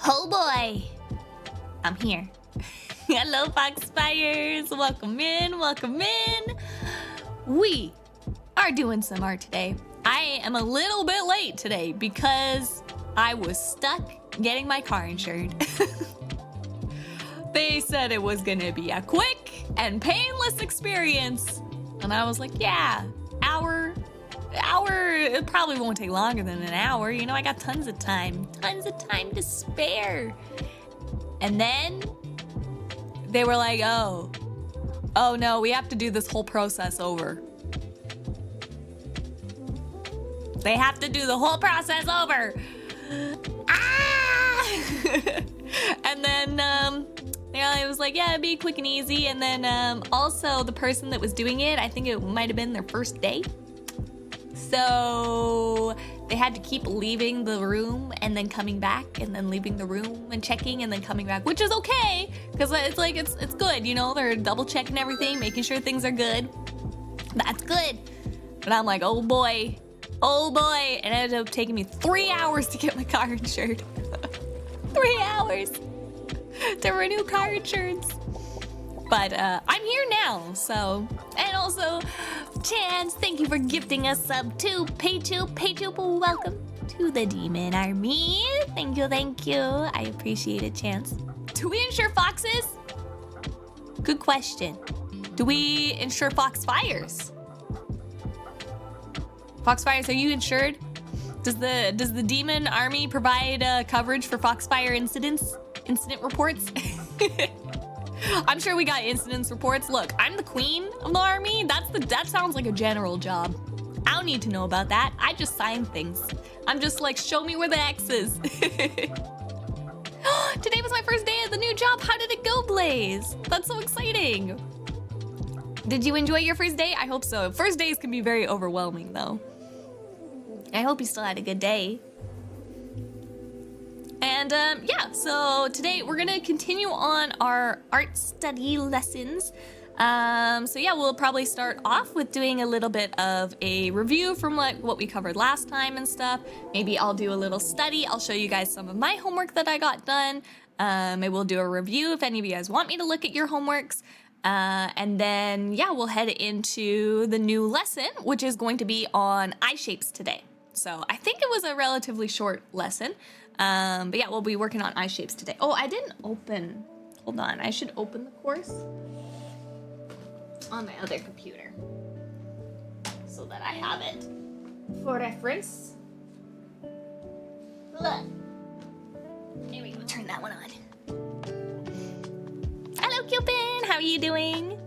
Oh boy, I'm here. Hello, Foxfires. Welcome in, welcome in. We are doing some art today. I am a little bit late today because I was stuck getting my car insured. They said it was gonna be a quick and painless experience. And I was like, yeah, hour, it probably won't take longer than an hour. You know, I got tons of time to spare. And then they were like, oh no, we have to do this whole process over. They have to do the whole process over. Ah! And then, it was like, yeah, it'd be quick and easy. And then also the person that was doing it, I think it might have been their first day. So they had to keep leaving the room and then coming back and then leaving the room and checking and then coming back, which is okay, because it's like, it's good, you know, they're double checking everything, making sure things are good. That's good. But I'm like, oh boy. And it ended up taking me 3 hours to get my car insured. 3 hours to renew car insurance. But I'm here now, so. And also, Chance, thank you for gifting us sub to Paytube. Welcome to the Demon Army. Thank you. I appreciate it, Chance. Do we insure foxes? Good question. Do we insure Foxfires? Foxfires, are you insured? Does the Demon Army provide coverage for Foxfire incident reports? I'm sure we got incidents reports. Look, I'm the queen of the army. That sounds like a general job. I don't need to know about that. I just sign things. I'm just like, show me where the X is. Today was my first day at the new job. How did it go, Blaze? That's so exciting. Did you enjoy your first day? I hope so. First days can be very overwhelming though. I hope you still had a good day. And yeah, so today we're gonna continue on our art study lessons. So yeah, we'll probably start off with doing a little bit of a review from what we covered last time and stuff. Maybe I'll do a little study. I'll show you guys some of my homework that I got done. Maybe we'll do a review if any of you guys want me to look at your homeworks. And then yeah, we'll head into the new lesson, which is going to be on eye shapes today. So I think it was a relatively short lesson. But yeah, we'll be working on eye shapes today. Oh, I didn't open. Hold on, I should open the course on my other computer so that I have it for reference. Look. There we go, turn that one on. Hello, Cupid, how are you doing?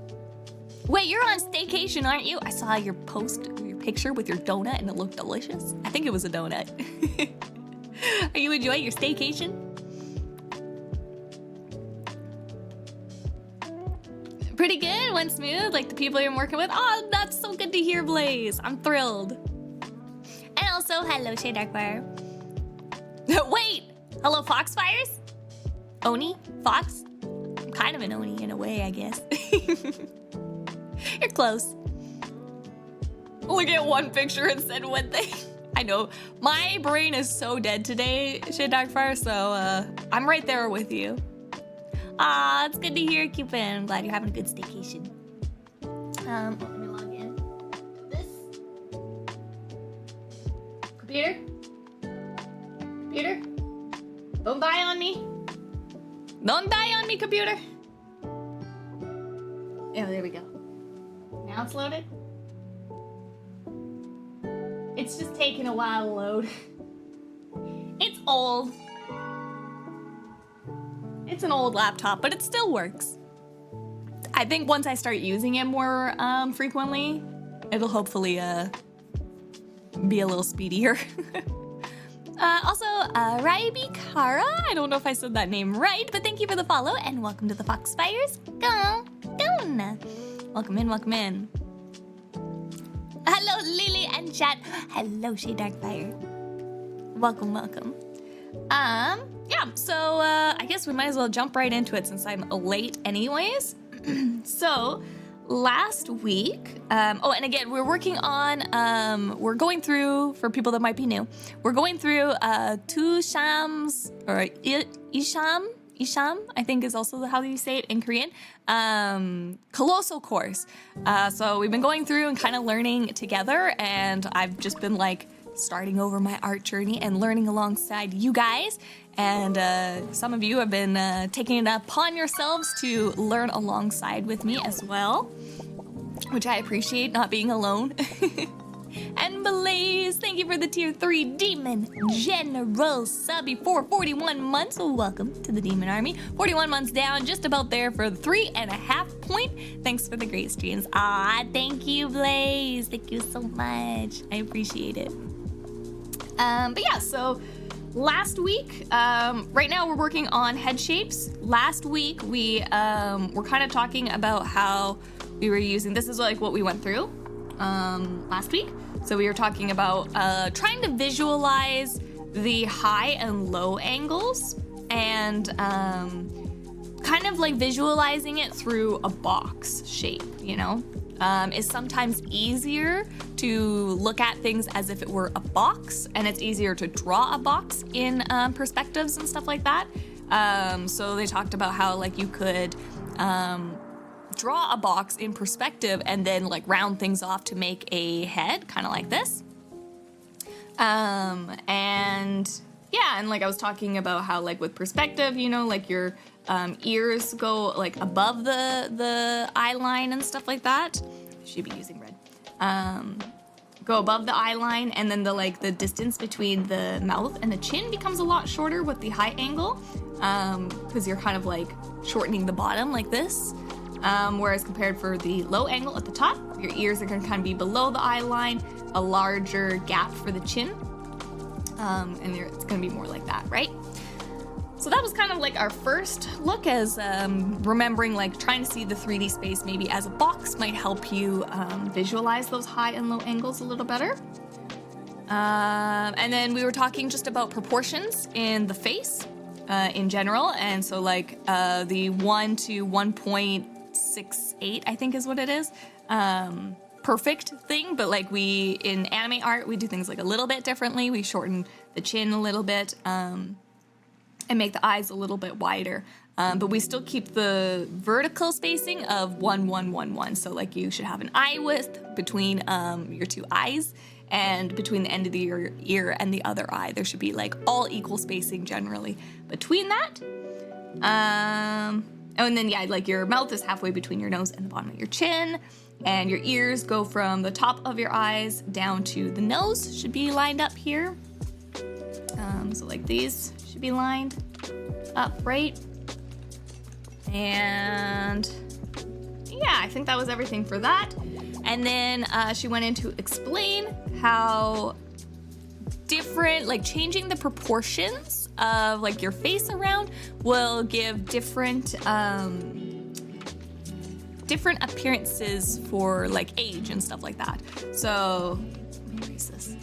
Wait, you're on staycation, aren't you? I saw your picture with your donut and it looked delicious. I think it was a donut. Are you enjoying your staycation? Pretty good, went smooth, like the people you're working with. Oh, that's so good to hear, Blaze. I'm thrilled. And also, hello, Shade Darkfire. Wait, hello, Foxfires? Oni? Fox? I'm kind of an Oni in a way, I guess. You're close. Look at one picture and said one thing. I know, my brain is so dead today, Shade Darkfire, so I'm right there with you. Ah, it's good to hear, Cupid. I'm glad you're having a good staycation. Let me log in. This. Computer? Don't die on me. Don't die on me, computer. Oh, there we go. Now it's loaded. It's just taking a while to load. It's old. It's an old laptop, but it still works. I think once I start using it more frequently, it'll hopefully be a little speedier. Also, Raibi Kara, I don't know if I said that name right, but thank you for the follow and welcome to the Foxfires. Go. Welcome in. Hello, Lily and chat. Hello, Shade Darkfire. Welcome. Yeah, so I guess we might as well jump right into it since I'm late anyways. So last week, oh, and again, we're working on, we're going through, for people that might be new, we're going through Tusham's, or Isham, I think is also how you say it in Korean, Coloso course. So we've been going through and kind of learning together, and I've just been like starting over my art journey and learning alongside you guys. And some of you have been taking it upon yourselves to learn alongside with me as well, which I appreciate, not being alone. And Blaze, thank you for the tier 3 Demon General subby for 41 months. Welcome to the Demon Army. 41 months down, just about there for the 3.5 point. Thanks for the great streams. Thank you, Blaze. Thank you so much. I appreciate it. But yeah, so last week, right now we're working on head shapes. Last week we were kind of talking about how we were using, this is like what we went through last week. So we were talking about trying to visualize the high and low angles and kind of like visualizing it through a box shape, you know? Is sometimes easier to look at things as if it were a box, and it's easier to draw a box in perspectives and stuff like that. So they talked about how like you could draw a box in perspective and then like round things off to make a head, kind of like this. And yeah, and like I was talking about how like with perspective, you know, like your ears go like above the eye line and stuff like that. Should be using red. Go above the eye line, and then the distance between the mouth and the chin becomes a lot shorter with the high angle, because you're kind of like shortening the bottom like this. Whereas compared for the low angle at the top, your ears are gonna kind of be below the eye line, a larger gap for the chin, and it's gonna be more like that, right? So that was kind of like our first look, as remembering like trying to see the 3D space maybe as a box might help you visualize those high and low angles a little better. And then we were talking just about proportions in the face in general, and so like the 1 to 1.68 I think is what it is. Perfect thing, but like we in anime art we do things like a little bit differently. We shorten the chin a little bit and make the eyes a little bit wider, but we still keep the vertical spacing of 1, 1, 1, 1. So like you should have an eye width between your two eyes, and between the end of your ear and the other eye there should be like all equal spacing generally between that. And then yeah, like your mouth is halfway between your nose and the bottom of your chin, and your ears go from the top of your eyes down to the nose, should be lined up here. So like these should be lined up right. And yeah, I think that was everything for that. And then she went in to explain how different, like changing the proportions of like your face around will give different different appearances for like age and stuff like that. So let me erase this.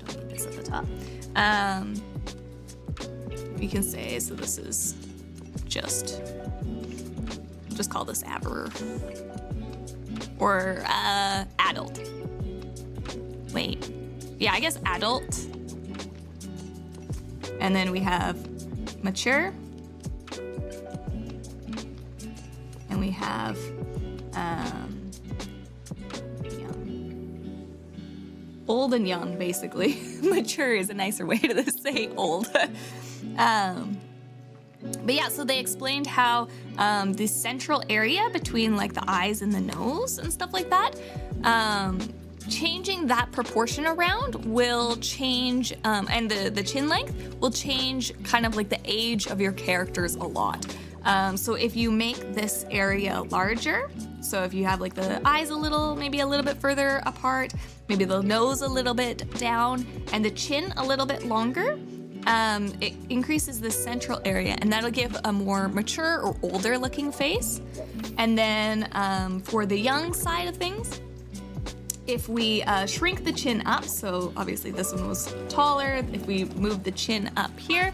Don't get this at the top. You can say, so this is just call this Aver or adult. Wait, yeah, I guess adult. And then we have mature, and we have young. Old and young, basically. Mature is a nicer way to say old. But yeah, so they explained how the central area between like the eyes and the nose and stuff like that, changing that proportion around will change, and the chin length will change kind of like the age of your characters a lot. So if you make this area larger, so if you have like the eyes maybe a little bit further apart, maybe the nose a little bit down, and the chin a little bit longer, it increases the central area, and that'll give a more mature or older looking face. And then for the young side of things, if we shrink the chin up, so obviously this one was taller, if we move the chin up here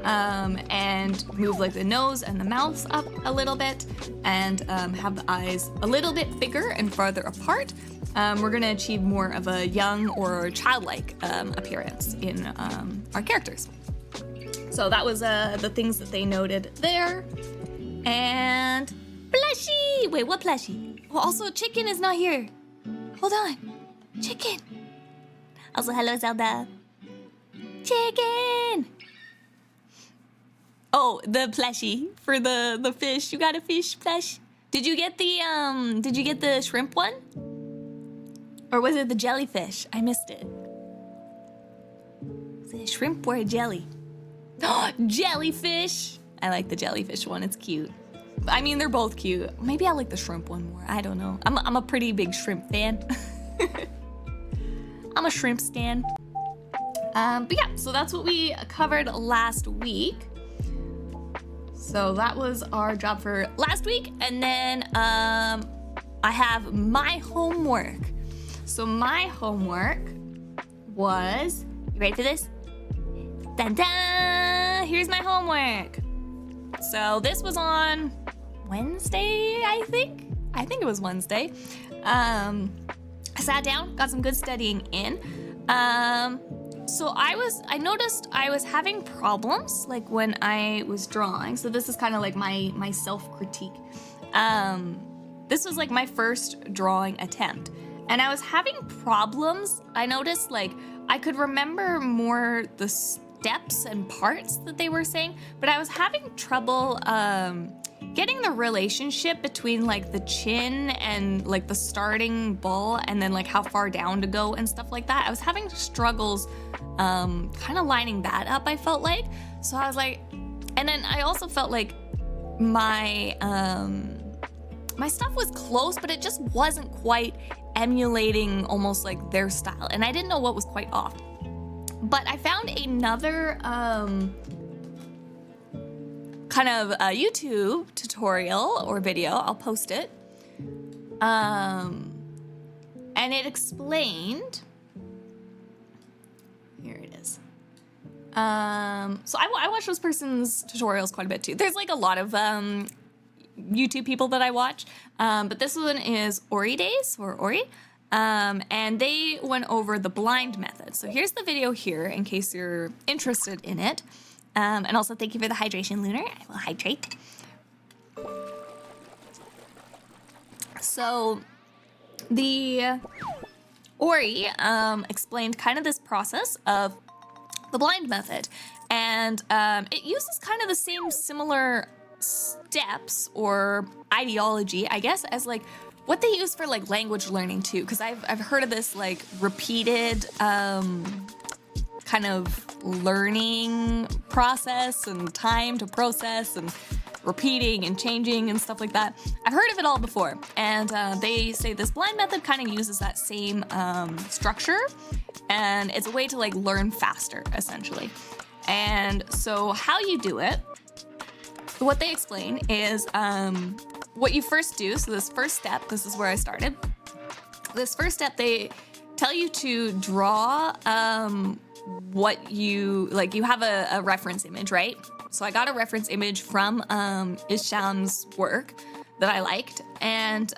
and move like the nose and the mouth up a little bit and have the eyes a little bit bigger and farther apart, we're gonna achieve more of a young or childlike appearance in our characters. So that was the things that they noted there. And plushie! Wait, what plushie? Oh, also Chicken is not here. Hold on. Chicken. Also, hello, Zelda. Chicken! Oh, the plushie for the fish. You got a fish plush. Did you get the shrimp one? Or was it the jellyfish? I missed it. Is it a shrimp or a jelly? Oh, jellyfish! I like the jellyfish one, it's cute. I mean, they're both cute. Maybe I like the shrimp one more, I don't know. I'm a pretty big shrimp fan. I'm a shrimp stan. But yeah, so that's what we covered last week. So that was our job for last week. And then I have my homework. So my homework was, you ready for this? Dun dun! Here's my homework. So this was on Wednesday, I think. I think it was Wednesday. I sat down, got some good studying in. So I noticed I was having problems like when I was drawing. So this is kind of like my self-critique. This was like my first drawing attempt. And I was having problems. I noticed like I could remember more the steps and parts that they were saying, but I was having trouble getting the relationship between like the chin and like the starting ball and then like how far down to go and stuff like that. I was having struggles kind of lining that up, I felt like. So I was like, and then I also felt like my stuff was close, but it just wasn't quite emulating almost like their style. And I didn't know what was quite off. But I found another kind of a YouTube tutorial or video. I'll post it. And it explained, here it is. So I watch those person's tutorials quite a bit too. There's like a lot of YouTube people that I watch, but this one is Ori Days or Ori. And they went over the blind method. So here's the video here in case you're interested in it. And also thank you for the hydration, Lunar. I will hydrate. So the Ori explained kind of this process of the blind method. And it uses kind of the same similar steps or ideology, I guess, as like what they use for like language learning too, because I've heard of this like repeated kind of learning process and time to process and repeating and changing and stuff like that. I've heard of it all before, and they say this blind method kind of uses that same structure, and it's a way to like learn faster essentially. And so how you do it, what they explain is what you first do. So this first step, this is where I started. This first step, they tell you to draw what you, like you have a reference image, right? So I got a reference image from Isham's work that I liked. And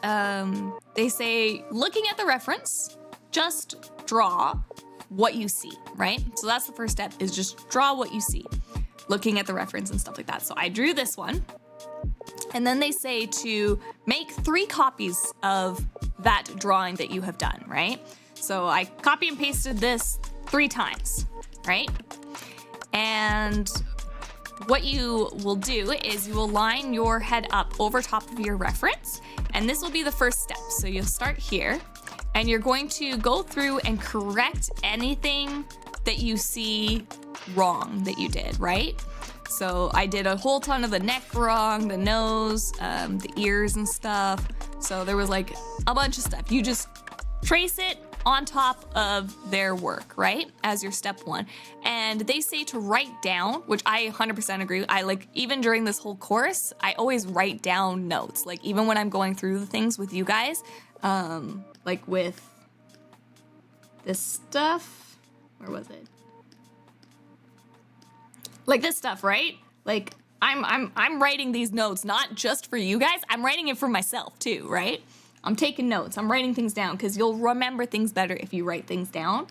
they say, looking at the reference, just draw what you see, right? So that's the first step, is just draw what you see, looking at the reference and stuff like that. So I drew this one. And then they say to make 3 copies of that drawing that you have done, right? So I copy and pasted this 3 times, right? And what you will do is you will line your head up over top of your reference, and this will be the first step. So you'll start here, and you're going to go through and correct anything that you see wrong that you did, right? So I did a whole ton of the neck wrong, the nose, the ears and stuff. So there was like a bunch of stuff. You just trace it on top of their work, right? As your step 1. And they say to write down, which I 100% agree. I like, even during this whole course, I always write down notes. Like even when I'm going through the things with you guys, like with this stuff. Where was it? Like this stuff, right? Like I'm writing these notes not just for you guys. I'm writing it for myself too, right? I'm taking notes. I'm writing things down because you'll remember things better if you write things down.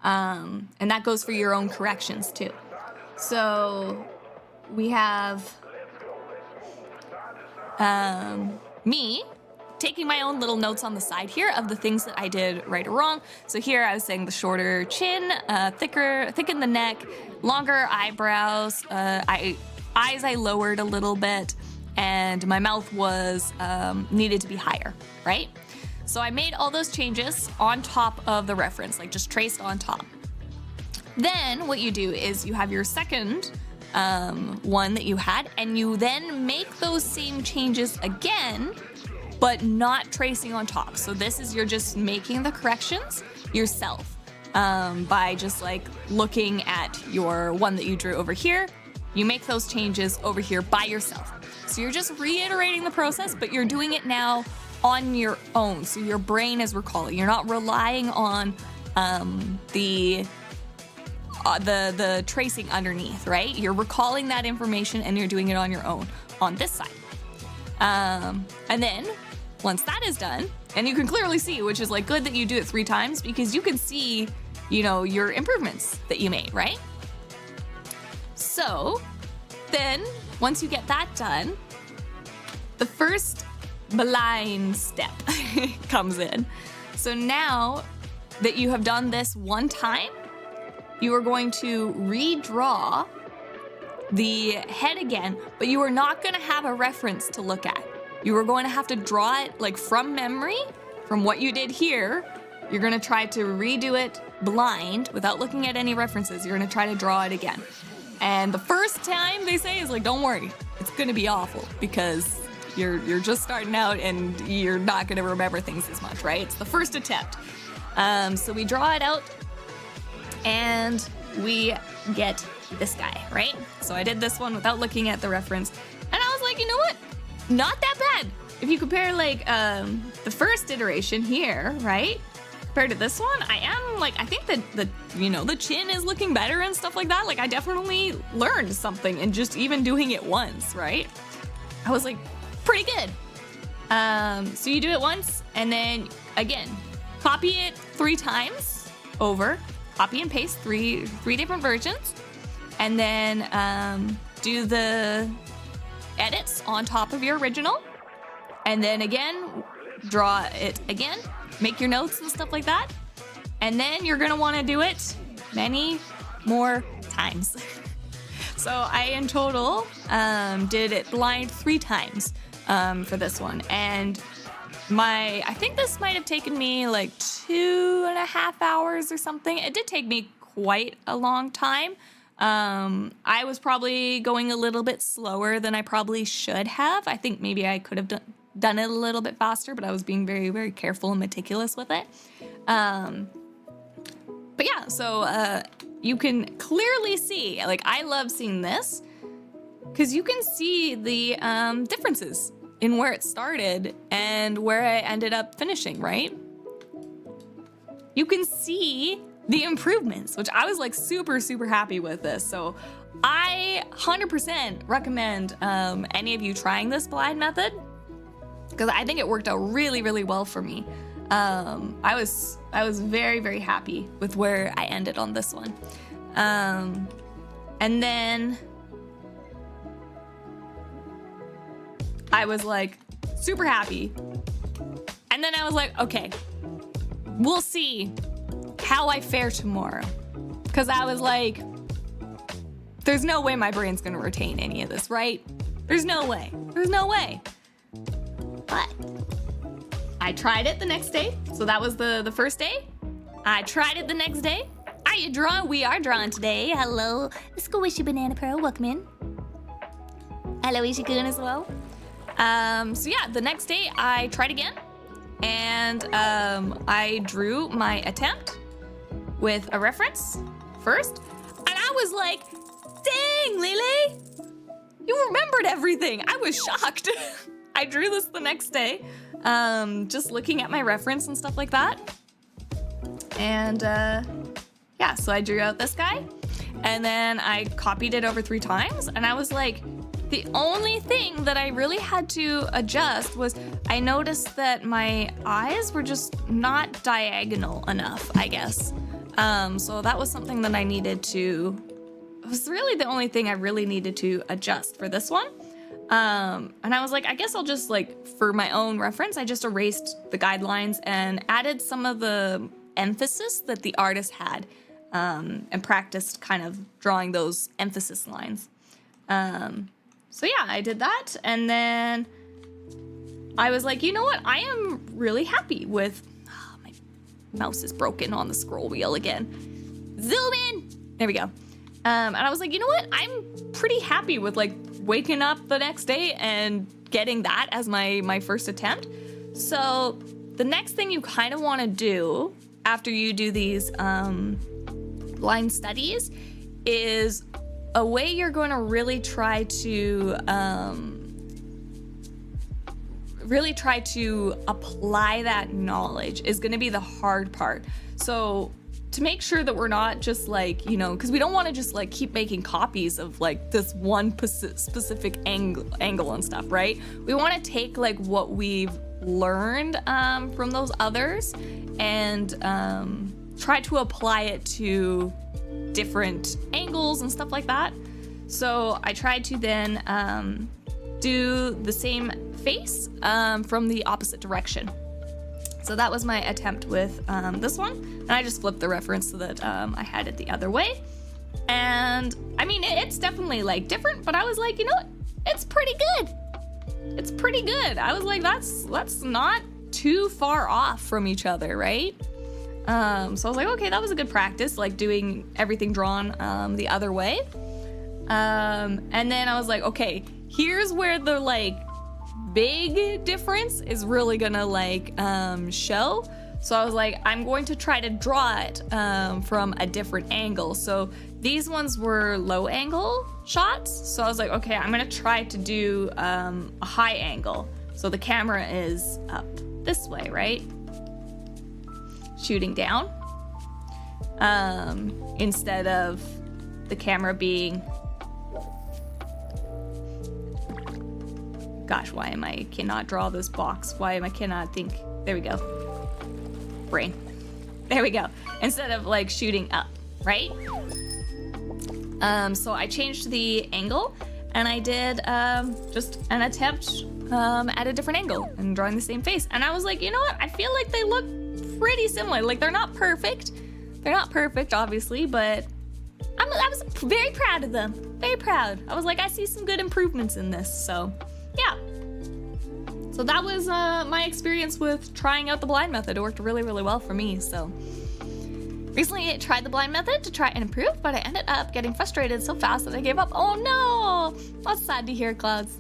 And that goes for your own corrections too. So we have me taking my own little notes on the side here of the things that I did right or wrong. So here I was saying the shorter chin, thicken the neck, longer eyebrows, eyes I lowered a little bit, and my mouth was needed to be higher, right? So I made all those changes on top of the reference, like just traced on top. Then what you do is you have your second one that you had, and you then make those same changes again, but not tracing on top. So this is, you're just making the corrections yourself by just like looking at your one that you drew over here. You make those changes over here by yourself. So you're just reiterating the process, but you're doing it now on your own. So your brain is recalling. You're not relying on the tracing underneath, right? You're recalling that information and you're doing it on your own on this side. And then once that is done, and you can clearly see, which is like good that you do it 3 times because you can see, you know, your improvements that you made, right? So then once you get that done, the first blind step comes in. So now that you have done this one time, you are going to redraw the head again, but you are not going to have a reference to look at. You are going to have to draw it like from memory, from what you did here. You're going to try to redo it blind without looking at any references. You're going to try to draw it again. And the first time they say is like, don't worry, it's going to be awful because you're just starting out and you're not going to remember things as much, right? It's the first attempt. So we draw it out and we get this guy, right? So I did this one without looking at the reference. And I was like, you know what? Not that bad. If you compare like the first iteration here, right? Compared to this one, I am like, I think that the chin is looking better and stuff like that. Like I definitely learned something in just even doing it once, right? I was like, pretty good. So you do it once and then again, copy it 3 times over, copy and paste three different versions, and then do the edits on top of your original, and then again, draw it again, make your notes and stuff like that, and then you're gonna wanna do it many more times. So I, in total, did it blind 3 times for this one, and I think this might have taken me like 2.5 hours or something. It did take me quite a long time. I was probably going a little bit slower than I probably should have. I think maybe I could have done it a little bit faster, but I was being very, very careful and meticulous with it. But yeah, so you can clearly see, like I love seeing this because you can see the differences in where it started and where I ended up finishing, right? You can see the improvements, which I was like super, super happy with this. So I 100% recommend any of you trying this blind method because I think it worked out really, really well for me. I was very, very happy with where I ended on this one. And then I was like super happy. And then I was like, okay, we'll see how I fare tomorrow. Because I was like, there's no way my brain's gonna retain any of this, right? There's no way. There's no way. But I tried it the next day. So that was the first day. I tried it the next day. Are you drawing? We are drawing today. Hello. Let's go wish you Banana Pearl. Welcome in. Hello, Ishikun as well. So yeah, the next day I tried again. And I drew my attempt with a reference first. And I was like, dang, LiLi, you remembered everything. I was shocked. I drew this the next day, just looking at my reference and stuff like that. And yeah, so I drew out this guy, and then I copied it over 3 times, and I was like, the only thing that I really had to adjust was I noticed that my eyes were just not diagonal enough, I guess. So that was something that I needed to, it was really the only thing I really needed to adjust for this one. And I was like, I guess I'll just like, for my own reference, I just erased the guidelines and added some of the emphasis that the artist had, and practiced kind of drawing those emphasis lines. So yeah, I did that, and then I was like, you know what? I am really happy with, my mouse is broken on the scroll wheel again. Zoom in! There we go. And I was like, you know what? I'm pretty happy with like waking up the next day and getting that as my first attempt. So the next thing you kind of want to do after you do these blind studies is a way you're going to really try to apply that knowledge is going to be the hard part. So to make sure that we're not just like, you know, because we don't want to just like keep making copies of like this one specific angle and stuff, right? We want to take like what we've learned from those others and try to apply it to different angles and stuff like that. So I tried to then do the same face from the opposite direction. So that was my attempt with this one, and I just flipped the reference so that I had it the other way. And I mean, it's definitely like different, but I was like, you know what? It's pretty good. It's pretty good. I was like, that's not too far off from each other, right? So I was like, okay, that was a good practice, like doing everything drawn the other way. And then I was like, okay, here's where the like big difference is really gonna like show. So I was like, I'm going to try to draw it from a different angle. So these ones were low angle shots. So I was like, okay, I'm gonna try to do a high angle. So the camera is up this way, right? Shooting down, instead of the camera being, gosh, why am I cannot draw this box? Why am I cannot think? There we go. Brain. There we go. Instead of like shooting up, right? So I changed the angle and I did just an attempt at a different angle and drawing the same face. And I was like, you know what? I feel like they look pretty similar. Like they're not perfect. They're not perfect, obviously, but I was very proud of them. Very proud. I was like, I see some good improvements in this. So yeah. So that was my experience with trying out the blind method. It worked really, really well for me. So recently I tried the blind method to try and improve, but I ended up getting frustrated so fast that I gave up. Oh no! That's sad to hear, Clouds.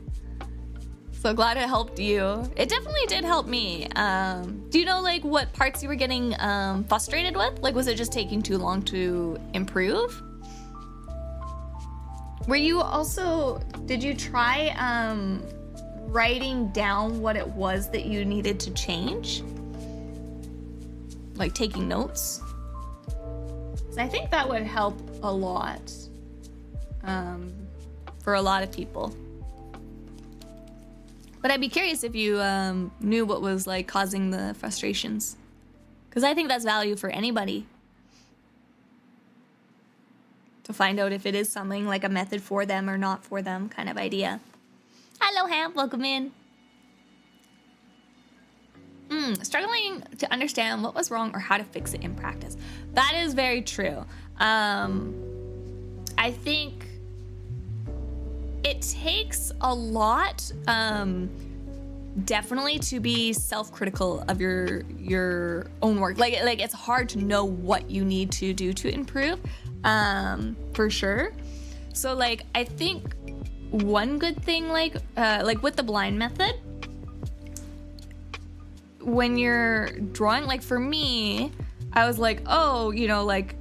So glad it helped you. It definitely did help me. Do you know like what parts you were getting frustrated with? Like, was it just taking too long to improve? Were you also, did you try writing down what it was that you needed to change? Like taking notes? I think that would help a lot for a lot of people. But I'd be curious if you knew what was like causing the frustrations, because I think that's value for anybody to find out if it is something like a method for them or not for them kind of idea. Hello, Ham. Welcome in. Struggling to understand what was wrong or how to fix it in practice. That is very true. I think it takes a lot, definitely, to be self-critical of your own work. Like it's hard to know what you need to do to improve, for sure. So like I think one good thing, like with the blind method, when you're drawing, like for me, I was like, oh, you know, like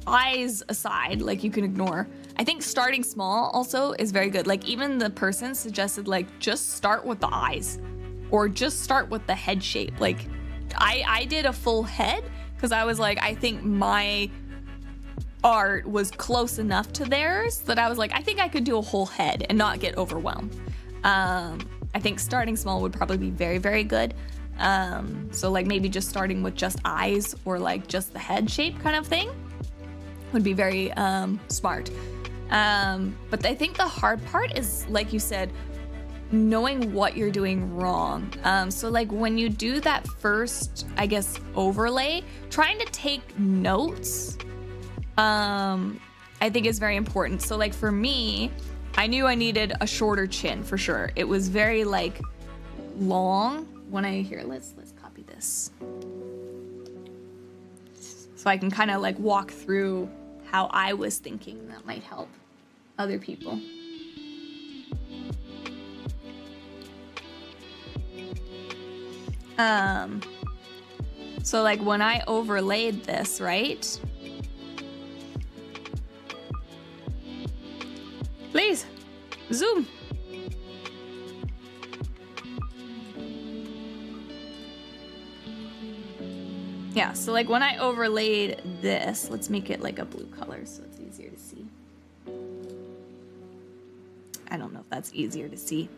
eyes aside, like you can ignore. I think starting small also is very good. Like even the person suggested like just start with the eyes or just start with the head shape. Like I did a full head because I was like, I think my art was close enough to theirs that I was like, I think I could do a whole head and not get overwhelmed. I think starting small would probably be very, very good. So like maybe just starting with just eyes or like just the head shape kind of thing would be very smart. But I think the hard part is, like you said, knowing what you're doing wrong. So like when you do that first, I guess, overlay, trying to take notes, I think is very important. So like for me, I knew I needed a shorter chin for sure. It was very like long. When I hear, let's copy this. So I can kind of like walk through how I was thinking that might help other people. So like when I overlaid this, right? Please, zoom. Yeah, so like when I overlaid this, let's make it like a blue color so it's easier to see. I don't know if that's easier to see.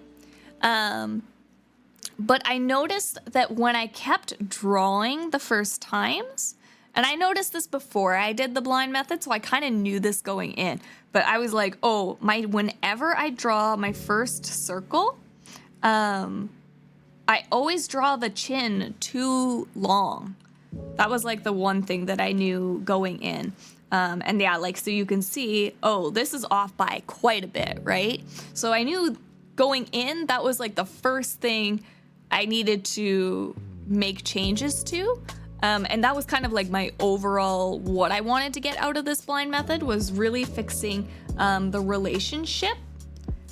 But I noticed that when I kept drawing the first times, and I noticed this before I did the blind method, so I kind of knew this going in, but I was like, oh, whenever I draw my first circle, I always draw the chin too long. That was like the one thing that I knew going in. And yeah, like, so you can see, oh, this is off by quite a bit, right? So I knew going in, that was like the first thing I needed to make changes to. And that was kind of like my overall, what I wanted to get out of this blind method was really fixing the relationship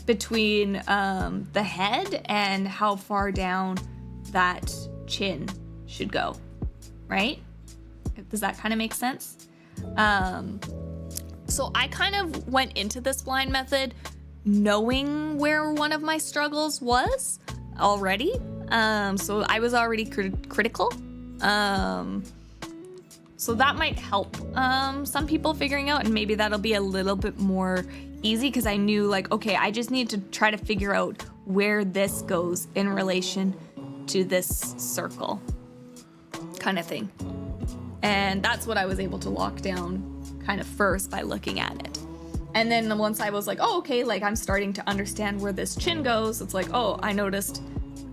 between the head and how far down that chin should go, right? Does that kind of make sense? So I kind of went into this blind method knowing where one of my struggles was already. So I was already critical. So that might help some people figuring out, and maybe that'll be a little bit more easy because I knew like, okay, I just need to try to figure out where this goes in relation to this circle kind of thing. And that's what I was able to lock down kind of first by looking at it. And then once I was like, oh, okay, like I'm starting to understand where this chin goes, it's like, oh, I noticed,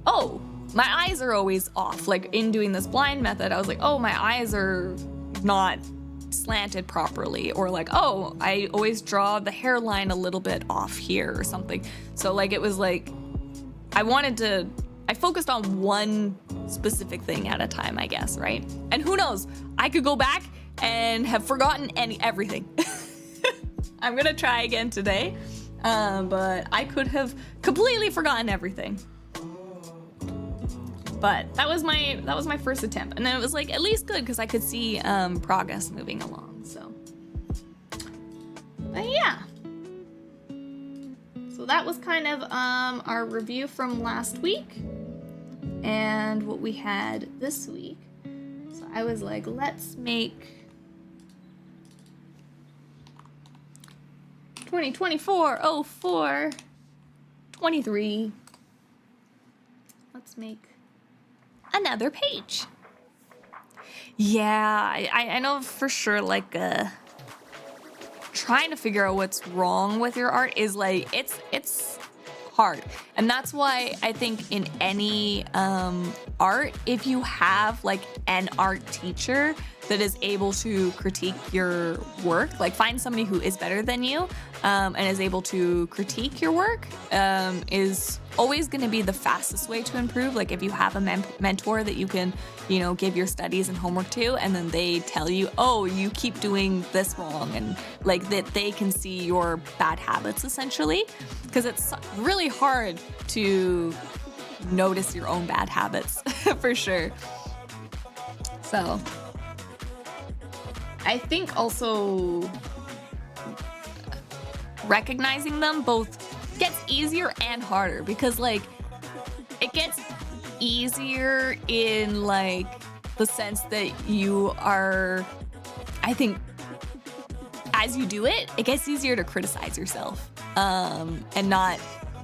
oh, my eyes are always off. Like in doing this blind method, I was like, oh, my eyes are not slanted properly, or like, oh, I always draw the hairline a little bit off here or something. So like it was like I focused on one specific thing at a time, I guess, right? And who knows, I could go back and have forgotten everything. I'm gonna try again today, but I could have completely forgotten everything. But that was my first attempt, and then it was like at least good because I could see progress moving along. So, but yeah. So that was kind of our review from last week and what we had this week. So I was like, let's make 2024-04 23. Let's make another page. Yeah, I know for sure, like, trying to figure out what's wrong with your art is like, it's hard. And that's why I think in any art, if you have like an art teacher that is able to critique your work, like find somebody who is better than you and is able to critique your work, is always going to be the fastest way to improve. Like if you have a mentor that you can, you know, give your studies and homework to, and then they tell you, oh, you keep doing this wrong, and like that they can see your bad habits essentially, because it's really hard to notice your own bad habits for sure. So I think also recognizing them both gets easier and harder, because like it gets easier in like the sense that you are, I think, as you do it, it gets easier to criticize yourself and not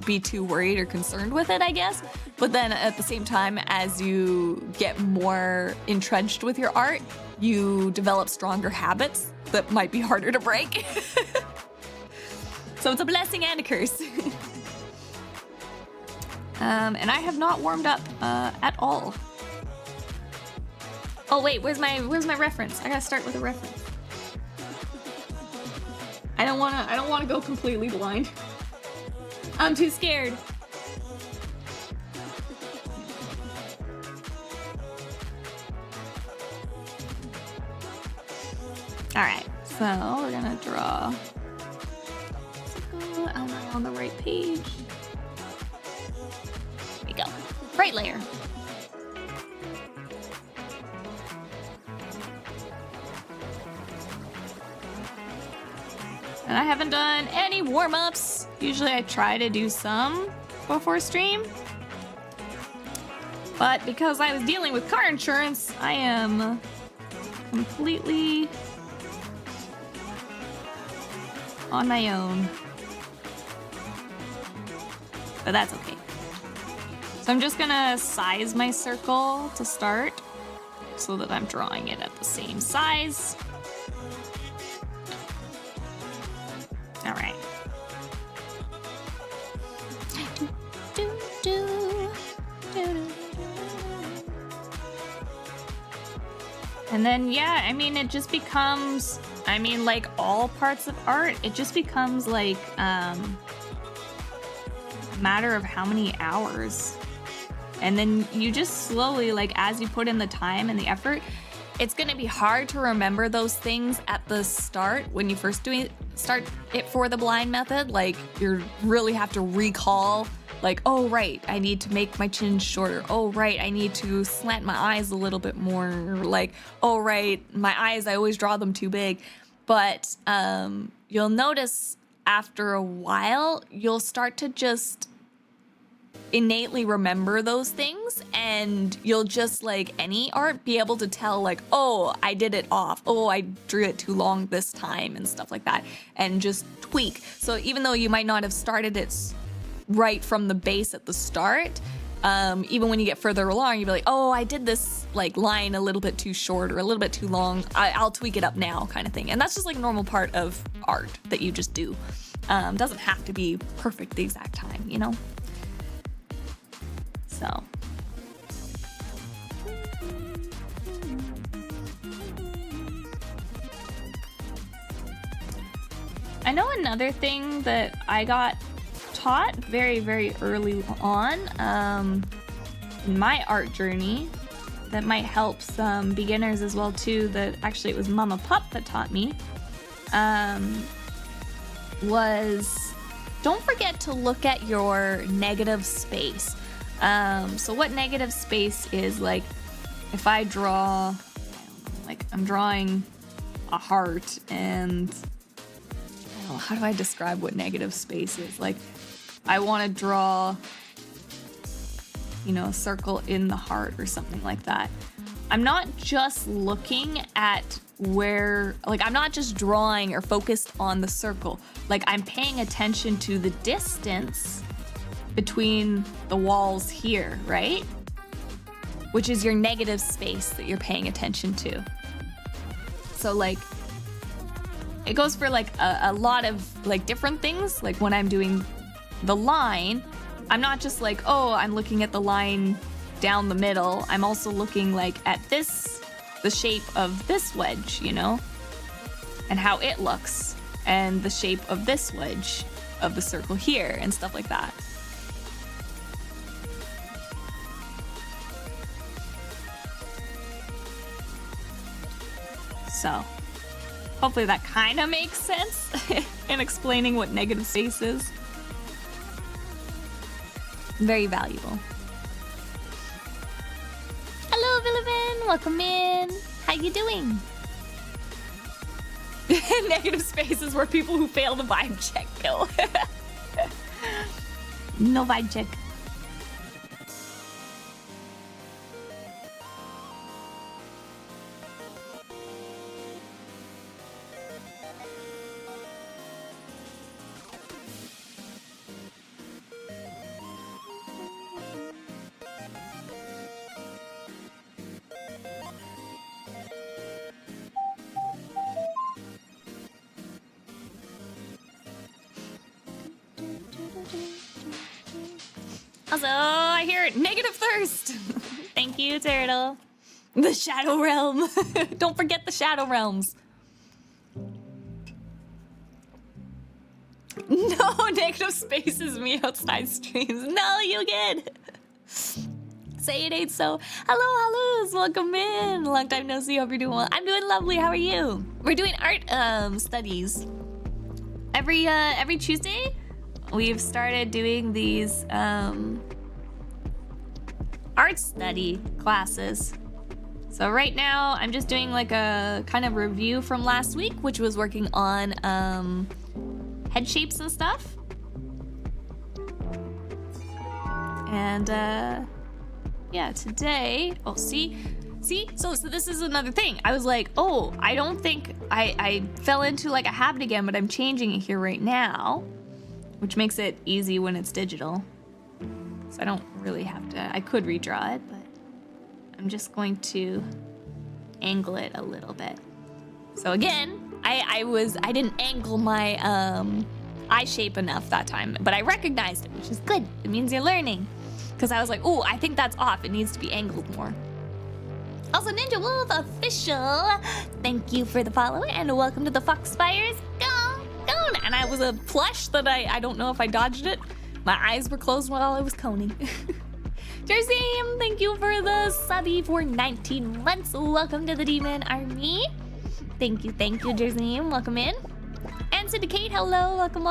be too worried or concerned with it, I guess. But then at the same time, as you get more entrenched with your art, you develop stronger habits that might be harder to break. So it's a blessing and a curse. And I have not warmed up at all. Oh wait, where's my reference? I gotta start with a reference. I don't wanna go completely blind. I'm too scared. All right, so we're gonna draw. Am I on the right page? Here we go. Right layer. And I haven't done any warm-ups. Usually I try to do some before stream. But because I was dealing with car insurance, I am completely on my own. But that's okay. So I'm just gonna size my circle to start so that I'm drawing it at the same size. All right. And then, yeah, I mean, it just becomes, I mean, like all parts of art, it just becomes like a matter of how many hours. And then you just slowly, like as you put in the time and the effort, it's gonna be hard to remember those things at the start when you first start it for the blind method. Like you really have to recall, like, oh right, I need to make my chin shorter. Oh right, I need to slant my eyes a little bit more. Like, oh right, my eyes, I always draw them too big. But you'll notice after a while, you'll start to just innately remember those things, and you'll just, like any art, be able to tell like, oh, I did it off, oh, I drew it too long this time, and stuff like that, and just tweak. So even though you might not have started it right from the base at the start, even when you get further along, you'll be like, oh, I did this like line a little bit too short or a little bit too long, I'll tweak it up now, kind of thing. And that's just like a normal part of art that you just do. Doesn't have to be perfect the exact time, you know? So. I know another thing that I got taught very, very early on in my art journey that might help some beginners as well too, that actually it was Mama Pup that taught me, was don't forget to look at your negative space. So what negative space is, like if I draw, I don't know, like I'm drawing a heart, and I don't know, how do I describe what negative space is? Like I want to draw, you know, a circle in the heart or something like that. I'm not just looking at where, like I'm not just drawing or focused on the circle. Like I'm paying attention to the distance between the walls here, right? Which is your negative space that you're paying attention to. So like, it goes for like a lot of like different things. Like when I'm doing the line, I'm not just like, oh, I'm looking at the line down the middle. I'm also looking like at this, the shape of this wedge, you know, and how it looks, and the shape of this wedge of the circle here and stuff like that. So hopefully that kind of makes sense in explaining what negative space is. Very valuable. Hello, Villivan. Welcome in. How you doing? Negative spaces where people who fail the vibe check go. No vibe check. Also, I hear it. Negative thirst. Thank you, Turtle. The Shadow Realm. Don't forget the Shadow Realms. No, negative spaces me outside streams. No, you get. Say it ain't so. Hello, hellos. Welcome in. Long time no see. Hope you're doing well. I'm doing lovely. How are you? We're doing art studies. Every Tuesday, we've started doing these art study classes. So right now, I'm just doing like a kind of review from last week, which was working on head shapes and stuff. And yeah, today, oh, see, so this is another thing. I was like, oh, I don't think I fell into like a habit again, but I'm changing it here right now, which makes it easy when it's digital. So I don't really have to, I could redraw it, but I'm just going to angle it a little bit. So again, I didn't angle my eye shape enough that time, but I recognized it, which is good. It means you're learning. Because I was like, oh, I think that's off. It needs to be angled more. Also, Ninja Wolf Official, thank you for the follow and welcome to the Foxfires. Go. And I was a plush that I don't know if I dodged it. My eyes were closed while I was coning. Jerseym, thank you for the subby for 19 months. Welcome to the Demon Army. Thank you, Jerseym. Welcome in. And Syndicate, hello, welcome.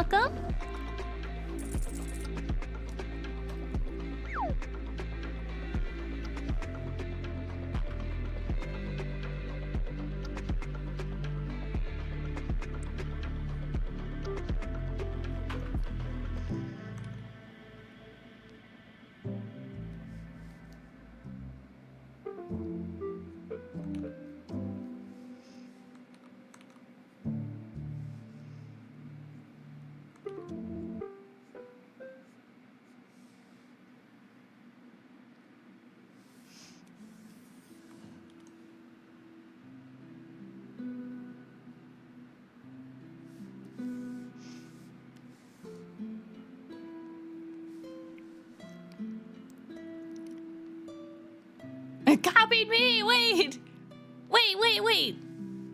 It copied me! Wait!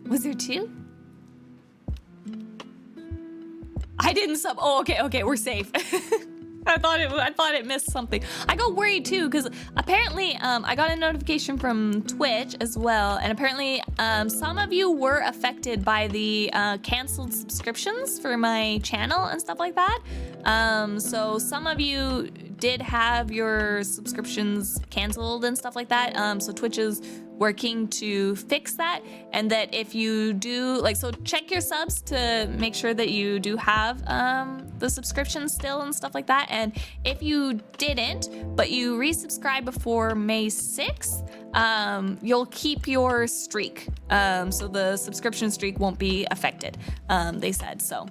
Was there two? I didn't sub. Oh, okay, we're safe. I thought it missed something. I got worried too, because apparently I got a notification from Twitch as well, and apparently some of you were affected by the canceled subscriptions for my channel and stuff like that. So some of you did have your subscriptions canceled and stuff like that. So Twitch is working to fix that, and that if you do, like, so check your subs to make sure that you do have the subscription still and stuff like that. And if you didn't, but you resubscribe before May 6th, you'll keep your streak. So the subscription streak won't be affected, they said. So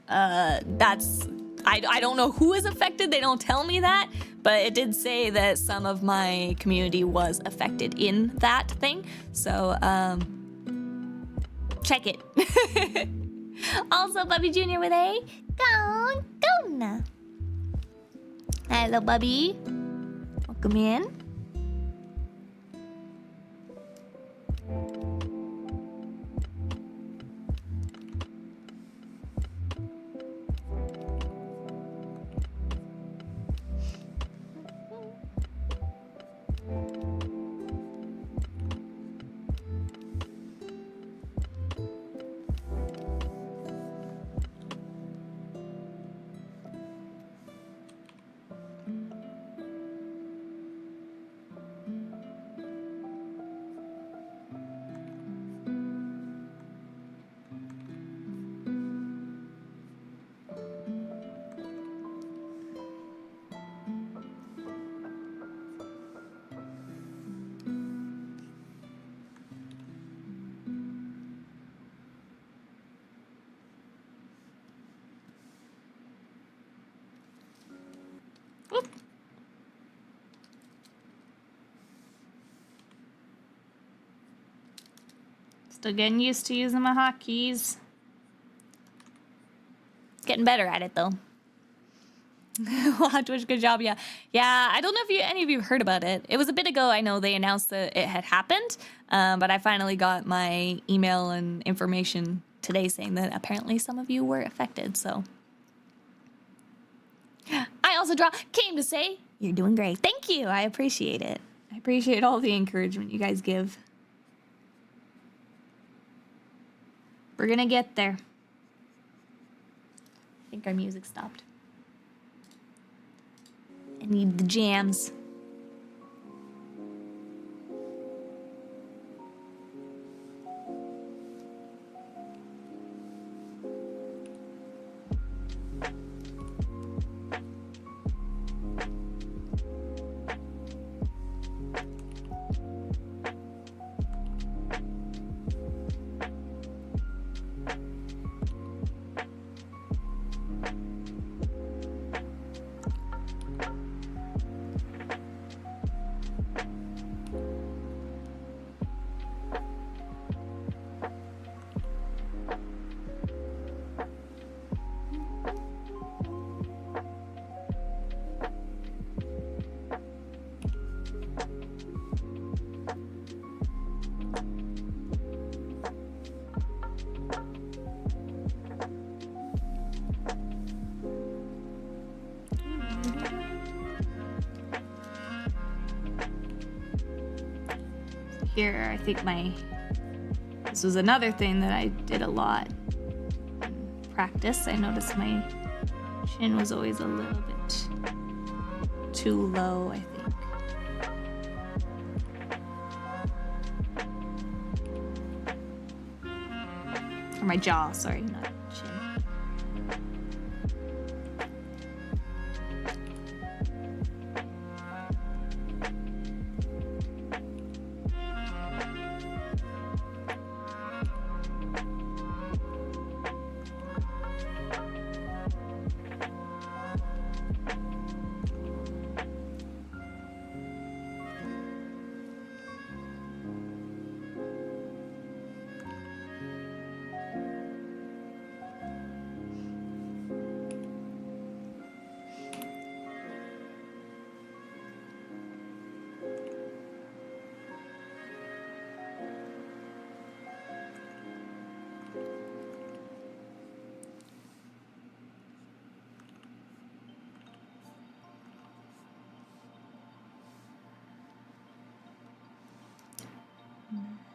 that's, I don't know who is affected. They don't tell me that, but it did say that some of my community was affected in that thing. So check it. Also, Bubby Jr. with a gonna. Hello, Bubby. Welcome in. Still getting used to using my hotkeys. Getting better at it though. Wow, Twitch, good job. Yeah. Yeah, I don't know if any of you heard about it. It was a bit ago. I know they announced that it had happened, but I finally got my email and information today saying that apparently some of you were affected, so. I also came to say you're doing great. Thank you. I appreciate it. I appreciate all the encouragement you guys give. We're gonna get there. I think our music stopped. I need the jams. Here, I think this was another thing that I did a lot in practice. I noticed my chin was always a little bit too low, I think. Or my jaw, sorry, not chin.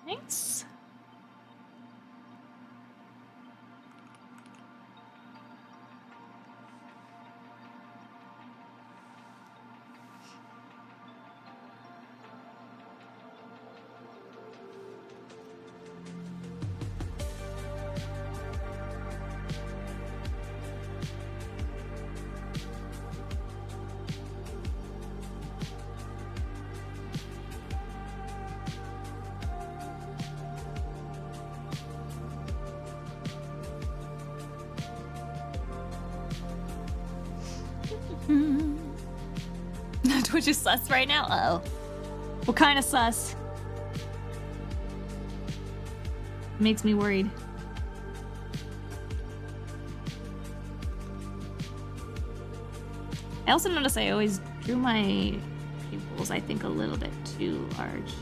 Nice. Twitch is sus right now? Uh-oh. What kind of sus? Makes me worried. I also notice I always drew my pupils, I think, a little bit too large.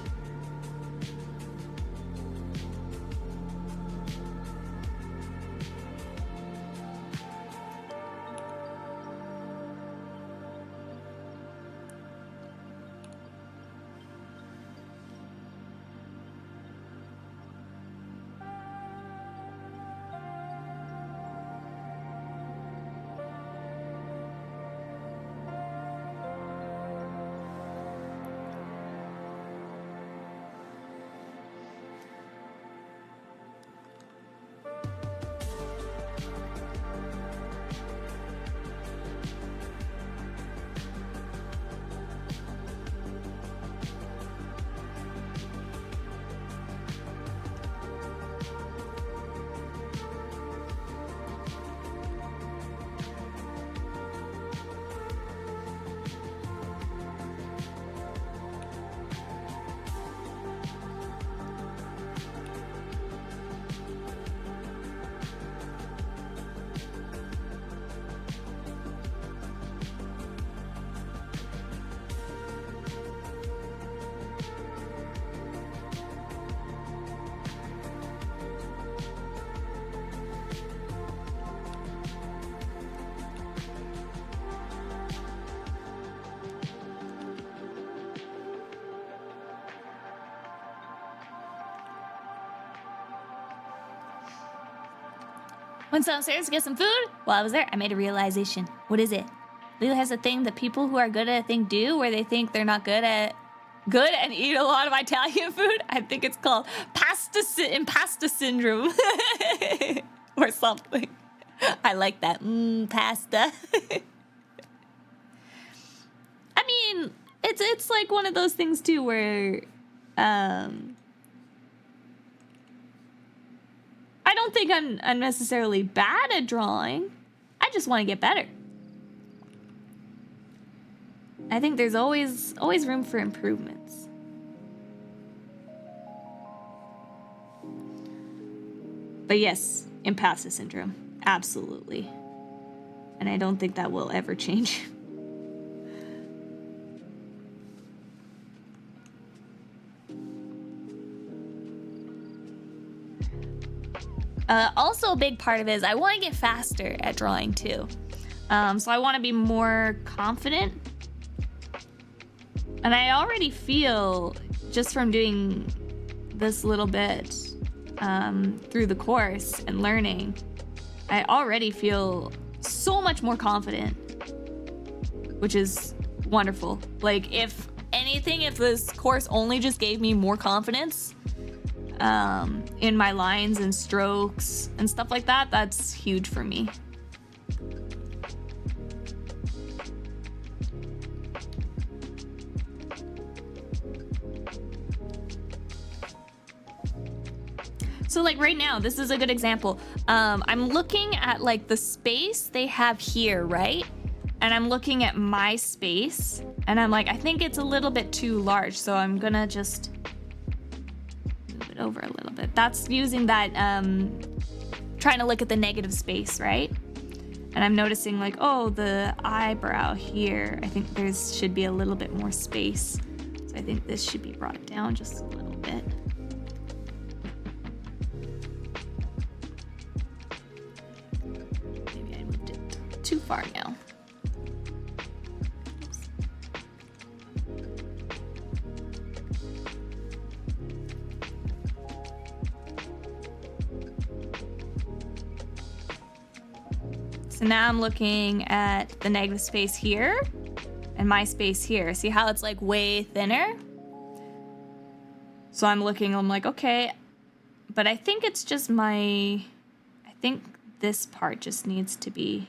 Went downstairs to get some food. While I was there, I made a realization. What is it? Lila has a thing that people who are good at a thing do, where they think they're not good and eat a lot of Italian food. I think it's called pasta syndrome or something. I like that. Pasta. I mean, it's like one of those things too where I don't think I'm necessarily bad at drawing. I just want to get better. I think there's always room for improvements. But yes, imposter syndrome. Absolutely. And I don't think that will ever change. Also, a big part of it is I want to get faster at drawing too. So I want to be more confident. And I already feel, just from doing this little bit through the course and learning, I already feel so much more confident, which is wonderful. Like, if anything, if this course only just gave me more confidence in my lines and strokes and stuff like that, that's huge for me. So like right now, this is a good example. I'm looking at like the space they have here, right? And I'm looking at my space and I'm like, I think it's a little bit too large. So I'm gonna just move it over a little bit. That's using that, trying to look at the negative space, right? And I'm noticing like, oh, the eyebrow here, I think should be a little bit more space. So I think this should be brought down just a little bit. Too far now. So now I'm looking at the negative space here and my space here. See how it's like way thinner? So I'm like, okay, but I think it's just I think this part just needs to be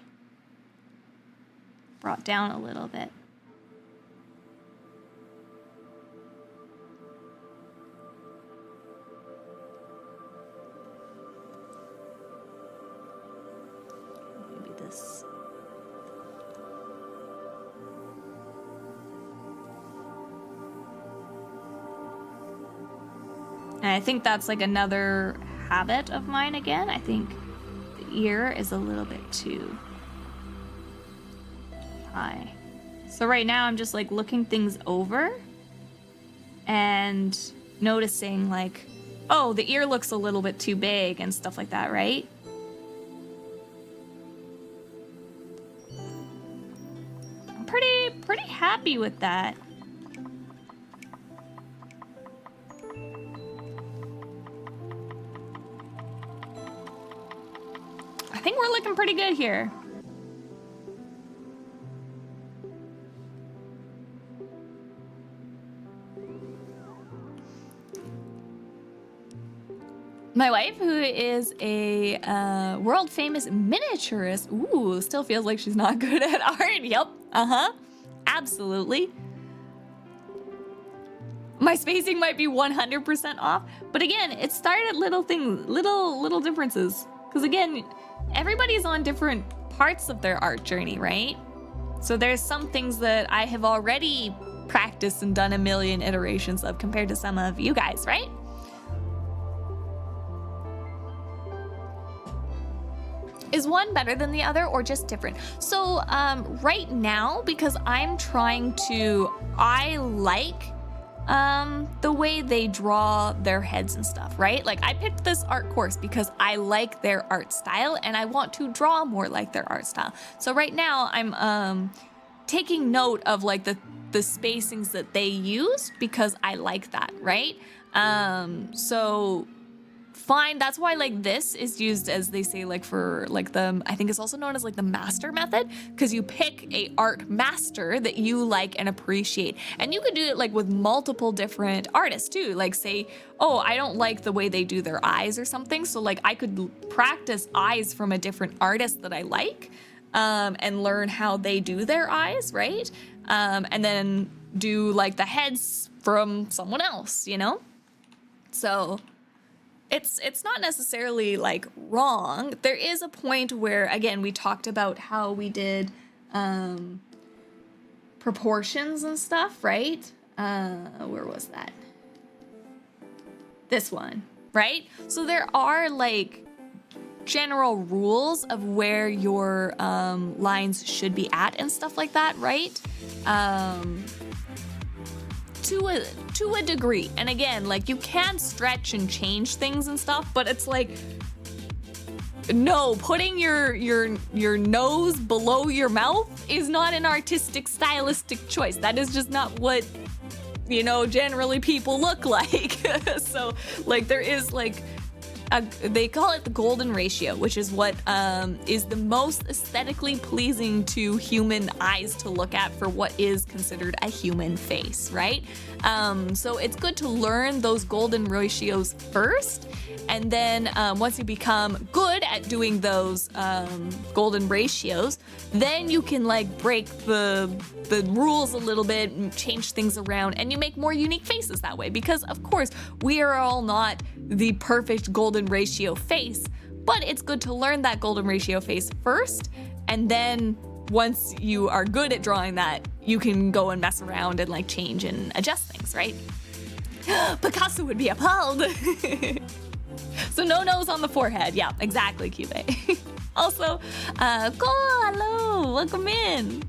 brought down a little bit. Maybe this. And I think that's like another habit of mine again. I think the ear is a little bit too high. So right now I'm just like looking things over and noticing like, oh, the ear looks a little bit too big and stuff like that, right? I'm pretty happy with that. I think we're looking pretty good here. My wife, who is a world-famous miniaturist, ooh, still feels like she's not good at art. Yep, absolutely. My spacing might be 100% off, but again, it started at little things, little differences. Because again, everybody's on different parts of their art journey, right? So there's some things that I have already practiced and done a million iterations of compared to some of you guys, right? Is one better than the other or just different? So right now, because I'm trying to, I like the way they draw their heads and stuff, right? Like I picked this art course because I like their art style and I want to draw more like their art style. So right now I'm taking note of like the spacings that they use because I like that, right? So fine. That's why like this is used as they say like for like the, I think it's also known as like the master method, because you pick a art master that you like and appreciate. And you could do it like with multiple different artists too. Like say, oh, I don't like the way they do their eyes or something. So like I could practice eyes from a different artist that I like, and learn how they do their eyes, right? And then do like the heads from someone else, you know? So it's not necessarily like wrong. There is a point where, again, we talked about how we did proportions and stuff, right? Where was that? This one, right? So there are like general rules of where your lines should be at and stuff like that, right? To a degree. And again, like you can stretch and change things and stuff, but it's like, no, putting your nose below your mouth is not an artistic, stylistic choice. That is just not what, you know, generally people look like. So like there is like they call it the golden ratio, which is what is the most aesthetically pleasing to human eyes to look at for what is considered a human face, right? So it's good to learn those golden ratios first, and then once you become good at doing those golden ratios, then you can like break the rules a little bit and change things around, and you make more unique faces that way. Because of course, we are all not the perfect golden ratio face, but it's good to learn that golden ratio face first, and then once you are good at drawing that, you can go and mess around and like change and adjust things, right? Picasso would be appalled. So no nose on the forehead. Yeah, exactly, Cube. Also, hello, welcome in.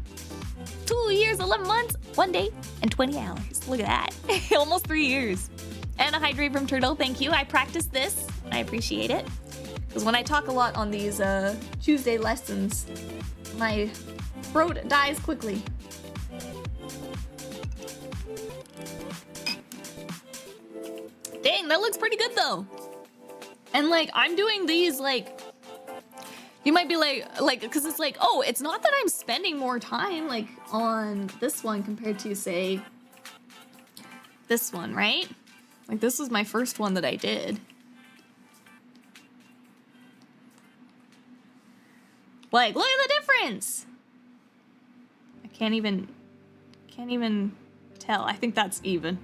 2 years, 11 months, 1 day, and 20 hours. Look at that. Almost 3 years. And a hydrate from Turtle, thank you. I practice this. I appreciate it. Because when I talk a lot on these Tuesday lessons, my throat dies quickly. Dang, that looks pretty good though. And like, I'm doing these like, you might be like, because it's like, oh, it's not that I'm spending more time like on this one compared to say this one, right? Like this was my first one that I did. Like, look at the difference. I can't even tell. I think that's even.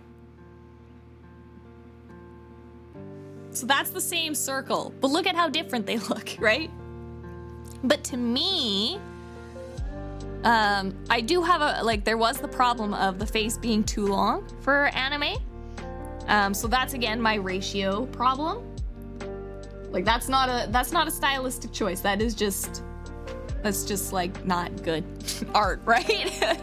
So that's the same circle, but look at how different they look, right? But to me, I do have a, like, there was the problem of the face being too long for anime. So that's again my ratio problem. Like that's not a stylistic choice. That's just like not good art, right?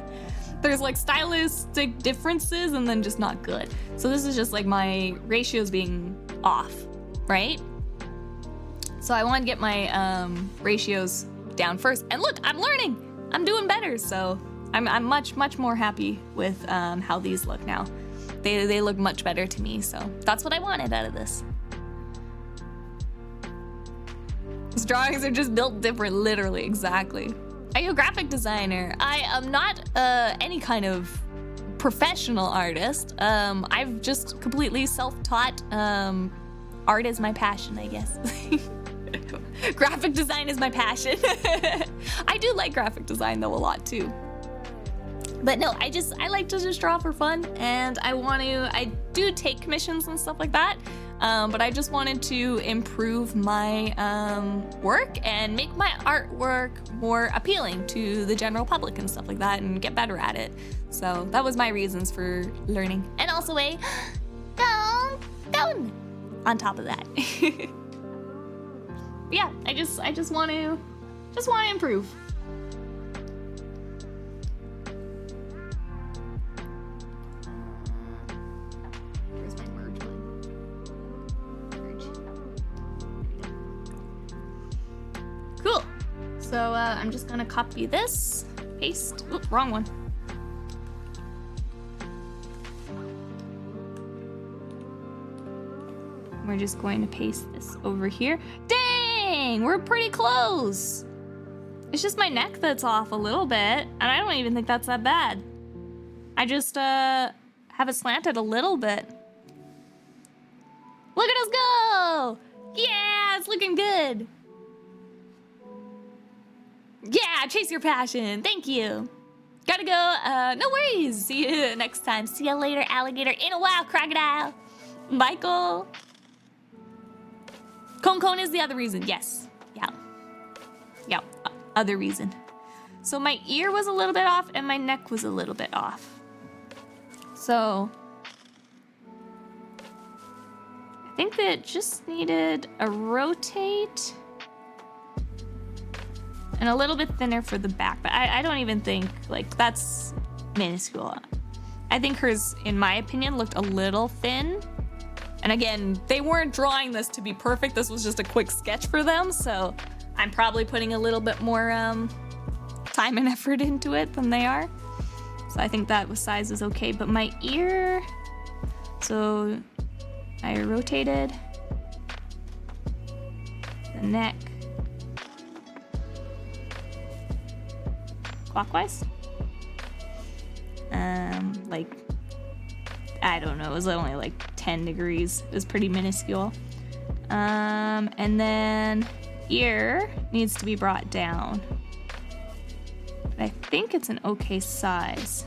There's like stylistic differences and then just not good. So this is just like my ratios being off, right? So I want to get my ratios down first. And look, I'm learning. I'm doing better. So I'm much more happy with how these look now. They look much better to me. So that's what I wanted out of this. These drawings are just built different, literally, exactly. Are you a graphic designer? I am not any kind of professional artist. I've just completely self-taught. Art is my passion, I guess. Graphic design is my passion. I do like graphic design though a lot too. But no, I like to just draw for fun, and I do take commissions and stuff like that. But I just wanted to improve my work and make my artwork more appealing to the general public and stuff like that, and get better at it. So that was my reasons for learning. And also a down on top of that. Yeah, I just want to improve. Where's my merge one? Merge. Cool. So I'm just gonna copy this, paste. Oop, wrong one. we're just going to paste this over here. Dang, we're pretty close. It's just my neck that's off a little bit, and I don't even think that's that bad. I just have it slanted a little bit. Look at us go! Yeah, it's looking good. Yeah, chase your passion. Thank you. Gotta go. No worries. See you next time. See you later, alligator. In a while, crocodile. Michael. Cone is the other reason. Yes. Yeah. Yeah. Other reason. So my ear was a little bit off and my neck was a little bit off. So I think that just needed a rotate and a little bit thinner for the back, but I don't even think, like, that's minuscule. I think hers, in my opinion, looked a little thin. And again, they weren't drawing this to be perfect. This was just a quick sketch for them, so I'm probably putting a little bit more time and effort into it than they are. So I think that size is okay, but my ear, so I rotated the neck clockwise. Like, I don't know, it was only like 10 degrees. It was pretty minuscule. And then ear needs to be brought down. But I think it's an okay size.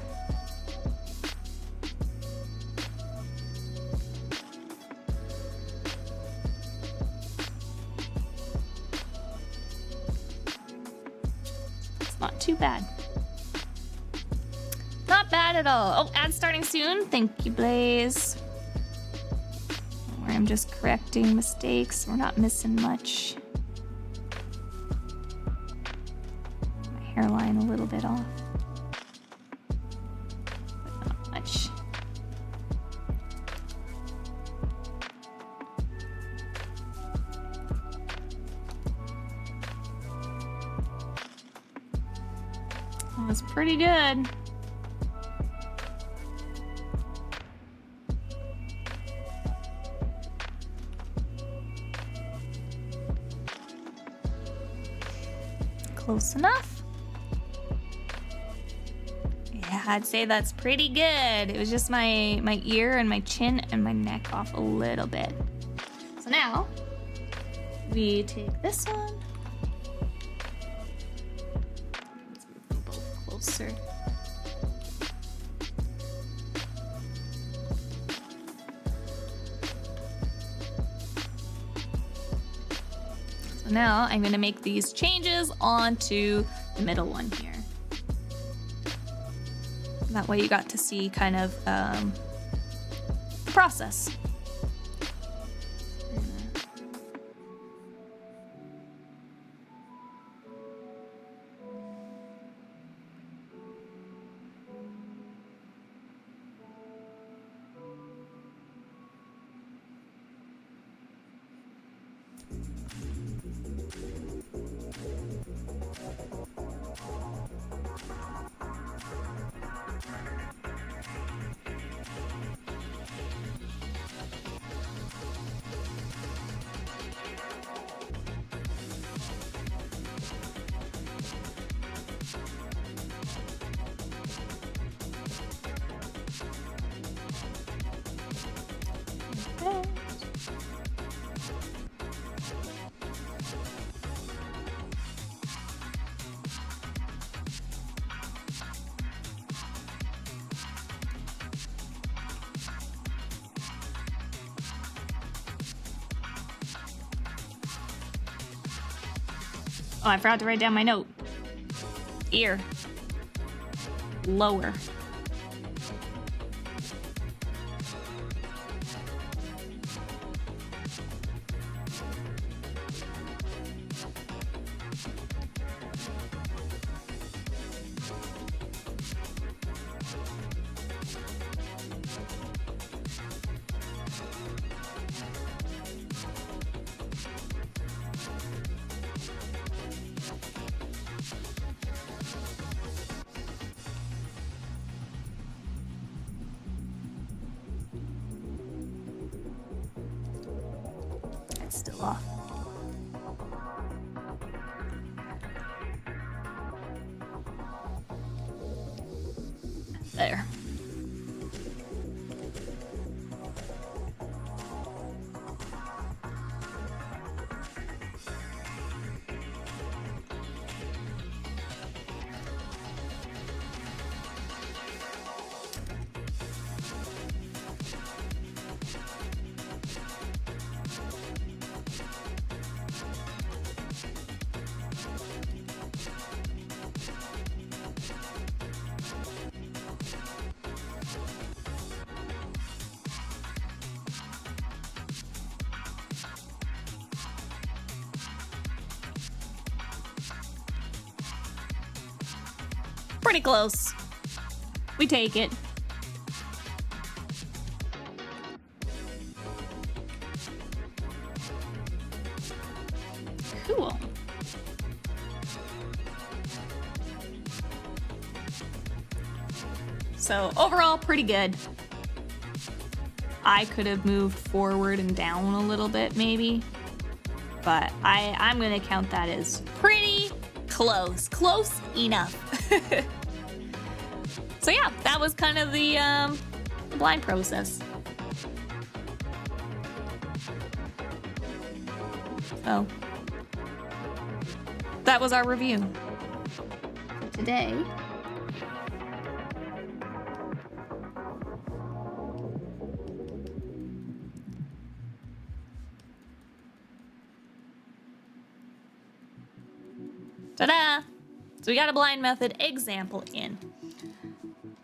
It's not too bad. Not bad at all. Oh, ad starting soon. Thank you, Blaze. Where I'm just correcting mistakes. We're not missing much. My hairline a little bit off. But not much. That was pretty good. Close enough. Yeah, I'd say that's pretty good. It was just my ear and my chin and my neck off a little bit. So now we take this one. Let's move them both closer. Now I'm going to make these changes onto the middle one here. That way you got to see kind of the process. Oh, I forgot to write down my note. Ear. Lower. still off. There. Pretty close. We take it. Cool. So overall, pretty good. I could have moved forward and down a little bit maybe, but I'm gonna count that as pretty close. Close enough. So yeah, that was kind of the blind process. So that was our review for today. Ta-da! So we got a blind method example in.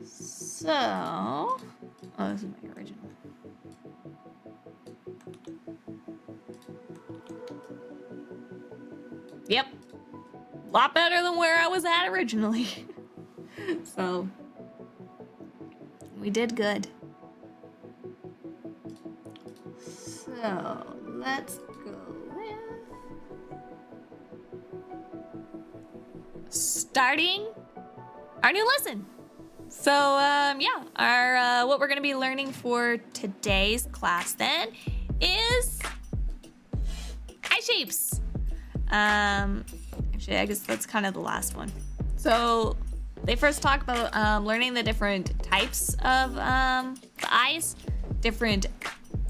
So, oh, this is my original. Yep, a lot better than where I was at originally. So, we did good. So, let's go with starting our new lesson. So, yeah, our what we're gonna be learning for today's class then is eye shapes. Actually, I guess that's kind of the last one. So they first talk about learning the different types of the eyes, different.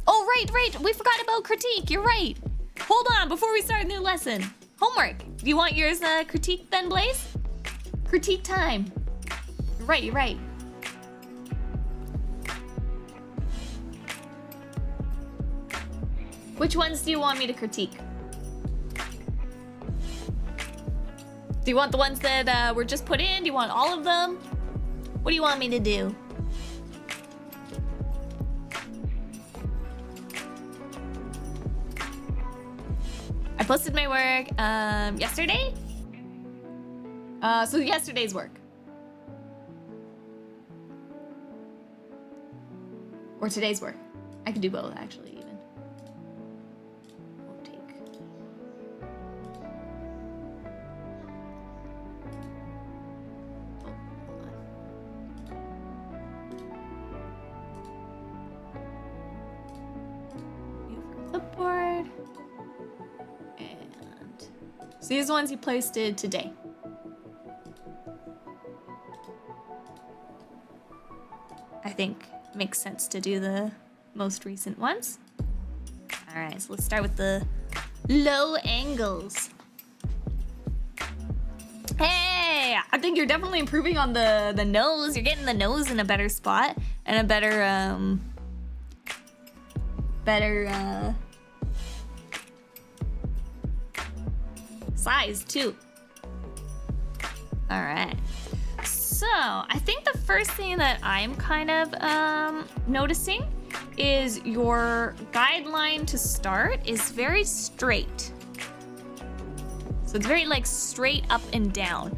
Oh, right, we forgot about critique. You're right. Hold on, before we start a new lesson, homework. Do you want yours critique then, Blaze? Critique time. You're right. Which ones do you want me to critique? Do you want the ones that were just put in? Do you want all of them? What do you want me to do? I posted my work yesterday. So yesterday's work. Or today's work. I could do both, actually, even. We'll take. Oh, hold on. View from clipboard. And so these are the ones you posted today. I think makes sense to do the most recent ones. All right, so let's start with the low angles. Hey, I think you're definitely improving on the nose. You're getting the nose in a better spot and a better size too. All right. So, I think the first thing that I'm kind of noticing is your guideline to start is very straight. So it's very like straight up and down.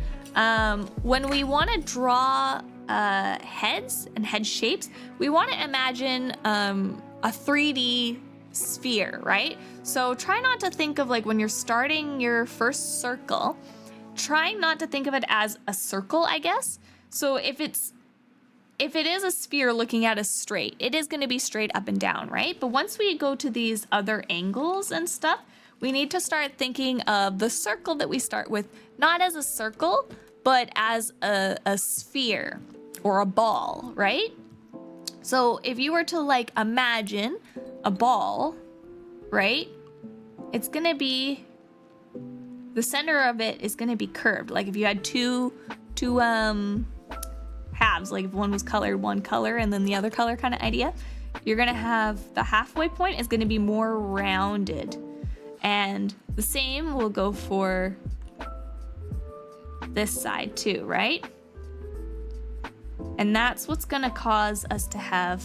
When we want to draw heads and head shapes, we want to imagine a 3D sphere, right? So try not to think of like when you're starting your first circle, try not to think of it as a circle, I guess. So if it's if it is a sphere looking at us straight, it is going to be straight up and down, right? But once we go to these other angles and stuff, we need to start thinking of the circle that we start with, not as a circle, but as a sphere or a ball, right? So if you were to like imagine a ball, right? It's gonna be, the center of it is gonna be curved. Like if you had two halves, like if one was colored one color and then the other color kind of idea, you're gonna have the halfway point is gonna be more rounded. And the same will go for this side too, right? And that's what's gonna cause us to have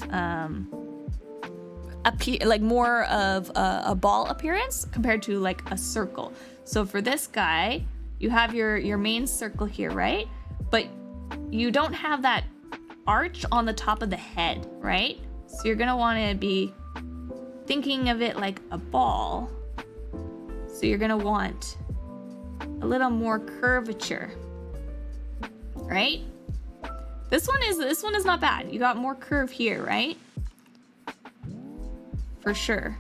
like more of a ball appearance compared to like a circle. So for this guy, you have your main circle here, right? But you don't have that arch on the top of the head, right? So you're gonna wanna be thinking of it like a ball. So you're gonna want a little more curvature, right? This one is not bad. You got more curve here, right? For sure.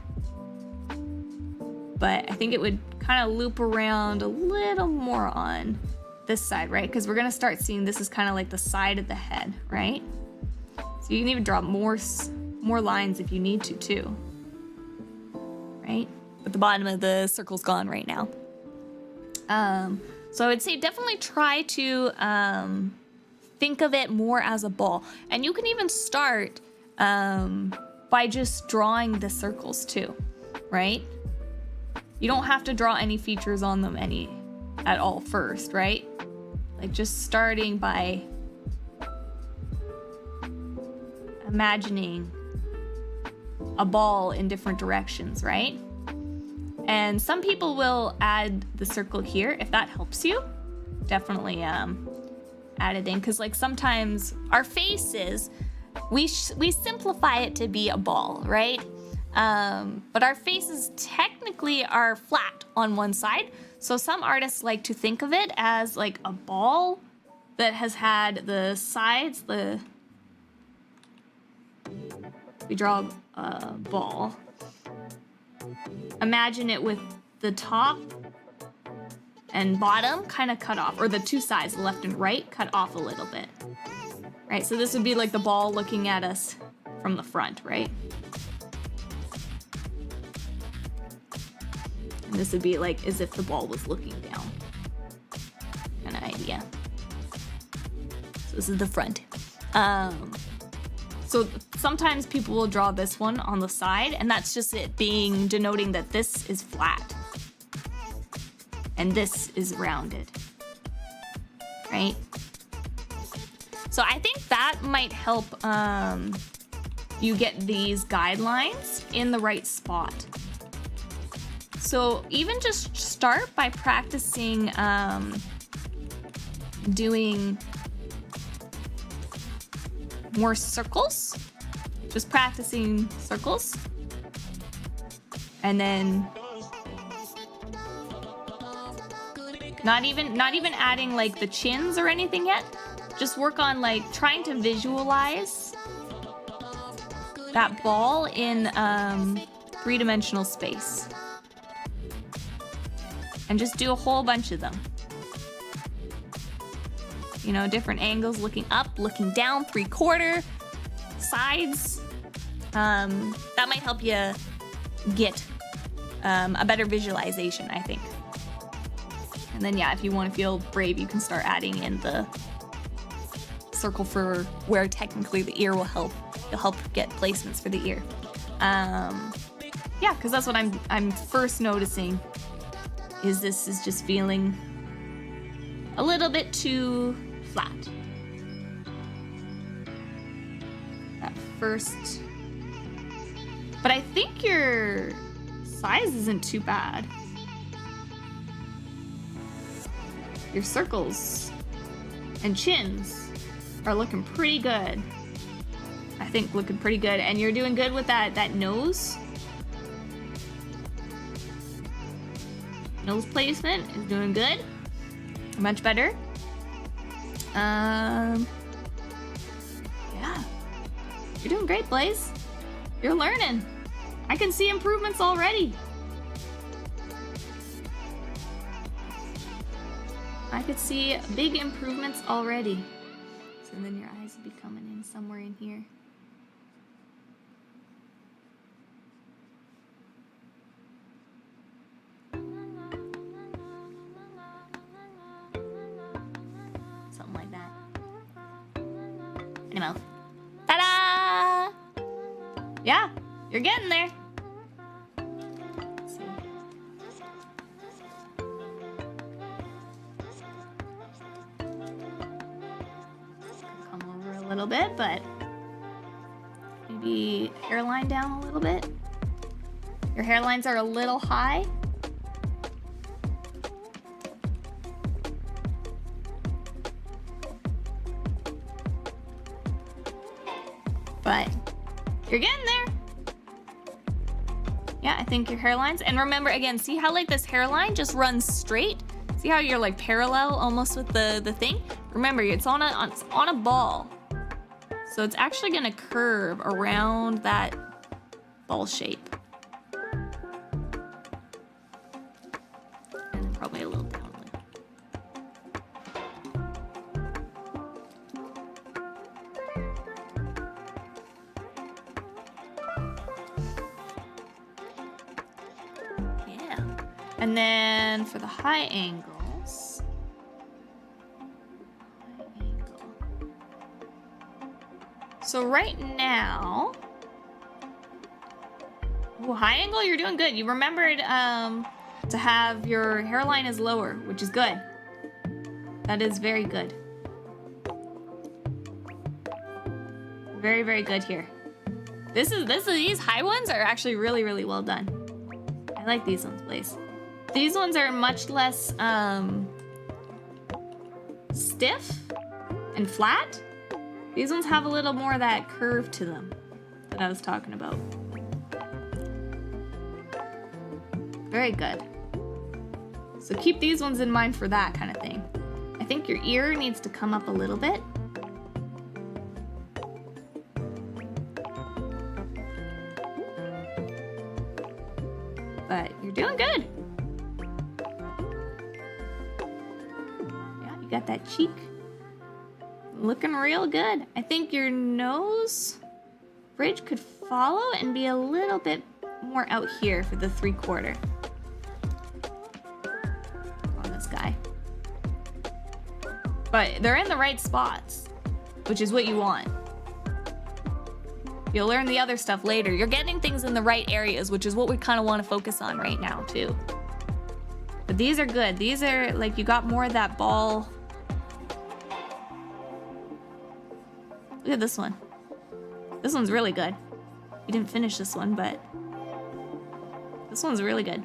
But I think it would kind of loop around a little more on this side, right? Because we're gonna start seeing this is kind of like the side of the head, right? So you can even draw more lines if you need to too, right? But the bottom of the circle's gone right now. So I would say definitely try to think of it more as a ball. And you can even start by just drawing the circles too, right? You don't have to draw any features on them at all first, right? Like just starting by imagining a ball in different directions, right? And some people will add the circle here if that helps you. Definitely add it in, because like sometimes our faces, we simplify it to be a ball, right? But our faces technically are flat on one side. So some artists like to think of it as like a ball that has had the sides, we draw a ball. Imagine it with the top and bottom kind of cut off, or the two sides, left and right, cut off a little bit. Right, so this would be like the ball looking at us from the front, right? And this would be like as if the ball was looking down, kind of idea. So this is the front. So sometimes people will draw this one on the side, and that's just it being denoting that this is flat and this is rounded, right? So I think that might help you get these guidelines in the right spot. So even just start by practicing doing more circles, just practicing circles, and then not even adding like the chins or anything yet. Just work on like trying to visualize that ball in three-dimensional space, and just do a whole bunch of them. You know, different angles, looking up, looking down, 3/4, sides. That might help you get a better visualization, I think. And then, yeah, if you want to feel brave, you can start adding in the circle for where technically the ear will help. It'll help get placements for the ear. Yeah, because that's what I'm first noticing. This is just feeling a little bit too flat. That first. But I think your size isn't too bad. Your circles and chins are looking pretty good. I think looking pretty good. And you're doing good with that nose. Nose placement is doing good. Much better. Yeah, You're doing great, Blaze. You're learning. I can see improvements already. I could see big improvements already. So then your eyes would be coming in somewhere in here. Something like that. In your mouth. Ta-da! Yeah, you're getting there. Let's see. Come over a little bit, but maybe hairline down a little bit. Your hairlines are a little high. But you're getting there. Yeah, I think your hairlines. And remember, again, see how like this hairline just runs straight? See how you're like parallel almost with the thing? Remember, it's on a ball. So it's actually gonna curve around that ball shape. And then probably a little downward. And then for the high angles, so right now, ooh, high angle, you're doing good. You remembered to have your hairline is lower, which is good. That is very good. Very, very good here. These high ones are actually really, really well done. I like these ones, please. These ones are much less stiff and flat. These ones have a little more of that curve to them that I was talking about. Very good. So keep these ones in mind for that kind of thing. I think your ear needs to come up a little bit. But you're doing good. Got that cheek looking real good. I think your nose bridge could follow and be a little bit more out here for the 3/4 on this guy. But they're in the right spots, which is what you want. You'll learn the other stuff later. You're getting things in the right areas, which is what we kind of want to focus on right now too. But these are good. These are like you got more of that ball. Look at this one. This one's really good. You didn't finish this one, but this one's really good.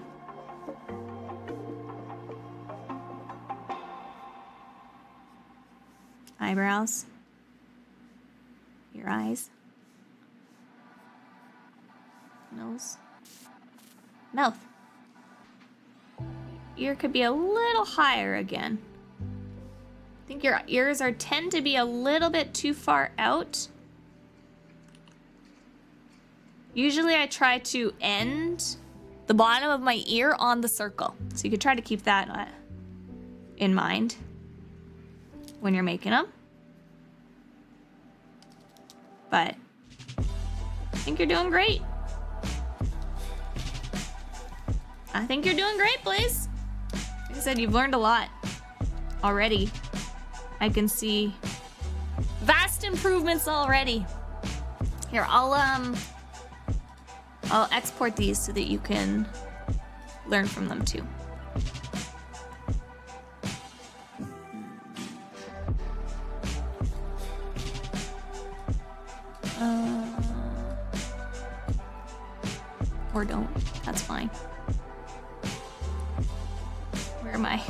Eyebrows. Your eyes. Nose. Mouth. Ear could be a little higher again. I think your ears tend to be a little bit too far out. Usually I try to end the bottom of my ear on the circle. So you could try to keep that in mind when you're making them. But I think you're doing great. I think you're doing great, Blaze. Like I said, you've learned a lot already. I can see vast improvements already. Here, I'll export these so that you can learn from them too. Or don't. That's fine. Where am I?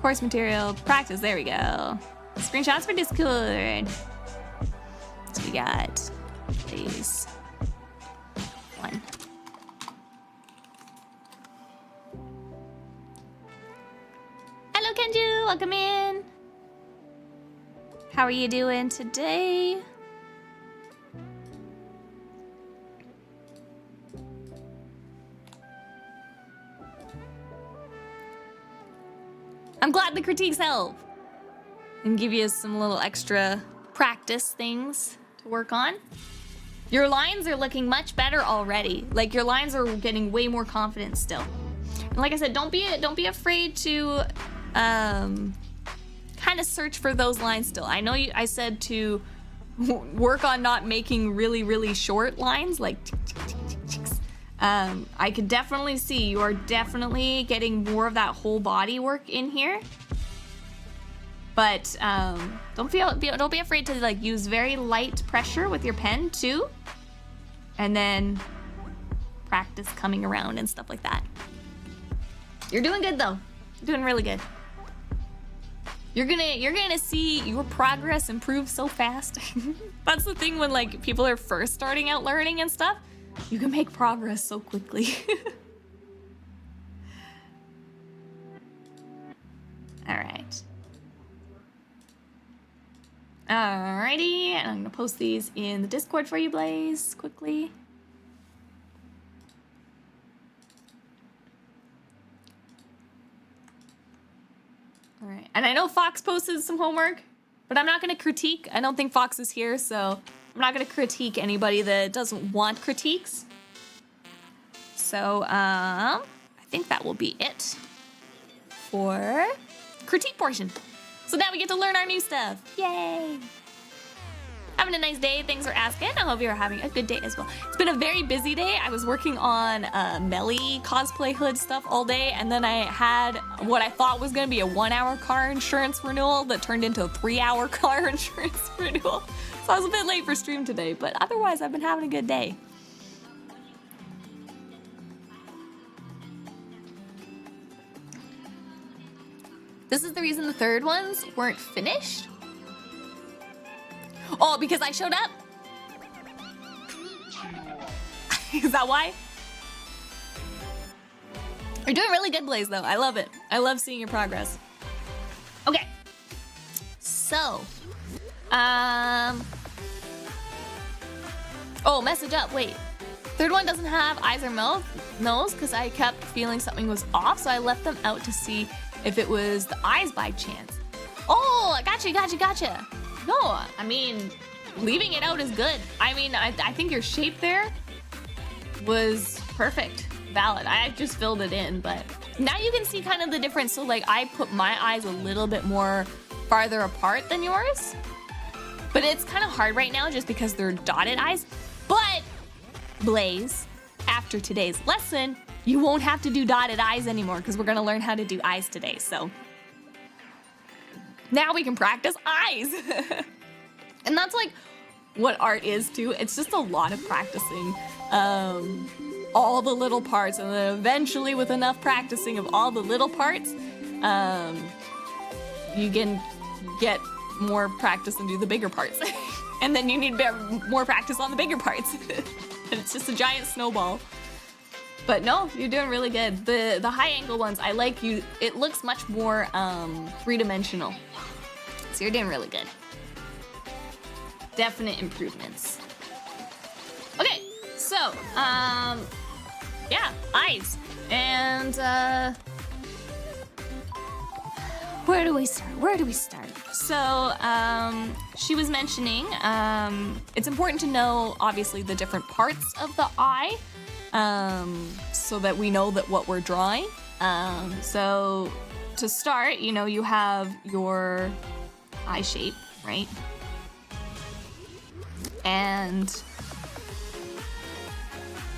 Course material, practice, there we go. Screenshots for Discord. So we got, please, 1. Hello Kenju, welcome in. How are you doing today? I'm glad the critiques help and give you some little extra practice things to work on. Your lines are looking much better already. Like, your lines are getting way more confident still. And like I said, don't be afraid to kind of search for those lines still. I know I said to work on not making really, really short lines, like I could definitely see you are definitely getting more of that whole body work in here. But don't be afraid to like use very light pressure with your pen too, and then practice coming around and stuff like that. You're doing good though. You're doing really good. You're gonna see your progress improve so fast. That's the thing when like people are first starting out learning and stuff. You can make progress so quickly. All right. Alrighty, and I'm gonna post these in the Discord for you, Blaze, quickly. All right, and I know Fox posted some homework, but I'm not gonna critique. I don't think Fox is here, so I'm not gonna critique anybody that doesn't want critiques. So, I think that will be it for critique portion. So now we get to learn our new stuff. Yay! Having a nice day. Thanks for asking. I hope you're having a good day as well. It's been a very busy day. I was working on Melly cosplay hood stuff all day, and then I had what I thought was going to be a 1-hour car insurance renewal that turned into a 3-hour car insurance renewal. So I was a bit late for stream today, but otherwise I've been having a good day. This is the reason the third ones weren't finished? Oh, because I showed up? Is that why? You're doing really good, Blaze, though. I love it. I love seeing your progress. Okay. So, oh, message up. Wait. Third one doesn't have eyes or nose because I kept feeling something was off, so I left them out to see if it was the eyes by chance. Oh, gotcha. No, I mean, leaving it out is good. I mean, I think your shape there was perfect, valid. I just filled it in, but now you can see kind of the difference. So like I put my eyes a little bit more farther apart than yours, but it's kind of hard right now just because they're dotted eyes. But Blaze, after today's lesson, you won't have to do dotted eyes anymore because we're gonna learn how to do eyes today. So now we can practice eyes. And that's like what art is too. It's just a lot of practicing all the little parts, and then eventually with enough practicing of all the little parts, you can get more practice and do the bigger parts. And then you need more practice on the bigger parts. And it's just a giant snowball. But no, you're doing really good. The high angle ones, I like you. It looks much more three-dimensional. So you're doing really good. Definite improvements. Okay, so yeah, eyes. And where do we start? So she was mentioning it's important to know obviously the different parts of the eye. So that we know that what we're drawing. So to start, you know, you have your eye shape, right? And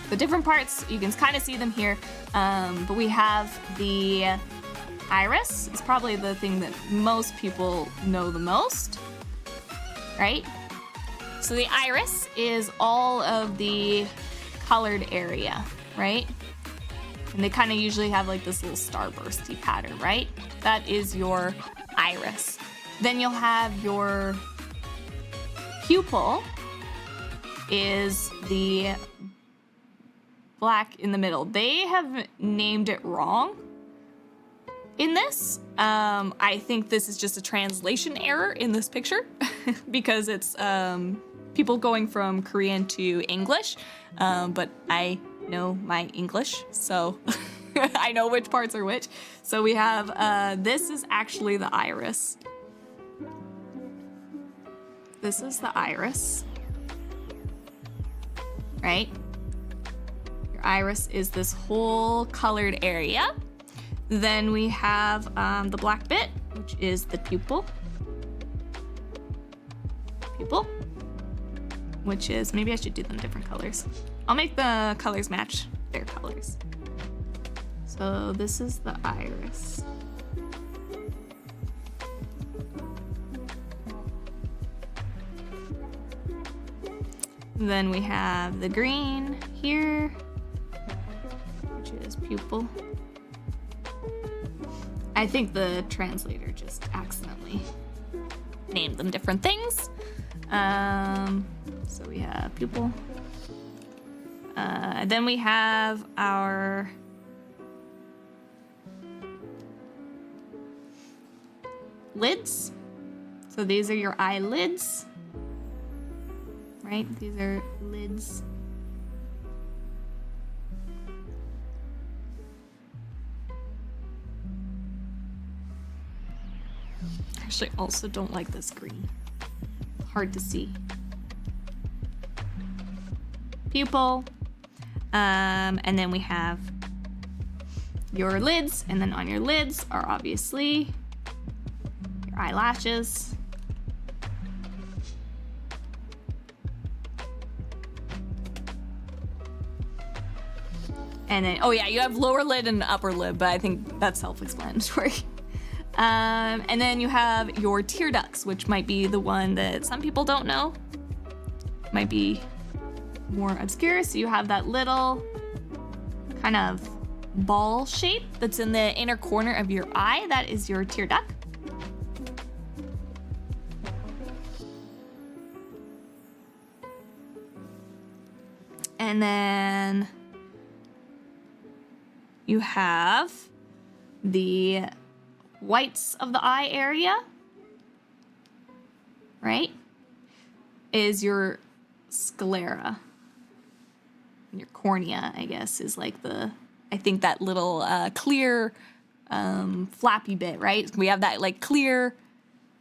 the different parts, you can kind of see them here. But we have the iris. It's probably the thing that most people know the most, right? So the iris is all of the colored area, right? And they kind of usually have like this little starbursty pattern, right? That is your iris. Then you'll have your pupil is the black in the middle. They have named it wrong in this. I think this is just a translation error in this picture because it's people going from Korean to English, but I know my English, so I know which parts are which. So we have, this is actually the iris. This is the iris, right? Your iris is this whole colored area. Then we have the black bit, which is the pupil. Pupil, which is, maybe I should do them different colors. I'll make the colors match their colors. So this is the iris. Then we have the green here, which is pupil. I think the translator just accidentally named them different things. So we have pupil. Then we have our lids. So these are your eyelids. Right? These are lids. Actually, I also don't like this green. Hard to see. Pupil. And then we have your lids, and then on your lids are obviously your eyelashes. And then, oh yeah, you have lower lid and upper lid, but I think that's self-explanatory. And then you have your tear ducts, which might be the one that some people don't know. Might be more obscure. So you have that little kind of ball shape that's in the inner corner of your eye. That is your tear duct. And then you have the whites of the eye area, right? Is your sclera. And your cornea, I guess, is like I think that little clear flappy bit, right? We have that like clear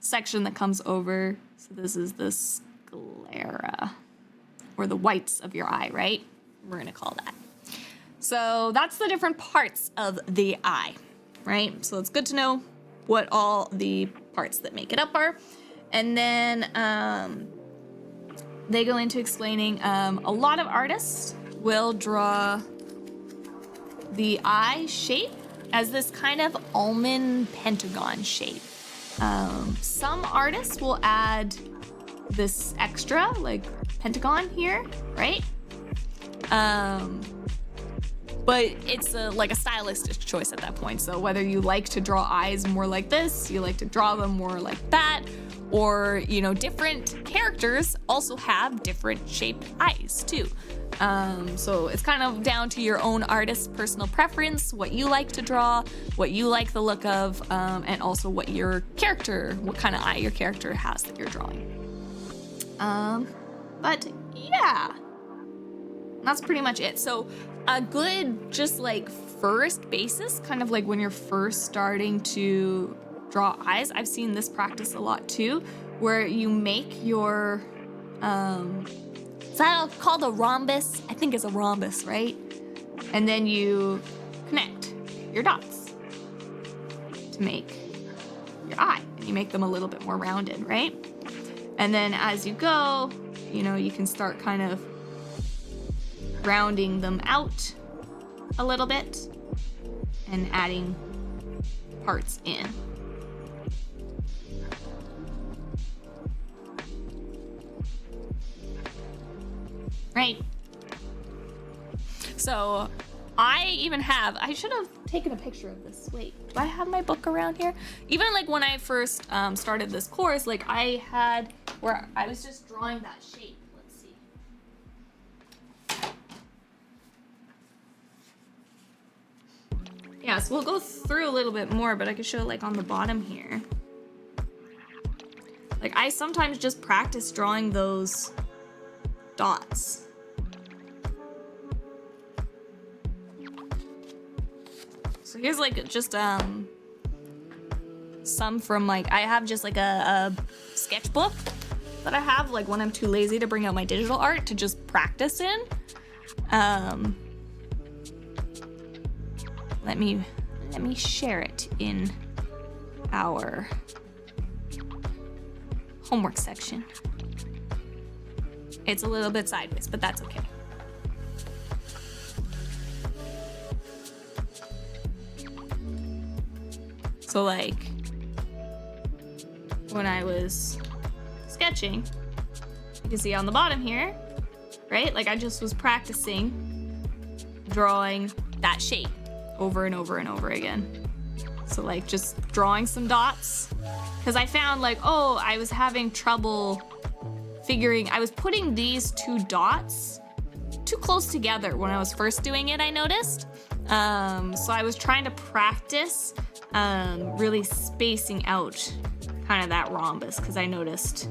section that comes over. So this is the sclera, or the whites of your eye, right? We're gonna call that. So that's the different parts of the eye, right? So it's good to know what all the parts that make it up are. And then they go into explaining a lot of artists will draw the eye shape as this kind of almond pentagon shape. Some artists will add this extra like pentagon here, right? But it's like a stylistic choice at that point. So whether you like to draw eyes more like this, you like to draw them more like that, or, you know, different characters also have different shaped eyes too. So it's kind of down to your own artist's personal preference, what you like to draw, what you like the look of, and also what kind of eye your character has that you're drawing. But yeah, that's pretty much it. So a good, just like first basis, kind of like when you're first starting to draw eyes, I've seen this practice a lot too, where you make your, is that called a rhombus? I think it's a rhombus, right? And then you connect your dots to make your eye, and you make them a little bit more rounded, right? And then as you go, you know, you can start kind of rounding them out a little bit and adding parts in. Right? So I should have taken a picture of this. Wait, do I have my book around here? Even like when I first started this course, like I had where I was just drawing that shape. Let's see. Yeah, so we'll go through a little bit more, but I could show like on the bottom here. Like I sometimes just practice drawing those dots. So here's like just some from like, I have just like a sketchbook that I have like when I'm too lazy to bring out my digital art to just practice in. Let me share it in our homework section. It's a little bit sideways, but that's okay. So like when I was sketching, you can see on the bottom here, right? Like I just was practicing drawing that shape over and over and over again. So like just drawing some dots, because I found like, oh, I was having trouble figuring, I was putting these two dots too close together when I was first doing it, I noticed. So I was trying to practice really spacing out kind of that rhombus, because I noticed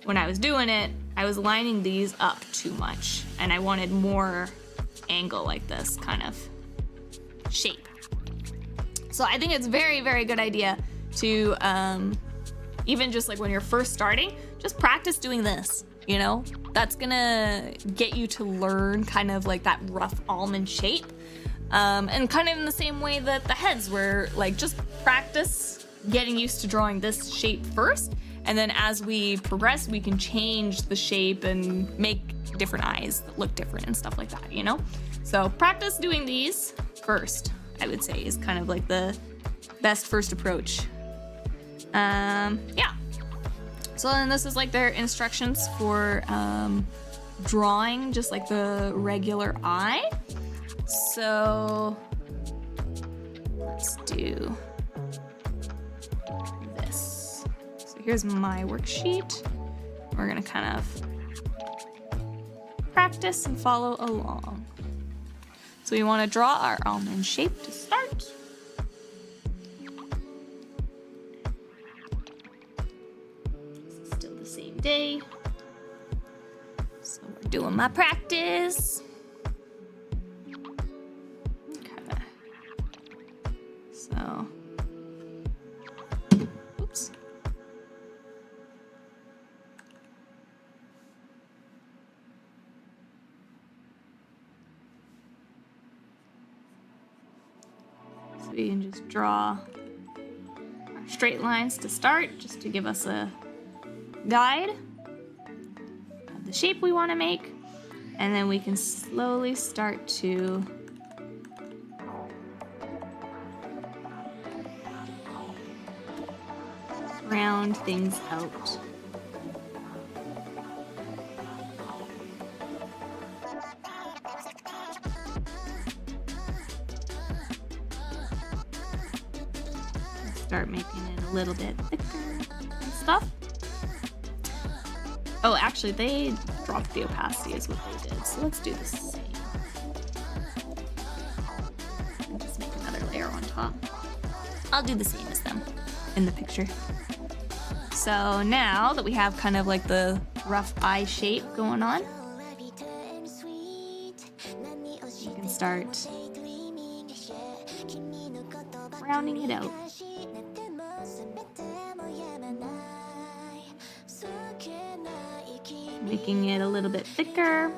when I was doing it, I was lining these up too much and I wanted more angle like this kind of shape. So I think it's very, very good idea to even just like when you're first starting, just practice doing this, you know? That's gonna get you to learn kind of like that rough almond shape. And kind of in the same way that the heads were like, just practice getting used to drawing this shape first. And then as we progress, we can change the shape and make different eyes that look different and stuff like that, you know? So practice doing these first, I would say, is kind of like the best first approach. Yeah. So then this is like their instructions for drawing just like the regular eye. So let's do this. So here's my worksheet. We're gonna kind of practice and follow along. So we want to draw our almond shape to start. This is still the same day. So we're doing my practice. So, oops. So we can just draw our straight lines to start, just to give us a guide of the shape we want to make. And then we can slowly start to round things out. Start making it a little bit thicker and stuff. Oh, actually, they dropped the opacity is what they did, so let's do the same. And just make another layer on top. I'll do the same as them in the picture. So now that we have kind of like the rough eye shape going on, you can start rounding it out. Making it a little bit thicker, a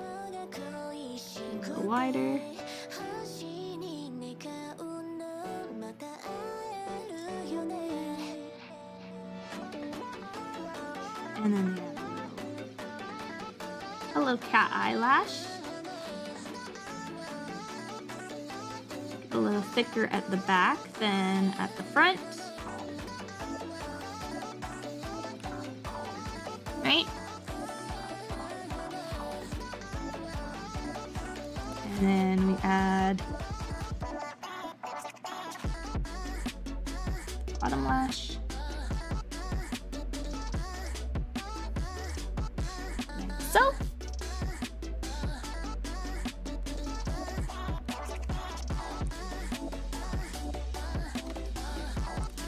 little wider. And then a little cat eyelash. A little thicker at the back than at the front. Right? And then we add bottom lash. So.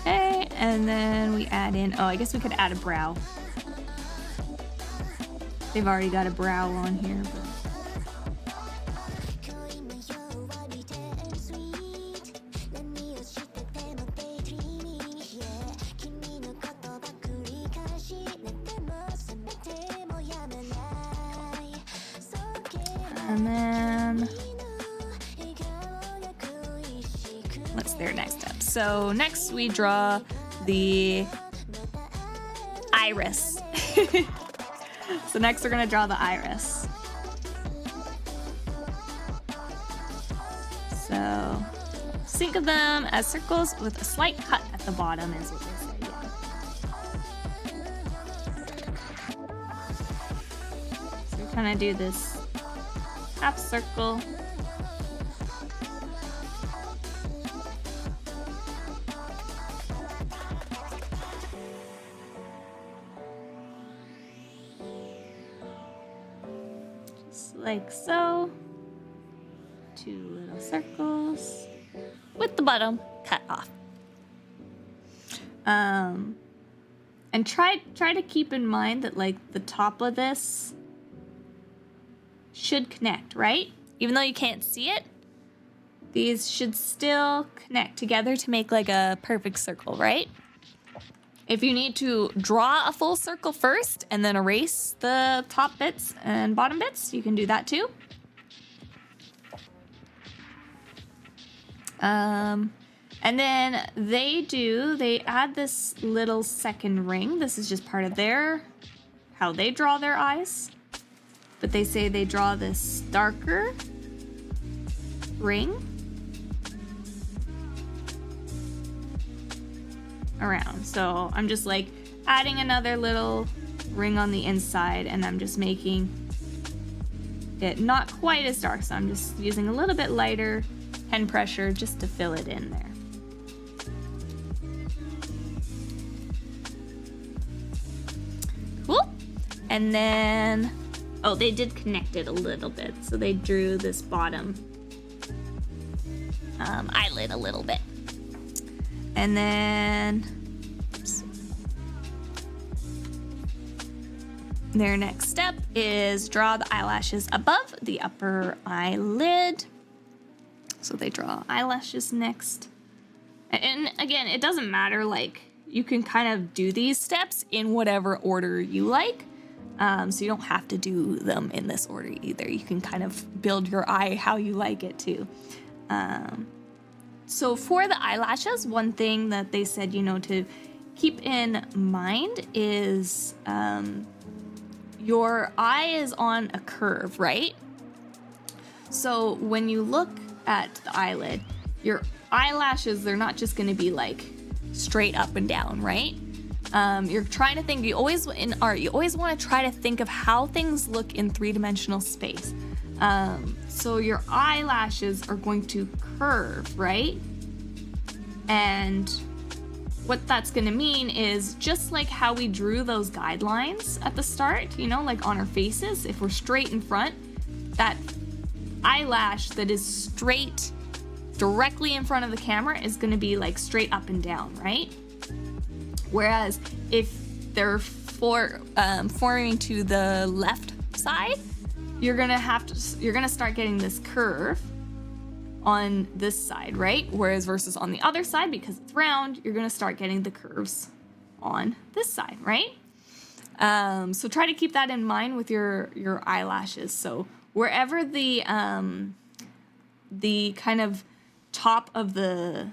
Okay, and then we add in, oh, I guess we could add a brow. They've already got a brow on here, but And then what's their next step? So next we draw the iris. So next we're gonna draw the iris. So think of them as circles with a slight cut at the bottom is what they say, yeah. So we kind of do this half circle. Like so, 2 little circles with the bottom cut off. And try to keep in mind that like the top of this should connect, right? Even though you can't see it, these should still connect together to make like a perfect circle, right? If you need to draw a full circle first and then erase the top bits and bottom bits, you can do that too. And then they add this little second ring. This is just part of how they draw their eyes. But they say they draw this darker ring around. So I'm just like adding another little ring on the inside, and I'm just making it not quite as dark. So I'm just using a little bit lighter pen pressure just to fill it in there. Cool. And then, oh, they did connect it a little bit. So they drew this bottom eyelid a little bit. And then oops, their next step is draw the eyelashes above the upper eyelid. So they draw eyelashes next. And again, it doesn't matter, like you can kind of do these steps in whatever order you like. So you don't have to do them in this order either. You can kind of build your eye how you like it too. So for the eyelashes, one thing that they said, to keep in mind is your eye is on a curve, right? So when you look at the eyelid, your eyelashes, they're not just going to be like straight up and down, right? You're trying to think, in art, you always want to try to think of how things look in three-dimensional space. So your eyelashes are going to curve, right? And what that's going to mean is just like how we drew those guidelines at the start, like on our faces, if we're straight in front, that eyelash that is straight directly in front of the camera is going to be like straight up and down, right? Whereas if they're forming to the left side, you're gonna start getting this curve on this side, right? Whereas versus on the other side, because it's round, you're gonna start getting the curves on this side, right? So try to keep that in mind with your eyelashes. So wherever the kind of top of the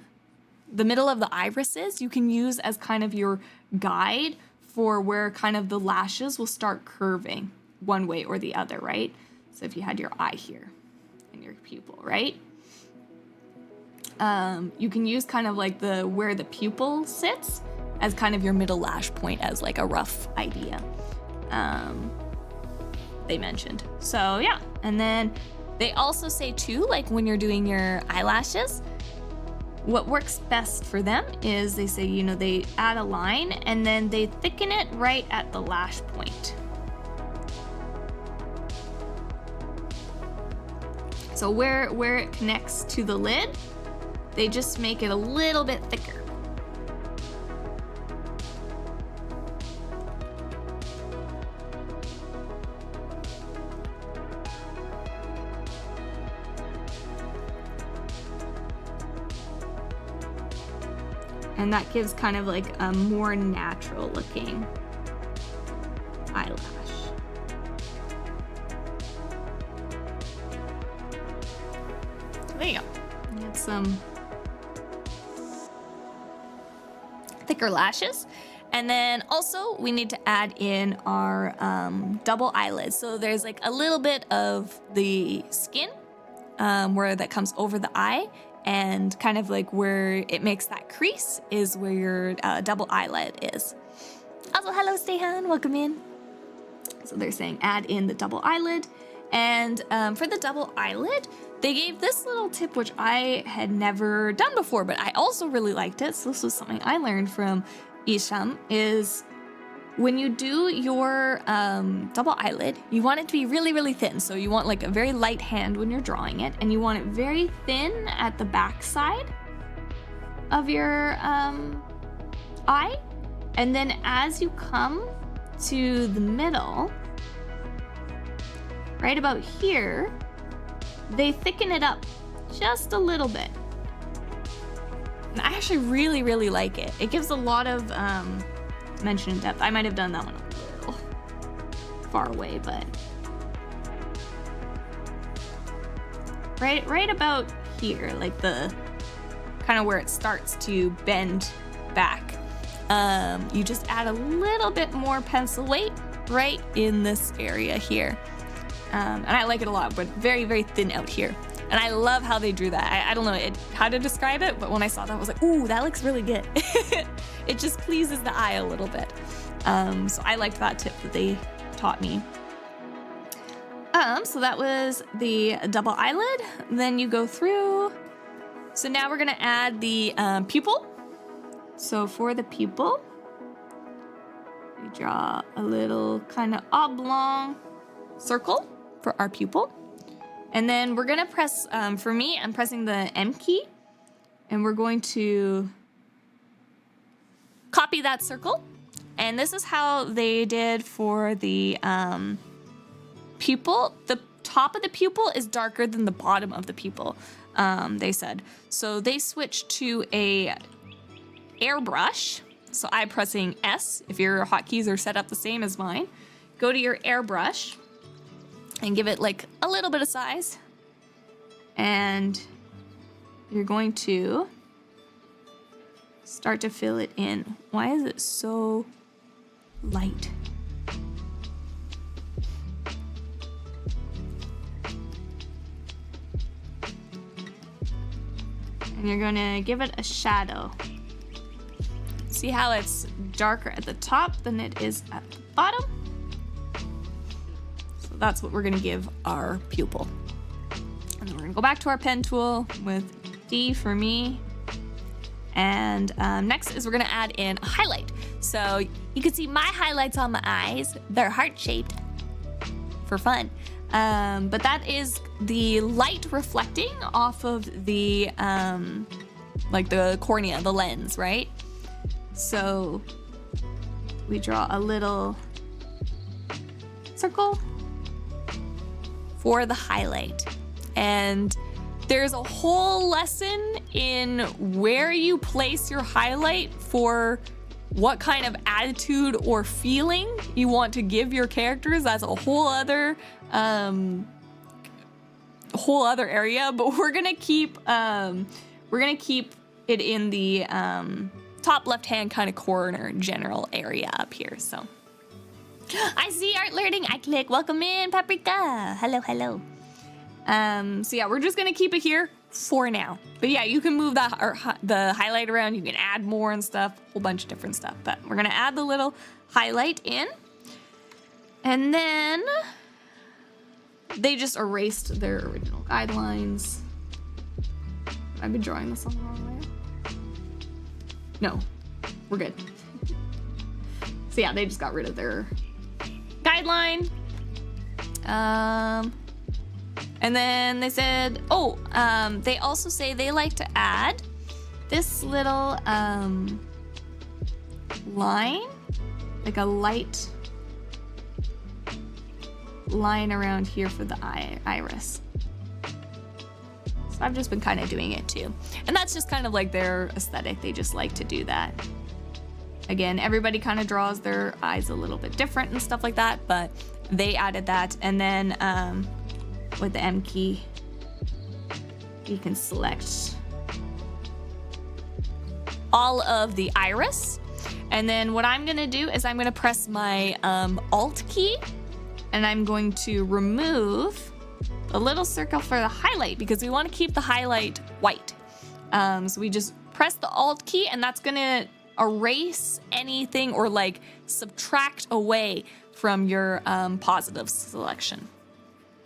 middle of the iris is, you can use as kind of your guide for where kind of the lashes will start curving one way or the other, right? So if you had your eye here and your pupil, right? You can use kind of like where the pupil sits as kind of your middle lash point as like a rough idea. They mentioned. So yeah, and then they also say too, like when you're doing your eyelashes, what works best for them is they say, they add a line and then they thicken it right at the lash point. So where it connects to the lid, they just make it a little bit thicker. And that gives kind of like a more natural looking eyelash. some thicker lashes. And then also we need to add in our double eyelids. So there's like a little bit of the skin where that comes over the eye, and kind of like where it makes that crease is where your double eyelid is. Also, hello, Stehan, welcome in. So they're saying add in the double eyelid. And for the double eyelid, they gave this little tip, which I had never done before, but I also really liked it. So this was something I learned from Isham, is when you do your double eyelid, you want it to be really, really thin. So you want like a very light hand when you're drawing it, and you want it very thin at the back side of your eye. And then as you come to the middle, right about here, they thicken it up just a little bit. And I actually really, really like it. It gives a lot of dimension and depth. I might have done that one a little far away, but right about here, like the kind of where it starts to bend back. You just add a little bit more pencil weight right in this area here. And I like it a lot, but very, very thin out here. And I love how they drew that. I don't know how to describe it, but when I saw that, I was like, ooh, that looks really good. It just pleases the eye a little bit. So I liked that tip that they taught me. So that was the double eyelid. Then you go through. So now we're gonna add the pupil. So for the pupil, we draw a little kind of oblong circle for our pupil. And then we're gonna press, for me, I'm pressing the M key, and we're going to copy that circle. And this is how they did for the pupil. The top of the pupil is darker than the bottom of the pupil, they said. So they switched to a airbrush. So I'm pressing S. If your hotkeys are set up the same as mine, go to your airbrush and give it like a little bit of size. And you're going to start to fill it in. Why is it so light? And you're gonna give it a shadow. See how it's darker at the top than it is at the bottom? So that's what we're gonna give our pupil. And then we're gonna go back to our pen tool with D for me. And next is we're gonna add in a highlight. So you can see my highlights on my eyes. They're heart-shaped for fun. But that is the light reflecting off of the, like the cornea, the lens, right? So we draw a little circle for the highlight. And there's a whole lesson in where you place your highlight for what kind of attitude or feeling you want to give your characters. That's a whole other area, but we're gonna keep it in the top left-hand kind of corner general area up here. So I see art learning. I click. Welcome in, Paprika. Hello, hello. So yeah, we're just gonna keep it here for now. But yeah, you can move the highlight around. You can add more and stuff, a whole bunch of different stuff. But we're gonna add the little highlight in, and then they just erased their original guidelines. I've been drawing this on the wrong way. No, we're good. So yeah, they just got rid of their guideline. And then they said, they also say they like to add this little line, like a light line around here for the iris. So I've just been kind of doing it too. And that's just kind of like their aesthetic. They just like to do that. Again, everybody kind of draws their eyes a little bit different and stuff like that, but they added that. And then with the M key, you can select all of the iris. And then what I'm gonna do is I'm gonna press my Alt key, and I'm going to remove a little circle for the highlight because we want to keep the highlight white. So we just press the Alt key, and that's gonna erase anything or like subtract away from your positive selection.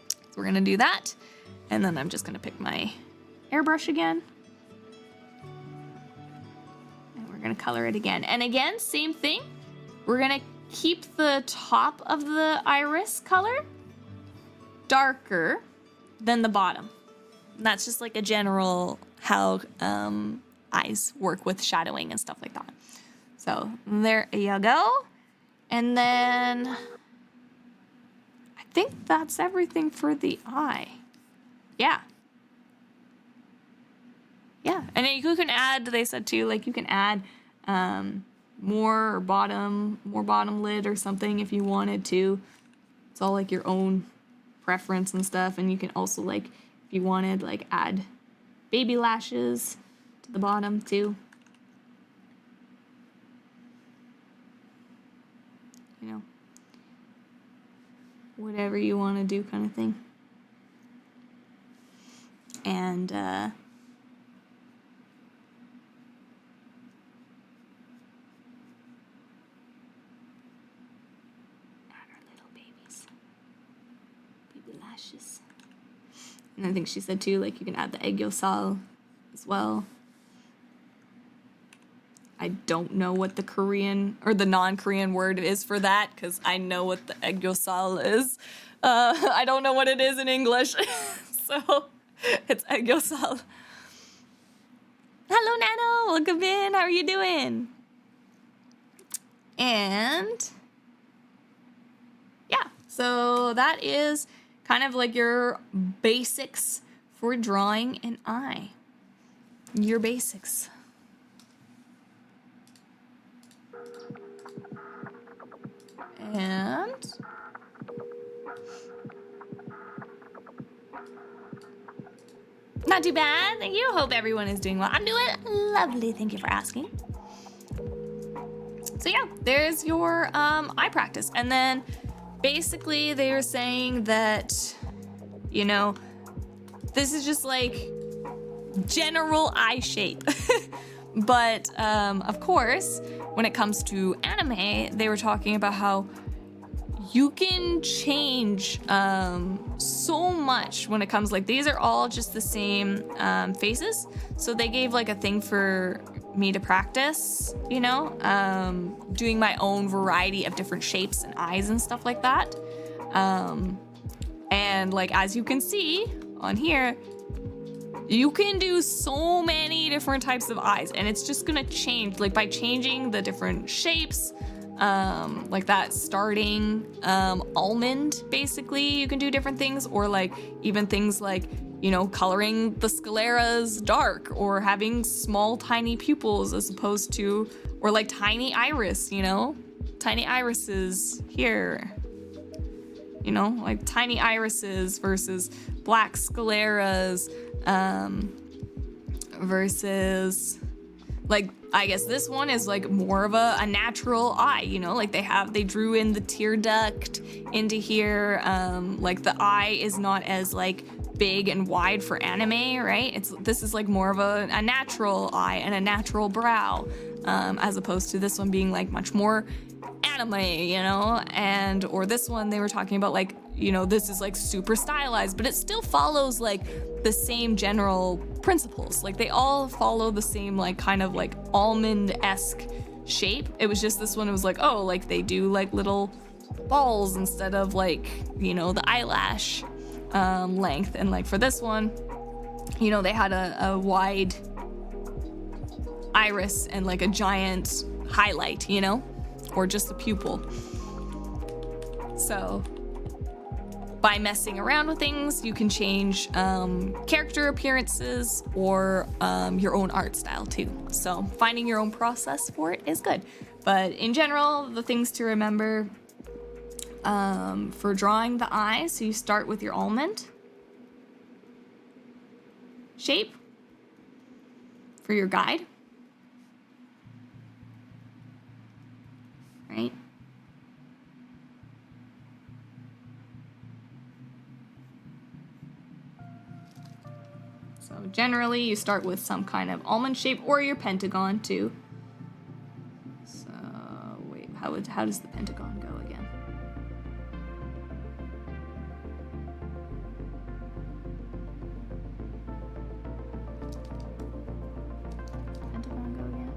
So we're gonna do that, and then I'm just gonna pick my airbrush again, and we're gonna color it again. And again, same thing. We're gonna keep the top of the iris color darker than the bottom. And that's just like a general how eyes work with shadowing and stuff like that. So there you go. And then I think that's everything for the eye. Yeah. Yeah, and then you can add, they said too, like you can add more bottom lid or something if you wanted to. It's all like your own preference and stuff. And you can also, like, if you wanted, like, add baby lashes to the bottom too. You know, whatever you want to do kind of thing. And add our little babies. Baby lashes. And I think she said too, like, you can add the aegyosal as well. I don't know what the Korean or the non-Korean word is for that, because I know what the aegyosal is. I don't know what it is in English. So it's aegyosal. Hello, Nano. Welcome in. How are you doing? And yeah, so that is kind of like your basics for drawing an eye. Your basics. And not too bad, thank you. Hope everyone is doing well. I'm doing lovely, thank you for asking. So yeah, there's your eye practice. And then basically they were saying that, you know, this is just like general eye shape. But of course, when it comes to anime, they were talking about how you can change so much when it comes, like, these are all just the same faces. So they gave like a thing for me to practice, you know, doing my own variety of different shapes and eyes and stuff like that. And like, as you can see on here, you can do so many different types of eyes, and it's just gonna change, like, by changing the different shapes, like that starting almond, basically, you can do different things, or like even things like, you know, coloring the scleras dark, or having small tiny pupils as opposed to, or like tiny iris, you know, tiny irises here, you know, like tiny irises versus black scleras, versus, like, I guess this one is like more of a natural eye, you know, like they drew in the tear duct into here. Like the eye is not as like big and wide for anime, right? This is like more of a natural eye and a natural brow, as opposed to this one being like much more anime, you know, and, or this one they were talking about, like, you know, this is like super stylized, but it still follows like the same general principles. Like they all follow the same like kind of like almond-esque shape. It was just this one, it was like, oh, like they do like little balls instead of like, you know, the eyelash length. And like for this one, you know, they had a wide iris and like a giant highlight, you know, or just a pupil. So by messing around with things, you can change character appearances or your own art style too. So finding your own process for it is good. But in general, the things to remember for drawing the eye, so you start with your almond shape for your guide. generally you start with some kind of almond shape or your pentagon too. So wait, how does the pentagon go again? Pentagon go again?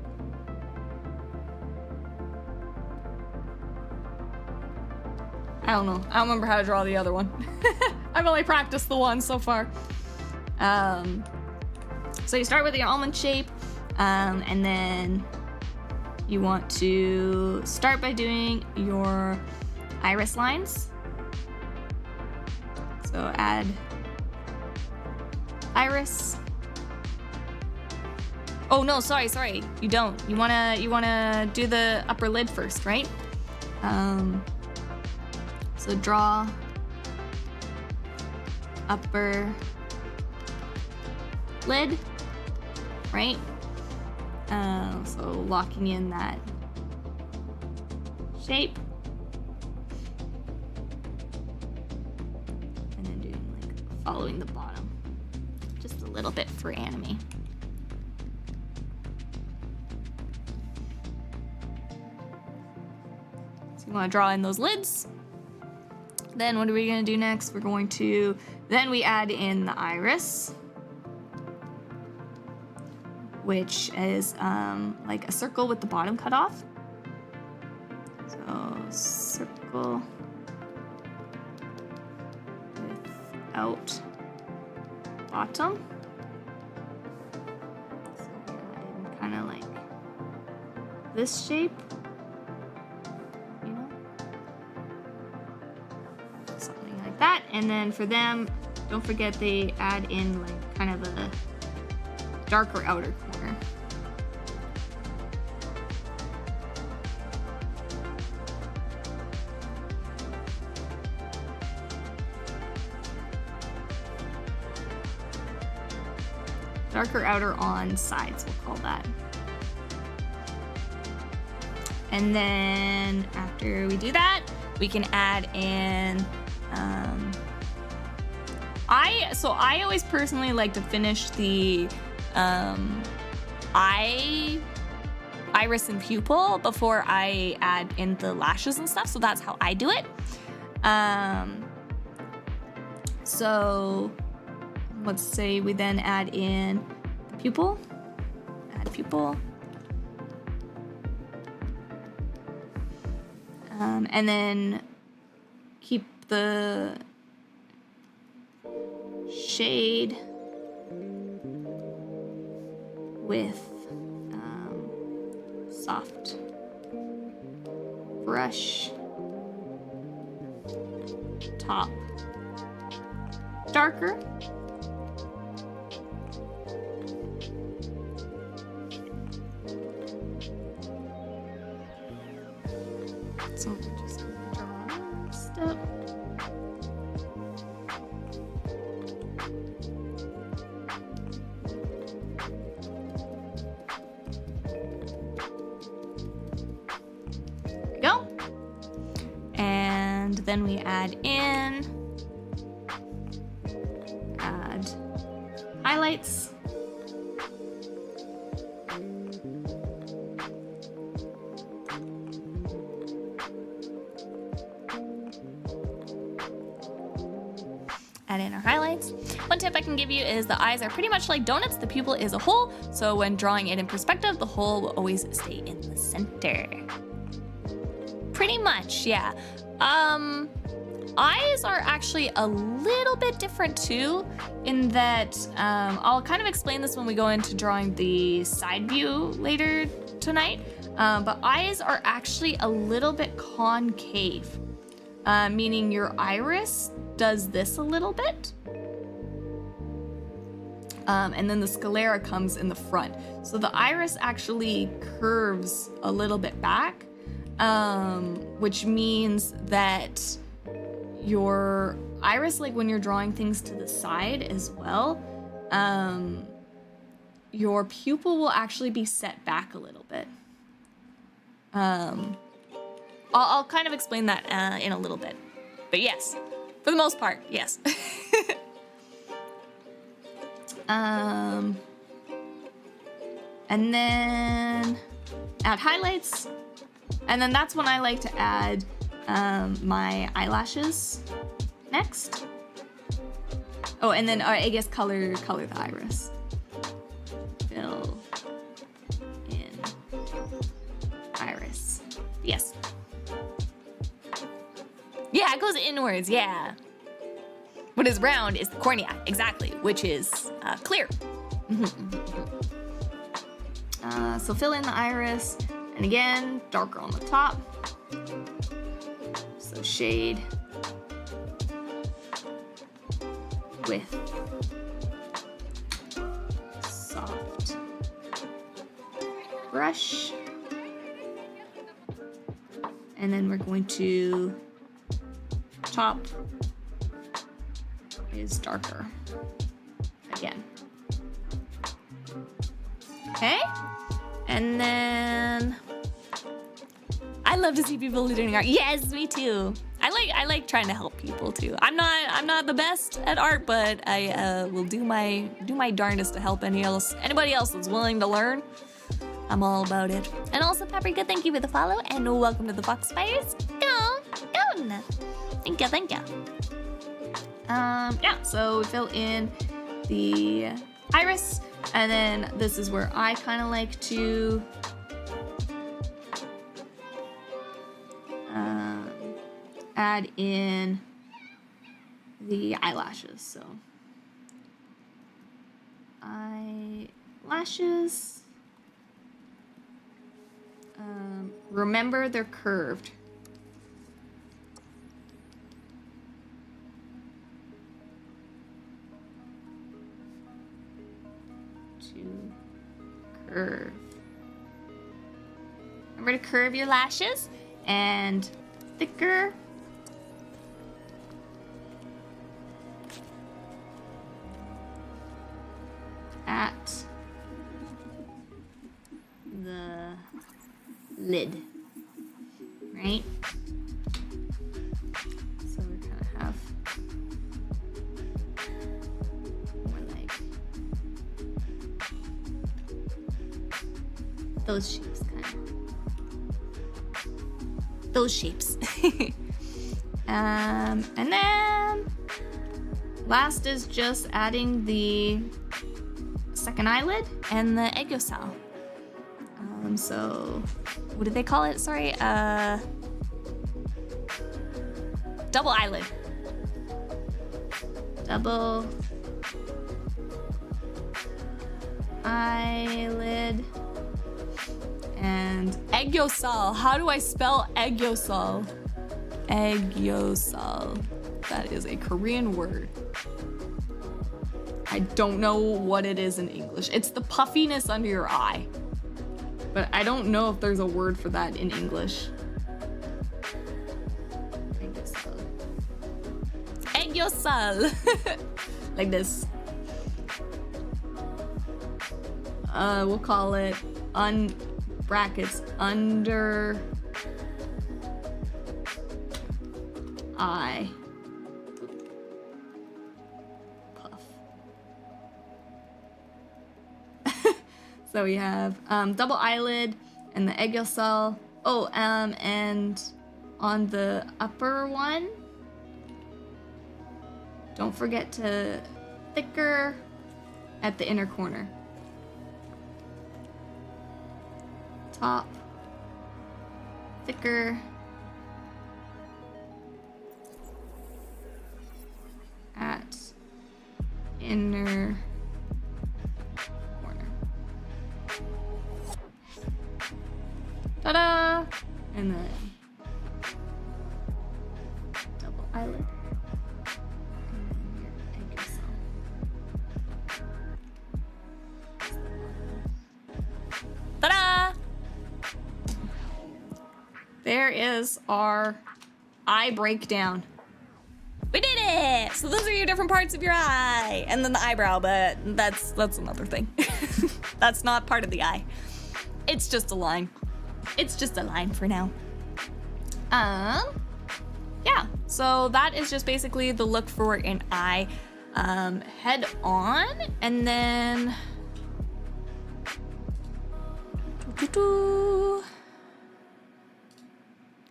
I don't know. I don't remember how to draw the other one. I've only practiced the one so far. So you start with your almond shape, and then you want to start by doing your iris lines. So add iris. Oh no, sorry. You don't. You wanna do the upper lid first, right? So draw upper lid, right? So locking in that shape. And then doing like following the bottom. Just a little bit for anime. So you want to draw in those lids. Then what are we going to do next? We're going to, then we add in the iris, which is like a circle with the bottom cut off. So circle without bottom. So we add in kind of like this shape. That, and then for them, don't forget they add in like kind of a darker outer corner. Darker outer on sides, we'll call that. And then after we do that, we can add in I always personally like to finish the iris and pupil before I add in the lashes and stuff, so that's how I do it. So let's say we then add in the pupil. Add pupil. And then keep the shade with soft brush, top darker, so we're just gonna draw a step. Then we add highlights. Add in our highlights. One tip I can give you is the eyes are pretty much like donuts. The pupil is a hole, so when drawing it in perspective, the hole will always stay in the center. Pretty much, yeah. Eyes are actually a little bit different too, in that I'll kind of explain this when we go into drawing the side view later tonight, but eyes are actually a little bit concave, meaning your iris does this a little bit, and then the sclera comes in the front. So the iris actually curves a little bit back, which means that your iris, like when you're drawing things to the side as well, your pupil will actually be set back a little bit. I'll kind of explain that in a little bit, but yes, for the most part, yes. And then add highlights. And then that's when I like to add my eyelashes next. Oh, and then I guess color the iris. Fill in iris. Yes. Yeah, it goes inwards, yeah. What is round is the cornea, exactly, which is clear. So fill in the iris, and again, darker on the top. So shade with soft brush. And then we're going to top is darker again. Okay, and then I love to see people learning art. Yes, me too. I like trying to help people too. I'm not the best at art, but I will do my darndest to help anybody else that's willing to learn. I'm all about it. And also, Paprika, thank you for the follow, and welcome to the Foxfires. Go. Thank you. Yeah, so we fill in the iris, and then this is where I kind of like to add in the eyelashes. So eyelashes, remember they're curved. Curve. Remember to curve your lashes, and thicker. At the lid, right? So we kind of have more like those shapes, kind of. Those shapes. And then last is just adding the second eyelid and the aegosal. So what did they call it? Sorry, double eyelid. Double eyelid and aegosal. How do I spell aegosal? Aegosal. That is a Korean word. I don't know what it is in English. It's the puffiness under your eye. But I don't know if there's a word for that in English. Aegosal. Like this. We'll call it brackets under eye. So we have double eyelid and the aegosal. Oh, and on the upper one, don't forget to thicker at the inner corner. Top, thicker. At inner corner. Ta-da! And then double eyelid. And then your aegosal. Ta-da! There is our eye breakdown. We did it! So those are your different parts of your eye. And then the eyebrow, but that's another thing. That's not part of the eye. It's just a line. It's just a line for now. Yeah, so that is just basically the look for an eye. head on, and then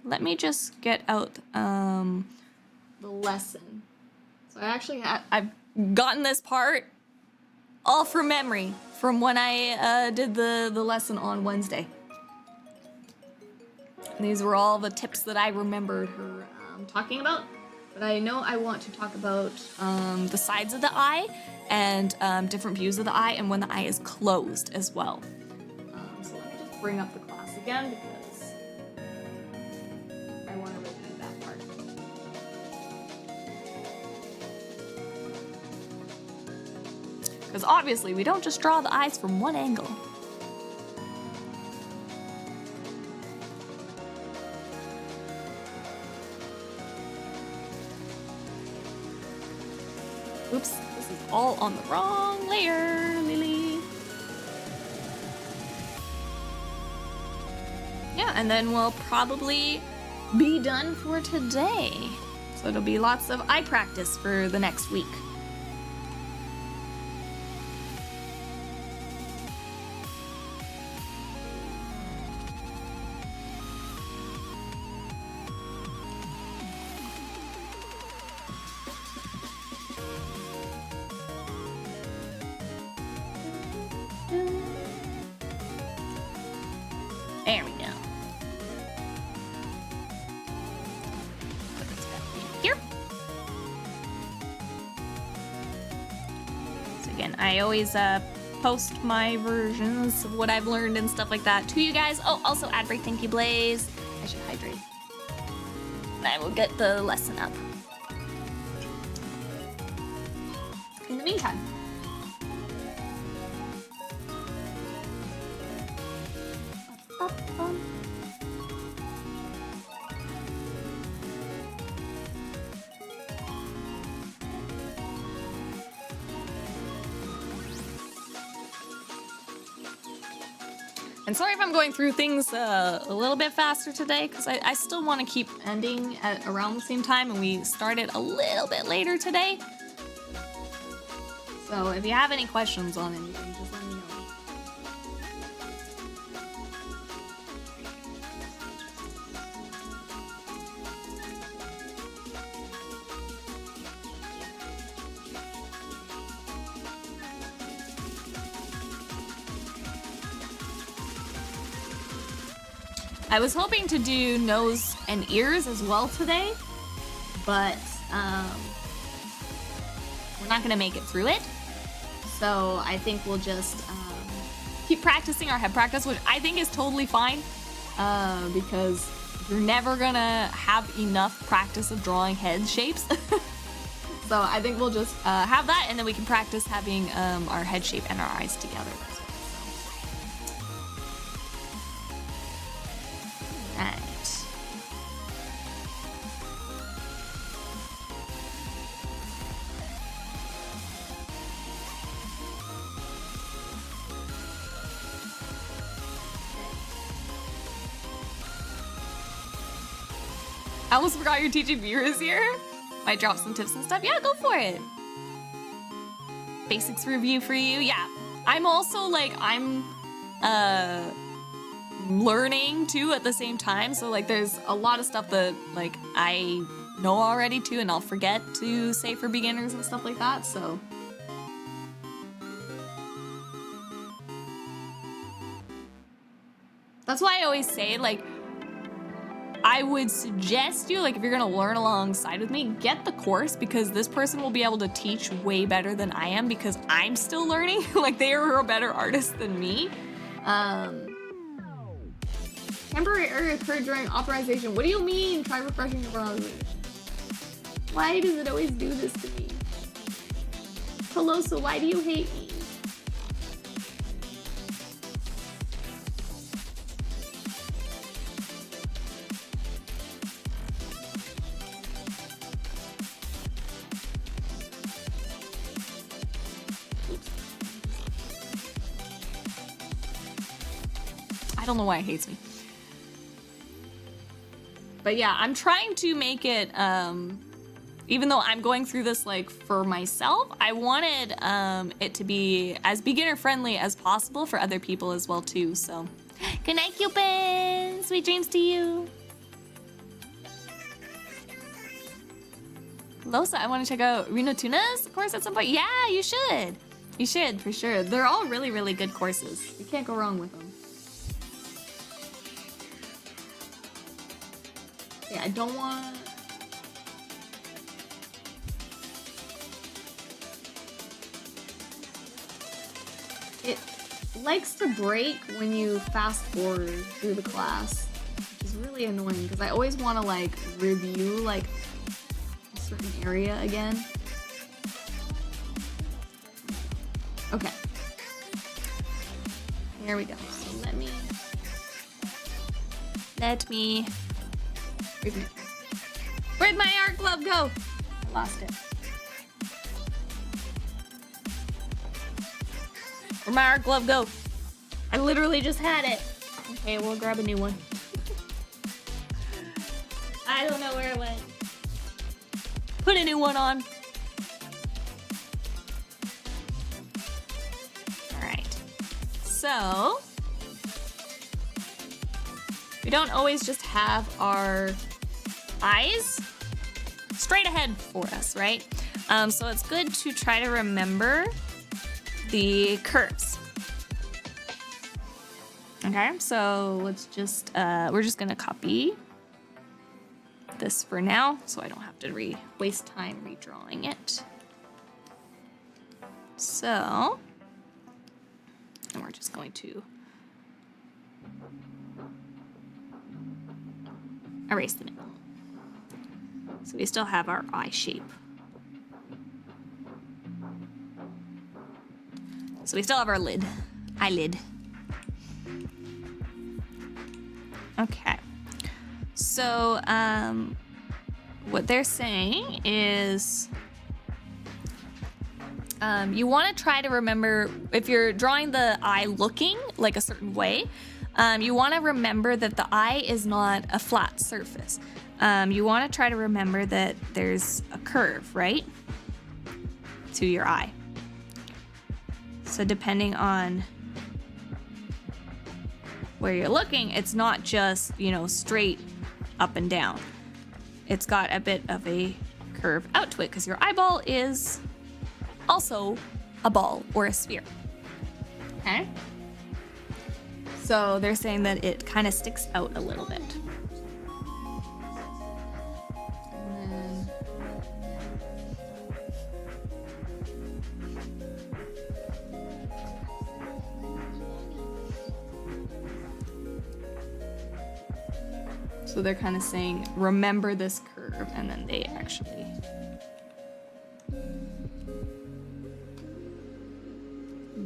let me just get out the lesson. So I've gotten this part all from memory from when I did the lesson on Wednesday. And these were all the tips that I remembered her talking about. But I know I want to talk about the sides of the eye and different views of the eye and when the eye is closed as well. So let me just bring up the class again because I want to review that part. Because obviously we don't just draw the eyes from one angle. Oops, this is all on the wrong layer, Lily. Yeah, and then we'll probably be done for today. So it'll be lots of eye practice for the next week. There we go. Put this back in here. So again, I always post my versions of what I've learned and stuff like that to you guys. Oh, also ad break, thank you, Blaze. I should hydrate. And I will get the lesson up. In the meantime, and sorry if I'm going through things a little bit faster today, because I still want to keep ending at around the same time, and we started a little bit later today. So if you have any questions on anything, just let me know. I was hoping to do nose and ears as well today, but we're not gonna make it through it. So I think we'll just keep practicing our head practice, which I think is totally fine, because you're never gonna have enough practice of drawing head shapes. So I think we'll just have that, and then we can practice having our head shape and our eyes together. Right. I almost forgot you're teaching viewers here. Might drop some tips and stuff. Yeah, go for it. Basics review for you. Yeah, I'm also like, I'm learning too at the same time, so like there's a lot of stuff that like I know already too, and I'll forget to say for beginners and stuff like that. So that's why I always say, like, I would suggest you, like, if you're gonna learn alongside with me, get the course, because this person will be able to teach way better than I am, because I'm still learning. Like, they are a better artist than me. Temporary error occurred during authorization. What do you mean? Try refreshing your browser. Why does it always do this to me? Coloso, why do you hate me? I don't know why it hates me. But yeah, I'm trying to make it even though I'm going through this like for myself, I wanted it to be as beginner friendly as possible for other people as well too. So, good night, Cupid. Sweet dreams to you. Losa, I want to check out Reno Tuna's course at some point. Yeah, you should. You should, for sure. They're all really, really good courses. You can't go wrong with them. Yeah, I don't want... It likes to break when you fast forward through the class, which is really annoying because I always want to like review like a certain area again. Okay. Here we go. So where'd my art glove go? I lost it. Where'd my art glove go? I literally just had it. Okay, we'll grab a new one. I don't know where it went. Put a new one on. So, we don't always just have our eyes straight ahead for us, right? So it's good to try to remember the curves. Okay, so let's just, we're just gonna copy this for now, so I don't have to waste time redrawing it. So, and we're just going to erase the middle. So we still have our eye shape. So we still have our eyelid. Okay. So what they're saying is you want to try to remember, if you're drawing the eye looking like a certain way, you want to remember that the eye is not a flat surface. You want to try to remember that there's a curve, right, to your eye. So depending on where you're looking, it's not just, you know, straight up and down. It's got a bit of a curve out to it because your eyeball is also a ball or a sphere. Okay? So they're saying that it kind of sticks out a little bit. And then so they're kind of saying, remember this curve, and then they actually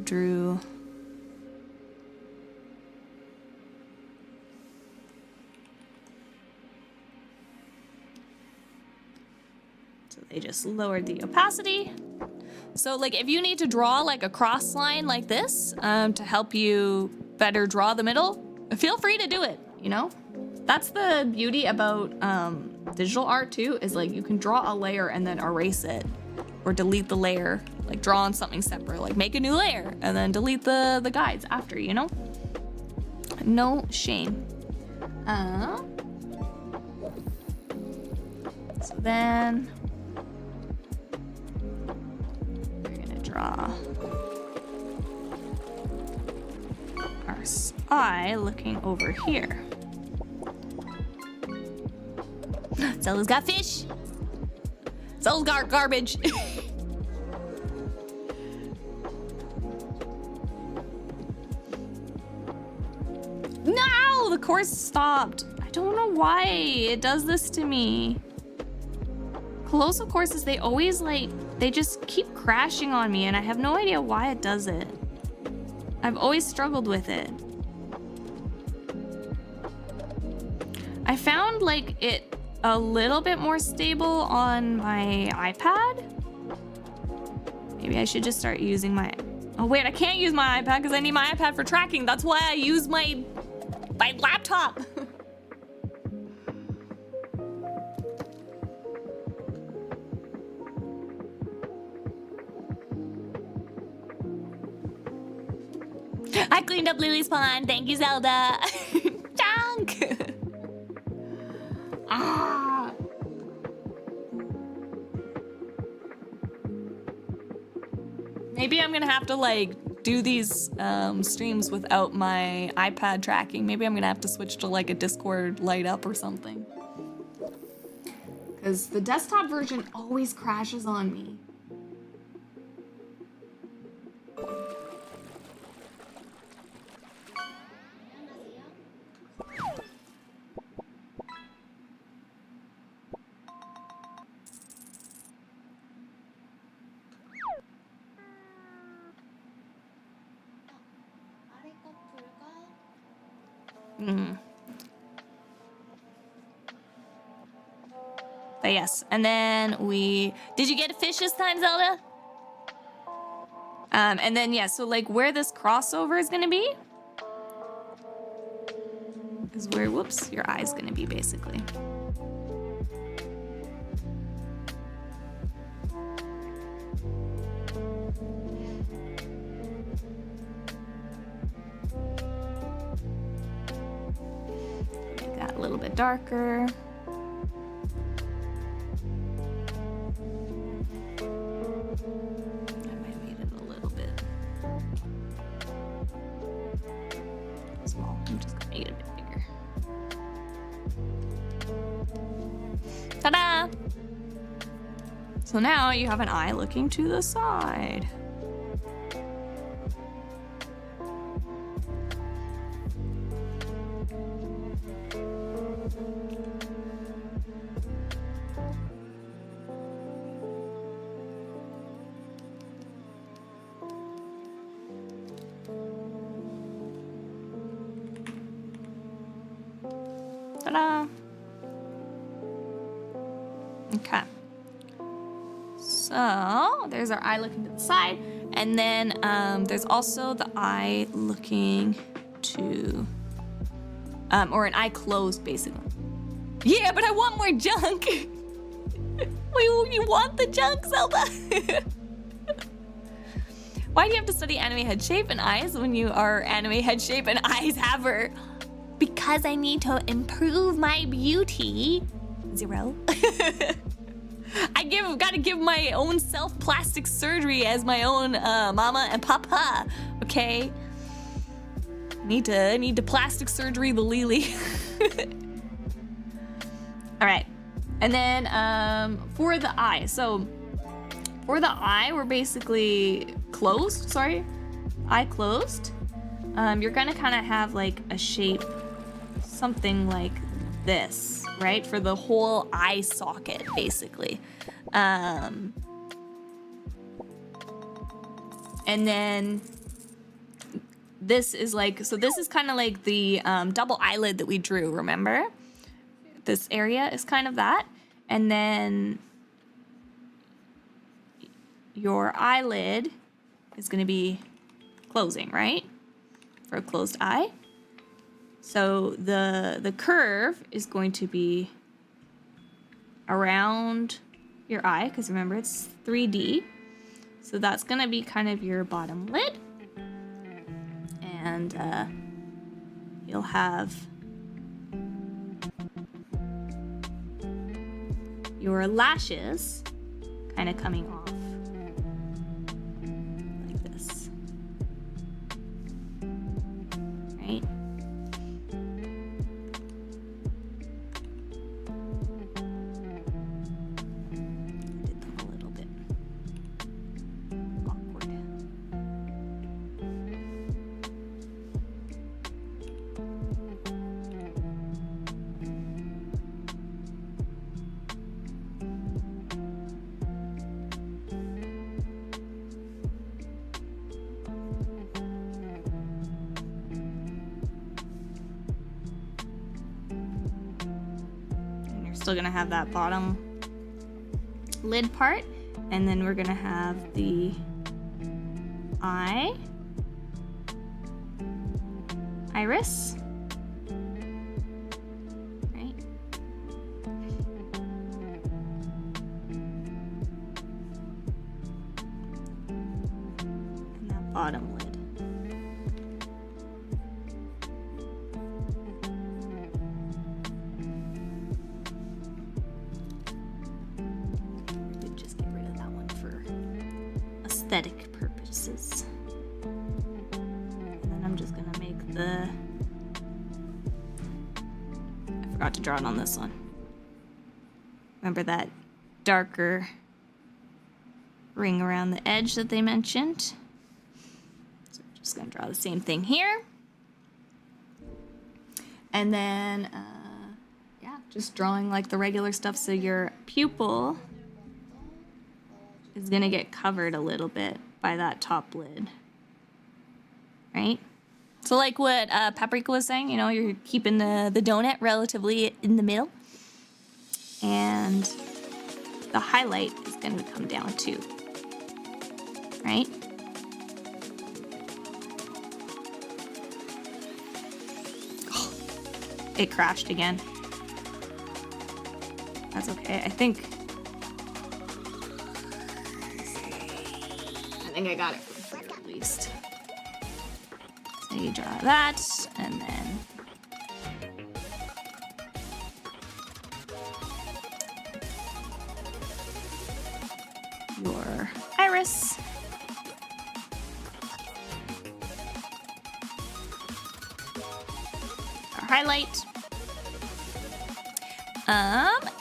drew so they just lowered the opacity. So like if you need to draw like a cross line like this to help you better draw the middle, feel free to do it, you know? That's the beauty about digital art too, is like you can draw a layer and then erase it or delete the layer, like draw on something separate, like make a new layer and then delete the guides after, you know? No shame. So then we're gonna draw our eye looking over here. Zella's got fish. Zella's got garbage. No, the course stopped. I don't know why it does this to me. Coloso courses, they always they just keep crashing on me and I have no idea why it does it. I've always struggled with it. I found it a little bit more stable on my iPad. Maybe I should just start using my... Oh wait, I can't use my iPad because I need my iPad for tracking. That's why I use my laptop. cleaned up Lily's pond. Thank you, Zelda. Junk. Ah. Maybe I'm gonna have to like do these streams without my iPad tracking. Maybe I'm gonna have to switch to like a Discord light up or something. Because the desktop version always crashes on me. But yes, and then did you get a fish this time, Zelda? And then yeah, so like where this crossover is gonna be is where, whoops, your eye's gonna be basically. Make that a little bit darker. Ta-da! So now you have an eye looking to the side. Ta-da! Okay. So there's our eye looking to the side, and then there's also the eye looking to, or an eye closed, basically. Yeah, but I want more junk. Wait, you want the junk, Zelda? Why do you have to study anime head shape and eyes when you are anime head shape and eyes haver? Because I need to improve my beauty. 0. Gotta give my own self plastic surgery as my own mama and papa. Okay. Need to plastic surgery the Lily. All right, and then for the eye. So for the eye, we're basically closed. Sorry, eye closed. You're gonna kind of have like a shape, something like this, right? For the whole eye socket, basically. And then this is like, so this is kind of like the double eyelid that we drew, remember? This area is kind of that. And then your eyelid is going to be closing, right? For a closed eye. So the curve is going to be around your eye, because remember it's 3D. So that's going to be kind of your bottom lid. And you'll have your lashes kind of coming off like this, right? Did them a little bit awkward. Still gonna have that bottom lid part, and then we're gonna have the iris, right? And that bottom lid. aesthetic purposes. And then I'm just gonna make the... I forgot to draw it on this one. Remember that darker ring around the edge that they mentioned? So I'm just gonna draw the same thing here. And then, yeah, just drawing like the regular stuff. So your pupil is gonna get covered a little bit by that top lid, right? So like what Paprika was saying, you know, you're keeping the donut relatively in the middle. And the highlight is gonna come down too, right? It crashed again. That's okay. I think I got it from here at least. So you draw that, and then your iris. Our highlight. And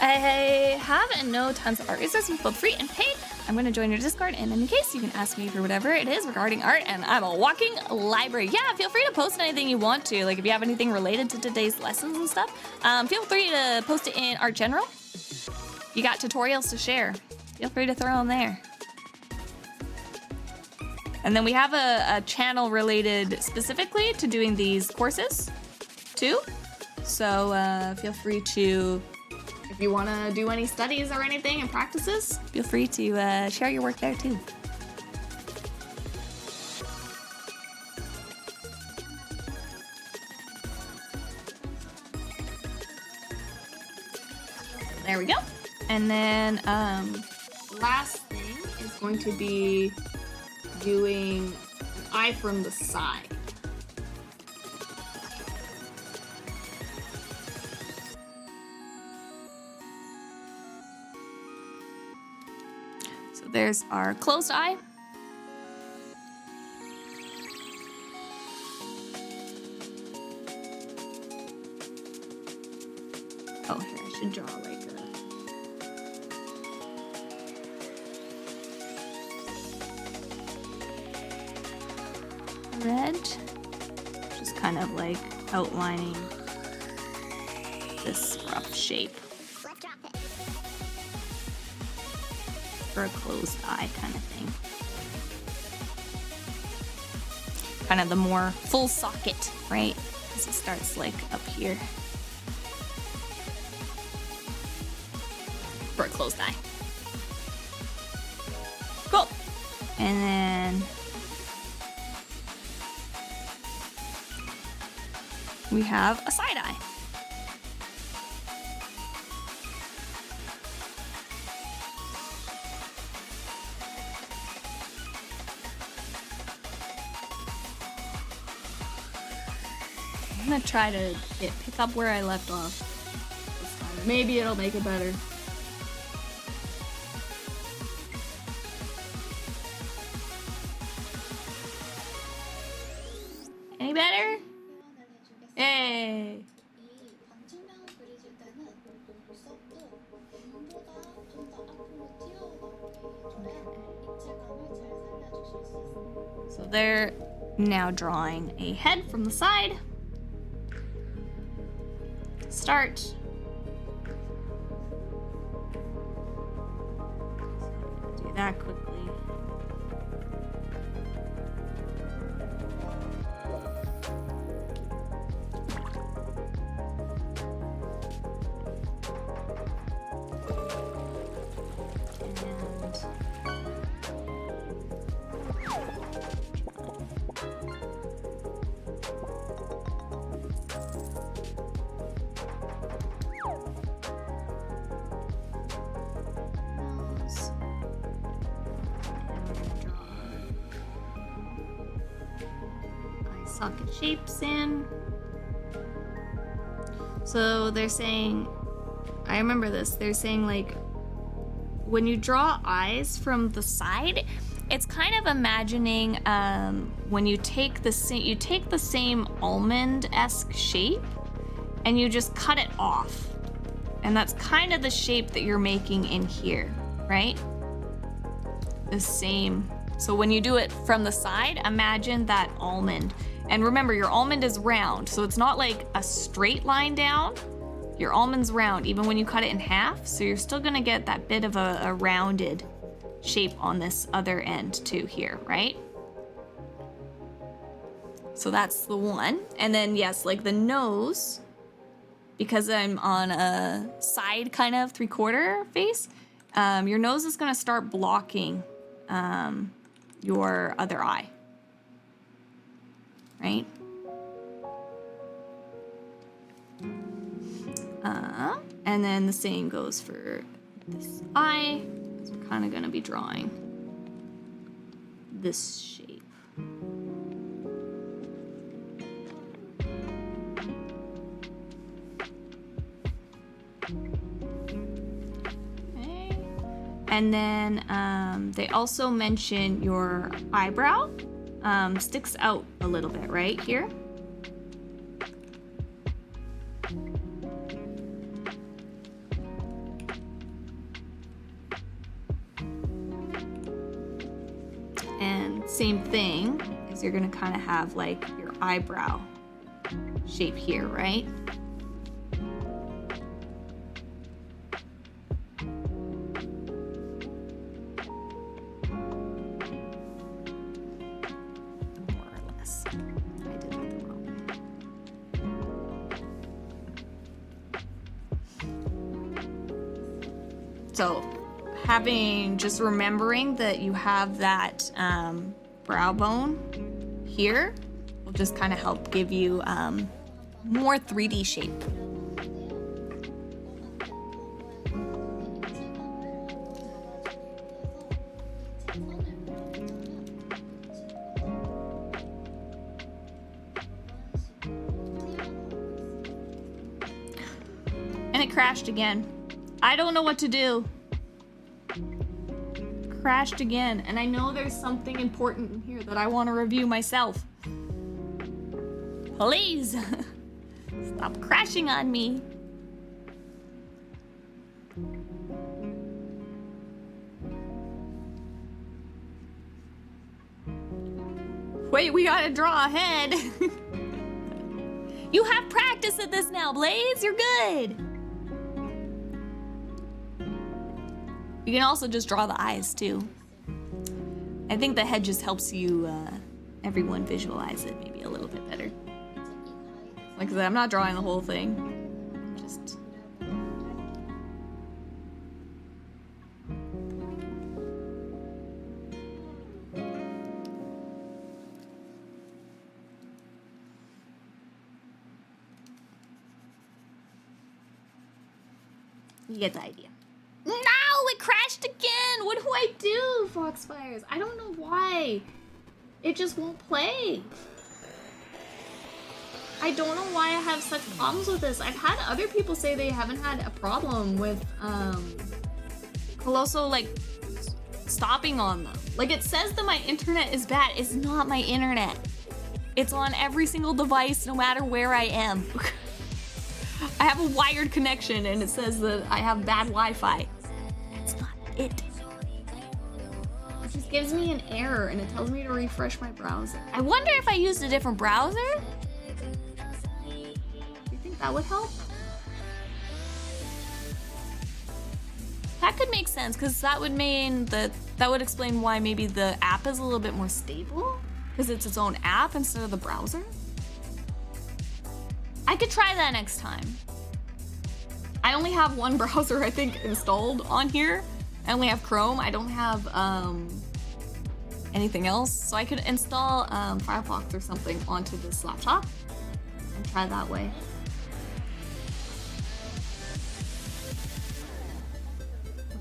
I have and know tons of art resources, both free and paid. I'm going to join your Discord, and in any case, you can ask me for whatever it is regarding art, and I'm a walking library. Yeah, feel free to post anything you want to. Like, if you have anything related to today's lessons and stuff, feel free to post it in Art General. You got tutorials to share. Feel free to throw them there. And then we have a channel related specifically to doing these courses, too. So feel free to... If you want to do any studies or anything and practices, feel free to share your work there too. There we go. And then last thing is going to be doing an eye from the side. There's our closed eye. Oh, here, I should draw like a red. Just kind of like outlining this rough shape. For a closed eye kind of thing. Kind of the more full socket, right? Because it starts like up here. For a closed eye. Cool. And then we have a side eye. I'm gonna try to pick up where I left off this time. Maybe it'll make it better. Any better? Hey! So they're now drawing a head from the side. Start. Do that quickly. Socket shapes in. So they're saying, I remember this, they're saying like when you draw eyes from the side, it's kind of imagining when you take the same almond-esque shape and you just cut it off. And that's kind of the shape that you're making in here, right? The same. So when you do it from the side, imagine that almond. And remember, your almond is round, so it's not like a straight line down. Your almond's round, even when you cut it in half, so you're still gonna get that bit of a rounded shape on this other end too here, right? So that's the one. And then yes, like the nose, because I'm on a side kind of 3/4 face, your nose is gonna start blocking your other eye, right? And then the same goes for this eye. So we're kind of gonna be drawing this shape. Okay. And then they also mention your eyebrow sticks out a little bit right here. And same thing is you're gonna kind of have like your eyebrow shape here, right? More or less. I did that the wrong way. So just remembering that you have that brow bone here will just kind of help give you more 3D shape. And it crashed again. I don't know what to do. Crashed again, and I know there's something important in here that I want to review myself. Please stop crashing on me. Wait, we gotta draw ahead. You have practice at this now, Blaze. You're good. You can also just draw the eyes too. I think the head just helps you, everyone visualize it maybe a little bit better. Like I said, I'm not drawing the whole thing. Just... You get the idea. No, it crashed again. What do I do, Foxfires? I don't know why. It just won't play. I don't know why I have such problems with this. I've had other people say they haven't had a problem with Coloso like stopping on them. Like it says that my internet is bad. It's not my internet. It's on every single device, no matter where I am. I have a wired connection and it says that I have bad Wi-Fi. That's not it. It just gives me an error and it tells me to refresh my browser. I wonder if I used a different browser? Do you think that would help? That could make sense because that would mean that would explain why maybe the app is a little bit more stable because it's its own app instead of the browser. I could try that next time. I only have one browser, I think, installed on here. I only have Chrome. I don't have anything else. So I could install Firefox or something onto this laptop and try that way.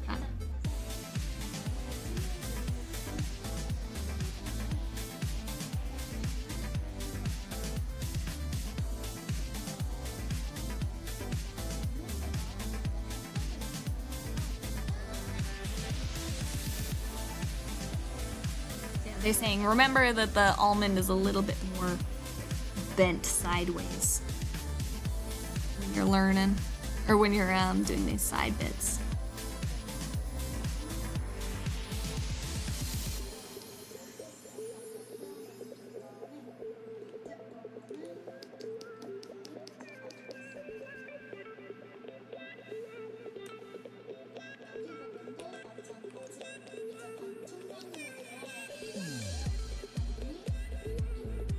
Okay. They're saying, remember that the almond is a little bit more bent sideways when you're learning, or when you're doing these side bits.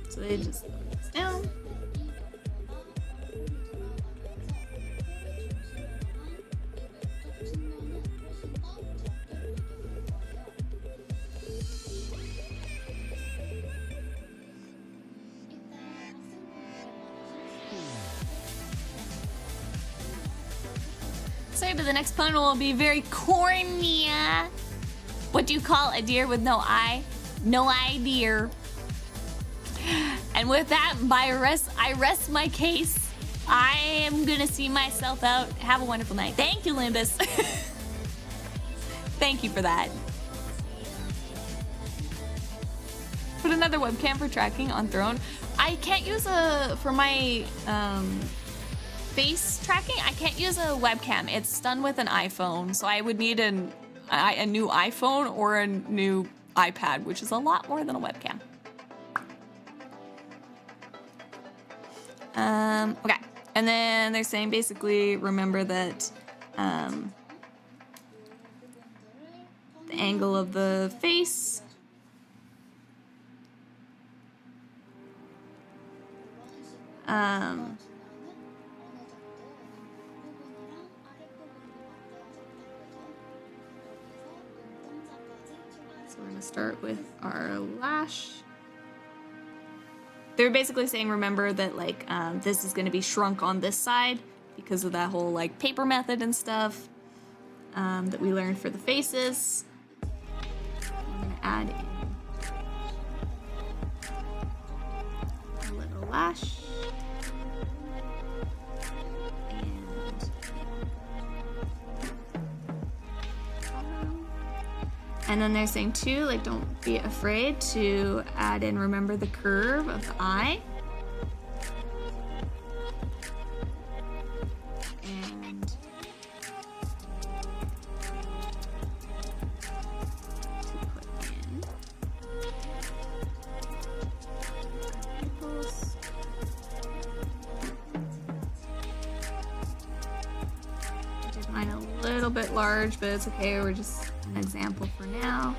So they just throw this down. Sorry, but the next pun will be very corny. What do you call a deer with no eye? No eye deer. And with that, I rest my case. I am gonna see myself out. Have a wonderful night. Thank you, Limbus. Thank you for that. Put another webcam for tracking on throne. I can't use for my face tracking. I can't use a webcam. It's done with an iPhone, so I would need a new iPhone or a new iPad, which is a lot more than a webcam. Okay, and then they're saying basically remember that the angle of the face so we're gonna start with our lash. They're basically saying, remember that like this is going to be shrunk on this side because of that whole like paper method and stuff that we learned for the faces. I'm going to add in a little lash. And then they're saying too, like, don't be afraid to add in, remember the curve of the eye. And to put in pupils. I did mine a little bit large, but it's okay. We're just an example for now.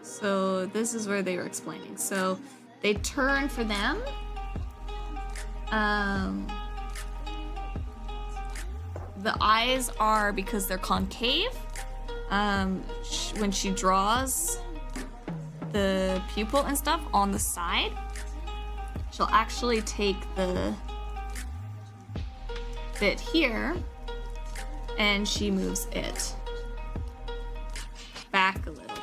So this is where they were explaining. So they turn for them. The eyes are, because they're concave, when she draws the pupil and stuff on the side, she'll actually take the bit here and she moves it back a little bit.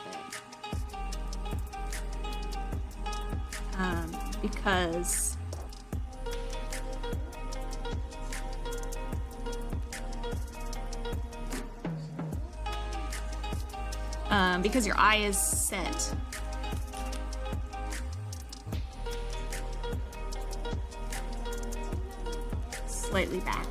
Because your eye is set. Slightly back.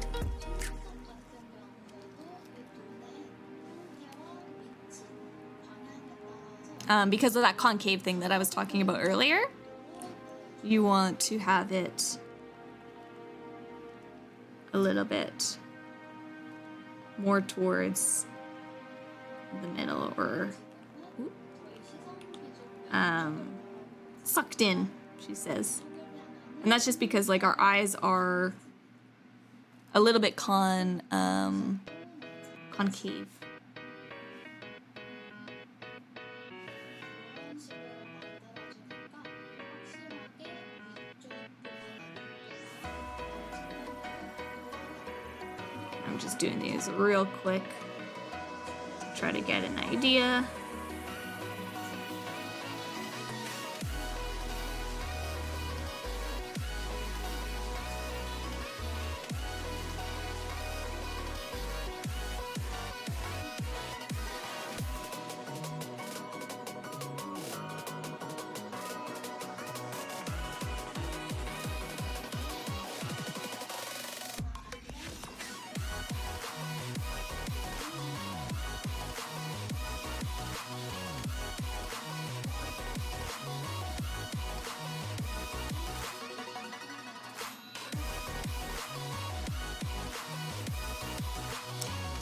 Because of that concave thing that I was talking about earlier, you want to have it a little bit more towards the middle, or sucked in, she says. And that's just because like our eyes are a little bit concave. I'm just doing these real quick to try to get an idea.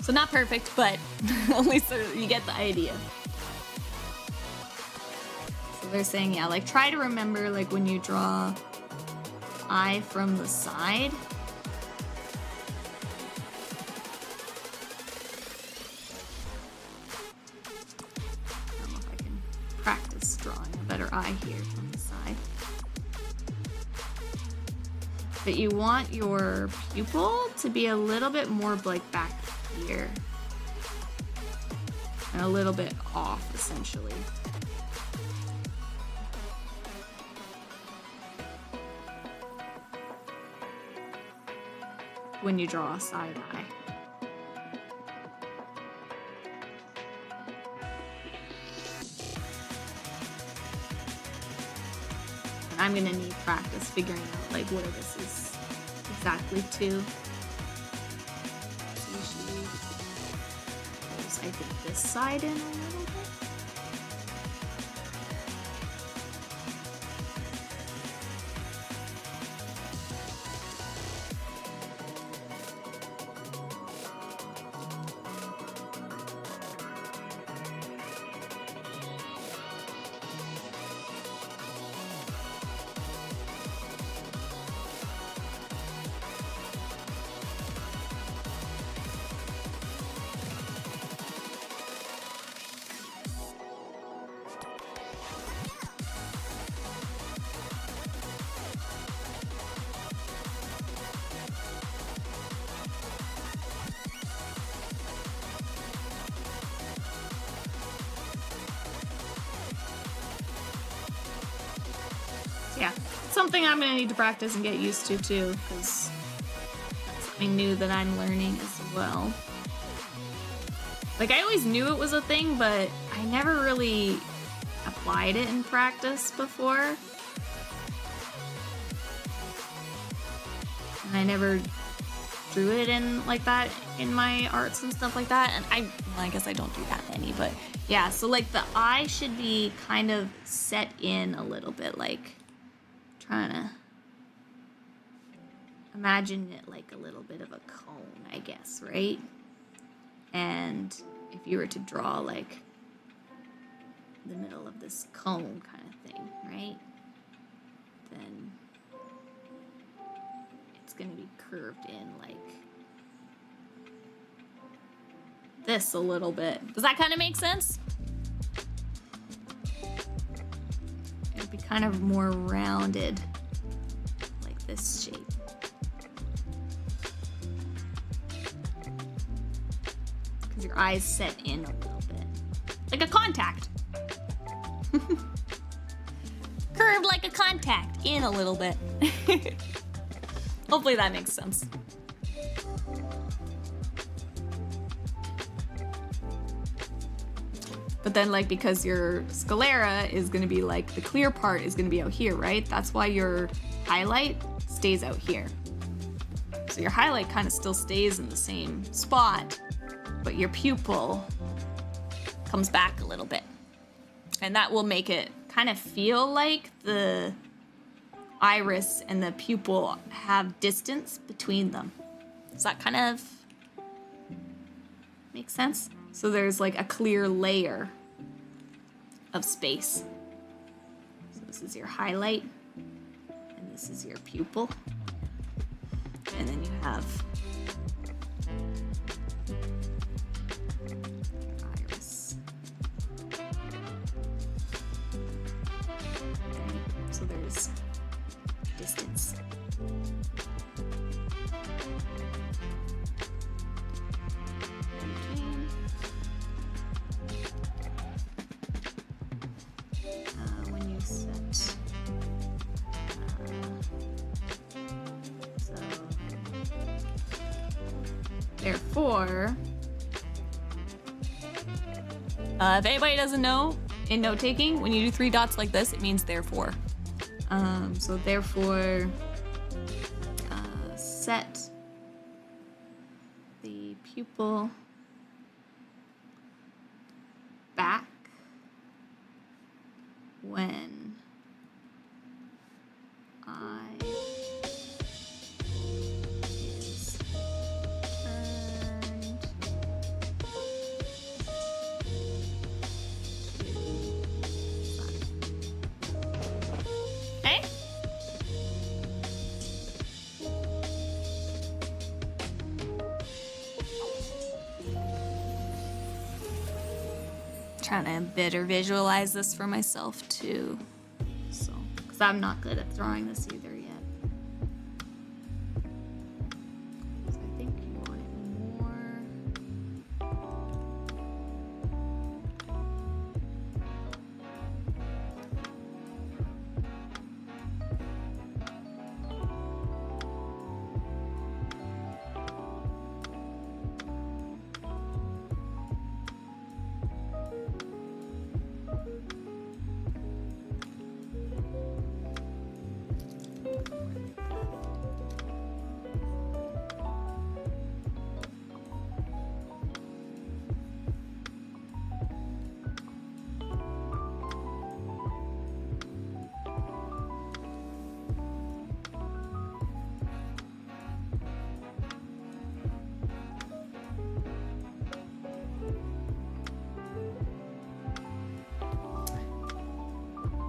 So not perfect, but at least you get the idea. So they're saying, yeah, like try to remember like when you draw eye from the side. I don't know if I can practice drawing a better eye here from the side. But you want your pupil to be a little bit more like back here and a little bit off, essentially. When you draw a side eye. And I'm gonna need practice figuring out like where this is exactly to. I think this side in a little bit. Yeah, something I'm gonna need to practice and get used to too, because that's something new that I'm learning as well. Like, I always knew it was a thing, but I never really applied it in practice before. And I never drew it in like that in my arts and stuff like that. And I guess I don't do that many, but yeah, so like the eye should be kind of set in a little bit, like trying to imagine it like a little bit of a cone, I guess, right? And if you were to draw like the middle of this cone kind of thing, right? Then it's gonna be curved in like this a little bit. Does that kind of make sense? It'd be kind of more rounded, like this shape. Because your eyes set in a little bit. Like a contact. Curved like a contact, in a little bit. Hopefully that makes sense. But then, like, because your sclera is gonna be like, the clear part is gonna be out here, right? That's why your highlight stays out here. So your highlight kind of still stays in the same spot, but your pupil comes back a little bit. And that will make it kind of feel like the iris and the pupil have distance between them. Does that kind of make sense? So there's like a clear layer of space. So this is your highlight, and this is your pupil. And then you have your iris. Okay, so there's distance. Therefore, if anybody doesn't know, in note-taking, when you do 3 dots like this, it means therefore. So therefore, set the pupil back when eye is turned Okay. trying to better visualize this for myself too. So, because I'm not good at drawing this either yet. So I think you want it more.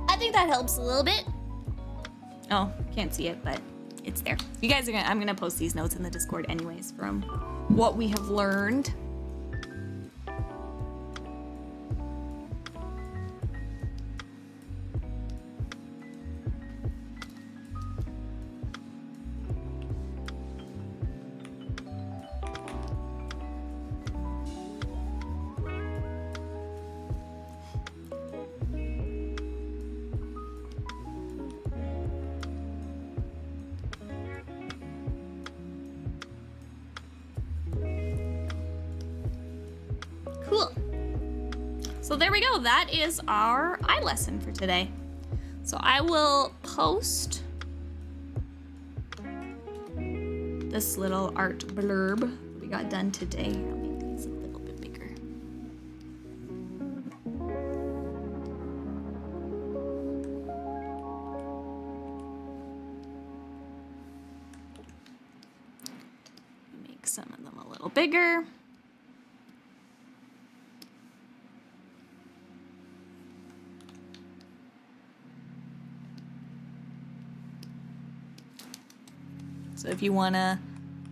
I think that helps a little bit. Oh, can't see it, but it's there. You guys are I'm gonna post these notes in the Discord anyways from what we have learned. Cool. So there we go. That is our eye lesson for today. So I will post this little art blurb we got done today. I'll make these a little bit bigger. Make some of them a little bigger. So if you want to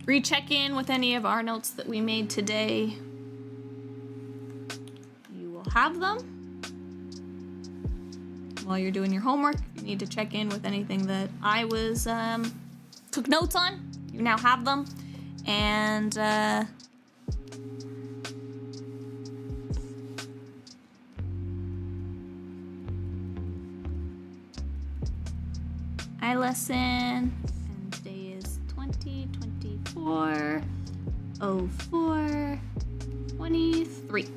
recheck in with any of our notes that we made today, you will have them. While you're doing your homework, if you need to check in with anything that I was took notes on, you now have them. And eye lesson. 2024-04-23.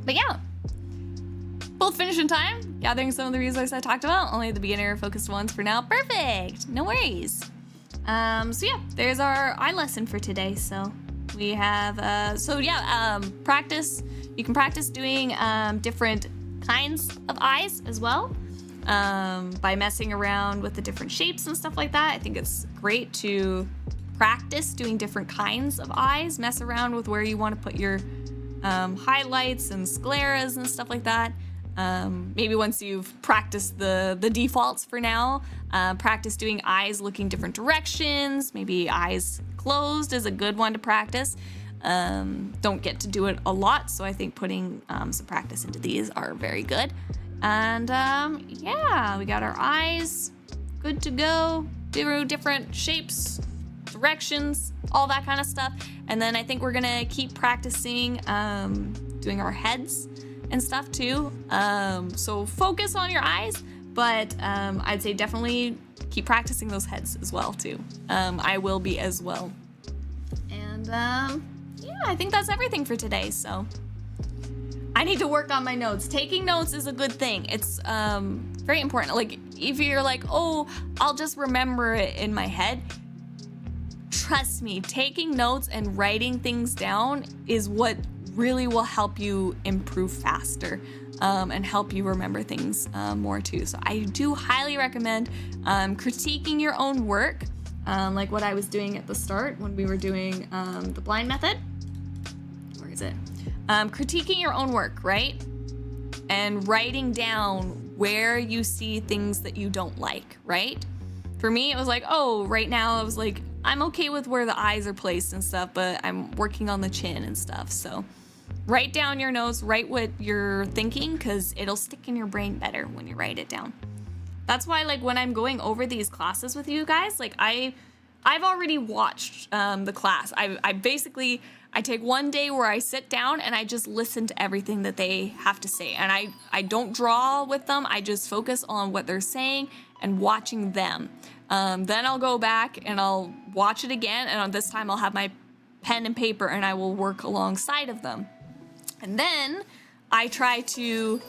But yeah, both finish in time. Gathering some of the resources I talked about. Only the beginner focused ones for now. Perfect. No worries. So yeah, there's our eye lesson for today. So we have practice. You can practice doing different kinds of eyes as well. By messing around with the different shapes and stuff like that. I think it's great to practice doing different kinds of eyes, mess around with where you want to put your highlights and scleras and stuff like that. Maybe once you've practiced the defaults for now, practice doing eyes looking different directions. Maybe eyes closed is a good one to practice. Don't get to do it a lot, so I think putting some practice into these are very good. And yeah, we got our eyes good to go. Different shapes, directions, all that kind of stuff. And then I think we're gonna keep practicing doing our heads and stuff too. So focus on your eyes, but I'd say definitely keep practicing those heads as well too. I will be as well. And And yeah, I think that's everything for today. So I need to work on my notes. Taking notes is a good thing. It's very important. Like if you're like, oh, I'll just remember it in my head. Trust me, taking notes and writing things down is what really will help you improve faster and help you remember things more too. So I do highly recommend critiquing your own work, like what I was doing at the start when we were doing the blind method. Where is it? Critiquing your own work, right? And writing down where you see things that you don't like, right? For me, it was like, oh, right now I was like, I'm okay with where the eyes are placed and stuff, but I'm working on the chin and stuff. So write down your notes, write what you're thinking, because it'll stick in your brain better when you write it down. That's why, like, when I'm going over these classes with you guys, like, I've already watched the class. I basically take one day where I sit down and I just listen to everything that they have to say. And I don't draw with them. I just focus on what they're saying and watching them. Then I'll go back and I'll watch it again, and this time I'll have my pen and paper and I will work alongside of them. And then I try to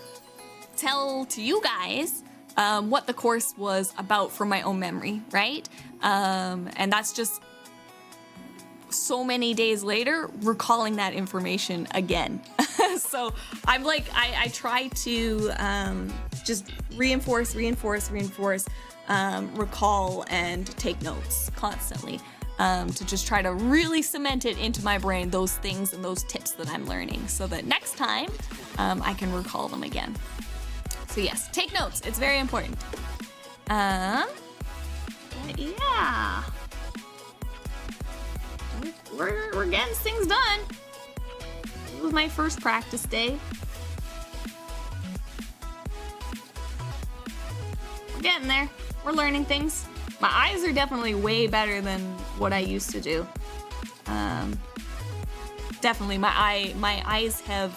tell to you guys what the course was about from my own memory, right? And that's just so many days later recalling that information again. So I'm like, I try to just reinforce, recall and take notes constantly to just try to really cement it into my brain, those things and those tips that I'm learning, so that next time I can recall them again. So yes, take notes. It's very important. Yeah. We're getting things done. It was my first practice day. We're getting there. We're learning things. My eyes are definitely way better than what I used to do. Definitely, my eyes have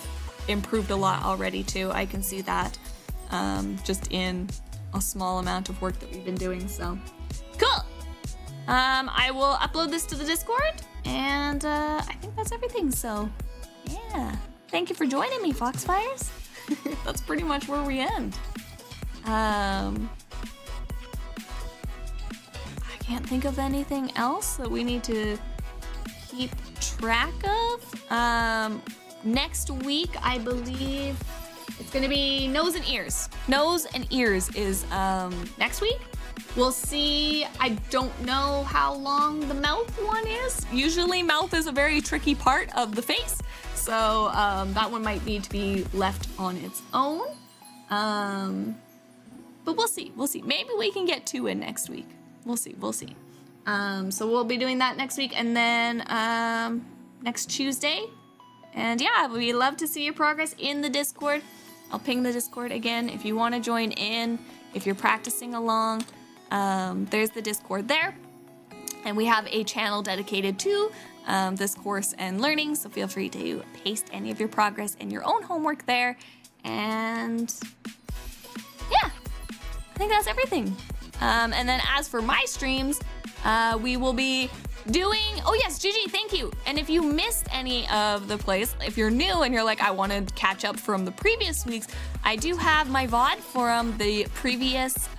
improved a lot already too. I can see that just in a small amount of work that we've been doing. So cool. I will upload this to the Discord, and I think that's everything. So yeah, thank you for joining me, Foxfires. That's pretty much where we end. I can't think of anything else that we need to keep track of. Next week, I believe it's gonna be nose and ears. Nose and ears is next week. We'll see. I don't know how long the mouth one is. Usually mouth is a very tricky part of the face. So that one might need to be left on its own. But we'll see. Maybe we can get 2 in next week. We'll see. So we'll be doing that next week, and then next Tuesday. And yeah, we'd love to see your progress in the Discord. I'll ping the Discord again if you want to join in, if you're practicing along. There's the Discord there. And we have a channel dedicated to this course and learning, so feel free to paste any of your progress and your own homework there. And yeah, I think that's everything. And then as for my streams, we will be doing, oh yes, Gigi, thank you. And if you missed any of the plays, if you're new and you're like, I want to catch up from the previous weeks, I do have my VOD from the previous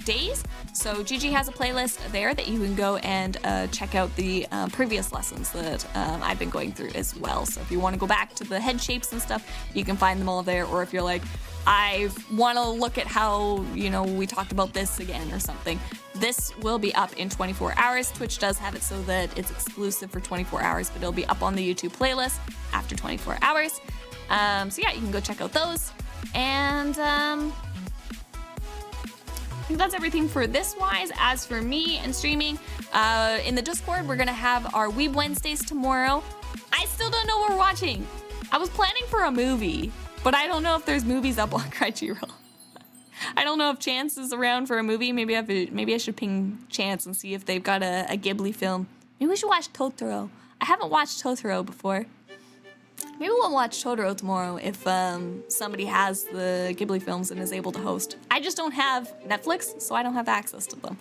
days. So Gigi has a playlist there that you can go and check out the previous lessons that I've been going through as well. So if you want to go back to the head shapes and stuff, you can find them all there. Or if you're like, I want to look at how, we talked about this again or something, this will be up in 24 hours. Twitch does have it so that it's exclusive for 24 hours, but it'll be up on the YouTube playlist after 24 hours. So yeah, you can go check out those. And I think that's everything for this wise. As for me and streaming, in the Discord, we're gonna have our Weeb Wednesdays tomorrow. I still don't know what we're watching. I was planning for a movie, but I don't know if there's movies up on Crunchyroll. I don't know if Chance is around for a movie. Maybe I should ping Chance and see if they've got a Ghibli film. Maybe we should watch Totoro. I haven't watched Totoro before. Maybe we'll watch Totoro tomorrow if somebody has the Ghibli films and is able to host. I just don't have Netflix, so I don't have access to them.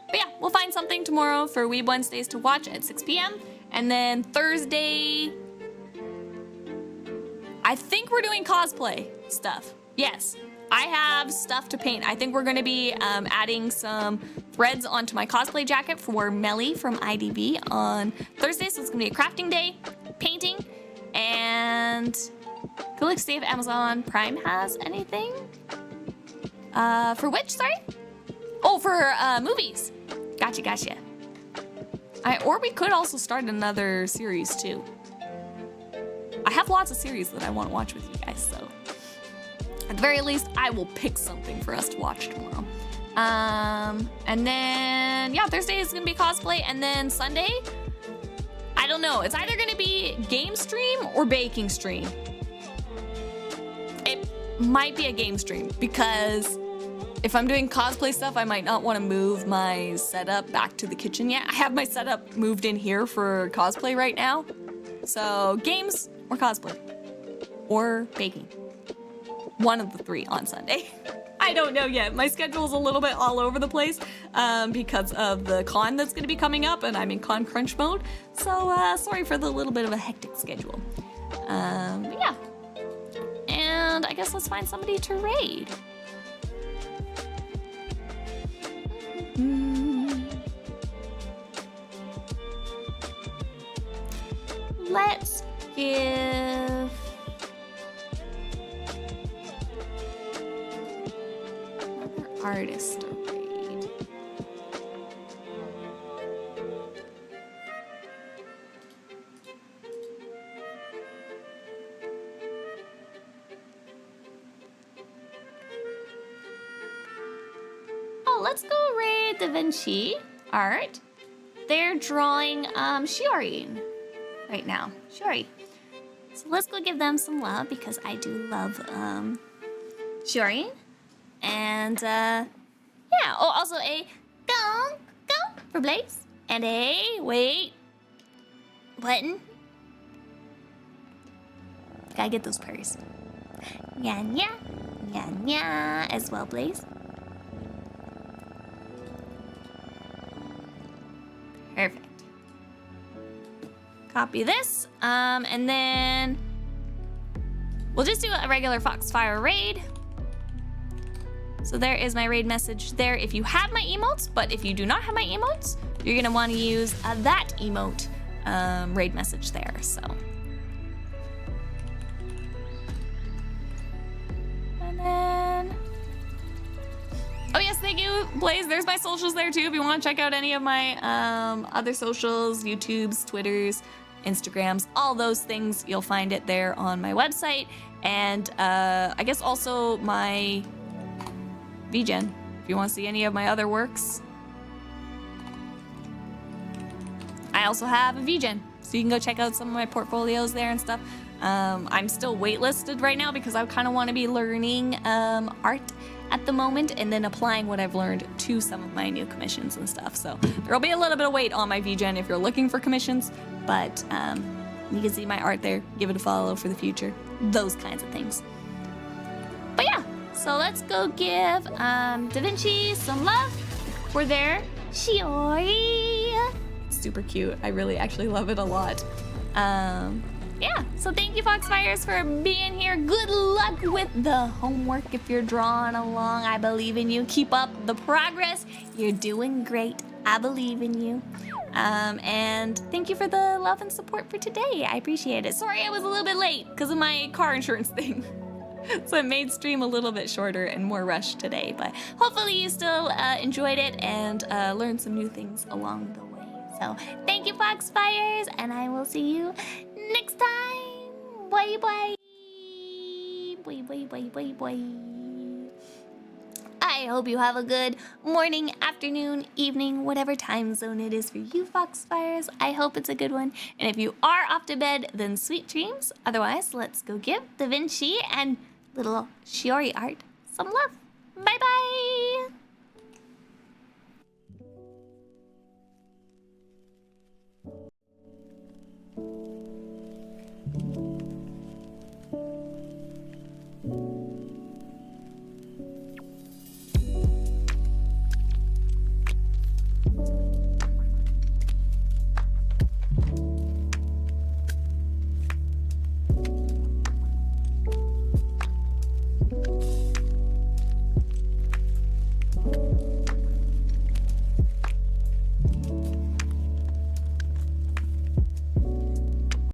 But yeah, we'll find something tomorrow for Weeb Wednesdays to watch at 6 p.m. And then Thursday, I think we're doing cosplay stuff. Yes, I have stuff to paint. I think we're gonna be adding some threads onto my cosplay jacket for Melly from IDB on Thursday. So it's gonna be a crafting day, painting, and go look see if Amazon Prime has anything. For which, sorry? Oh, for movies. Gotcha. Or we could also start another series too. I have lots of series that I want to watch with you guys, so at the very least, I will pick something for us to watch tomorrow. And then, yeah, Thursday is gonna be cosplay, and then Sunday, I don't know. It's either gonna be game stream or baking stream. It might be a game stream because if I'm doing cosplay stuff, I might not want to move my setup back to the kitchen yet. I have my setup moved in here for cosplay right now. So games or cosplay or baking. One of the three on Sunday. I don't know yet. My schedule's a little bit all over the place because of the con that's going to be coming up, and I'm in con crunch mode. So sorry for the little bit of a hectic schedule. But yeah. And I guess let's find somebody to raid. Let's give another artist a raid. Oh, let's go raid Da Vinci Art. They're drawing Shiori right now. Shiori. So let's go give them some love because I do love Shiori. And yeah. Oh, also a go for Blaze. And a button. Gotta get those purrs. Nya as well, Blaze. Perfect. Copy this, and then we'll just do a regular Foxfire raid. So there is my raid message there if you have my emotes, but if you do not have my emotes, you're gonna want to use that emote raid message there, so. And then, oh yes, thank you, Blaze. There's my socials there too if you want to check out any of my other socials, YouTubes, Twitters, Instagrams, all those things. You'll find it there on my website. And I guess also my VGen, if you want to see any of my other works. I also have a VGen, so you can go check out some of my portfolios there and stuff. I'm still waitlisted right now because I kind of want to be learning art at the moment and then applying what I've learned to some of my new commissions and stuff. So there'll be a little bit of wait on my VGen if you're looking for commissions, but you can see my art there. Give it a follow for the future. Those kinds of things. But yeah, so let's go give Da Vinci some love for their Shiori. It's super cute. I really actually love it a lot. Yeah, so thank you, Foxfires, for being here. Good luck with the homework if you're drawing along. I believe in you. Keep up the progress. You're doing great. I believe in you. And thank you for the love and support for today. I appreciate it. Sorry I was a little bit late because of my car insurance thing. So it made stream a little bit shorter and more rushed today. But hopefully you still enjoyed it and learned some new things along the way. So thank you, Foxfires, and I will see you next time. Bye bye. Bye bye bye bye bye. I hope you have a good morning, afternoon, evening, whatever time zone it is for you, Foxfires. I hope it's a good one. And if you are off to bed, then sweet dreams. Otherwise, let's go give Da Vinci and little Shiori art some love. Bye bye.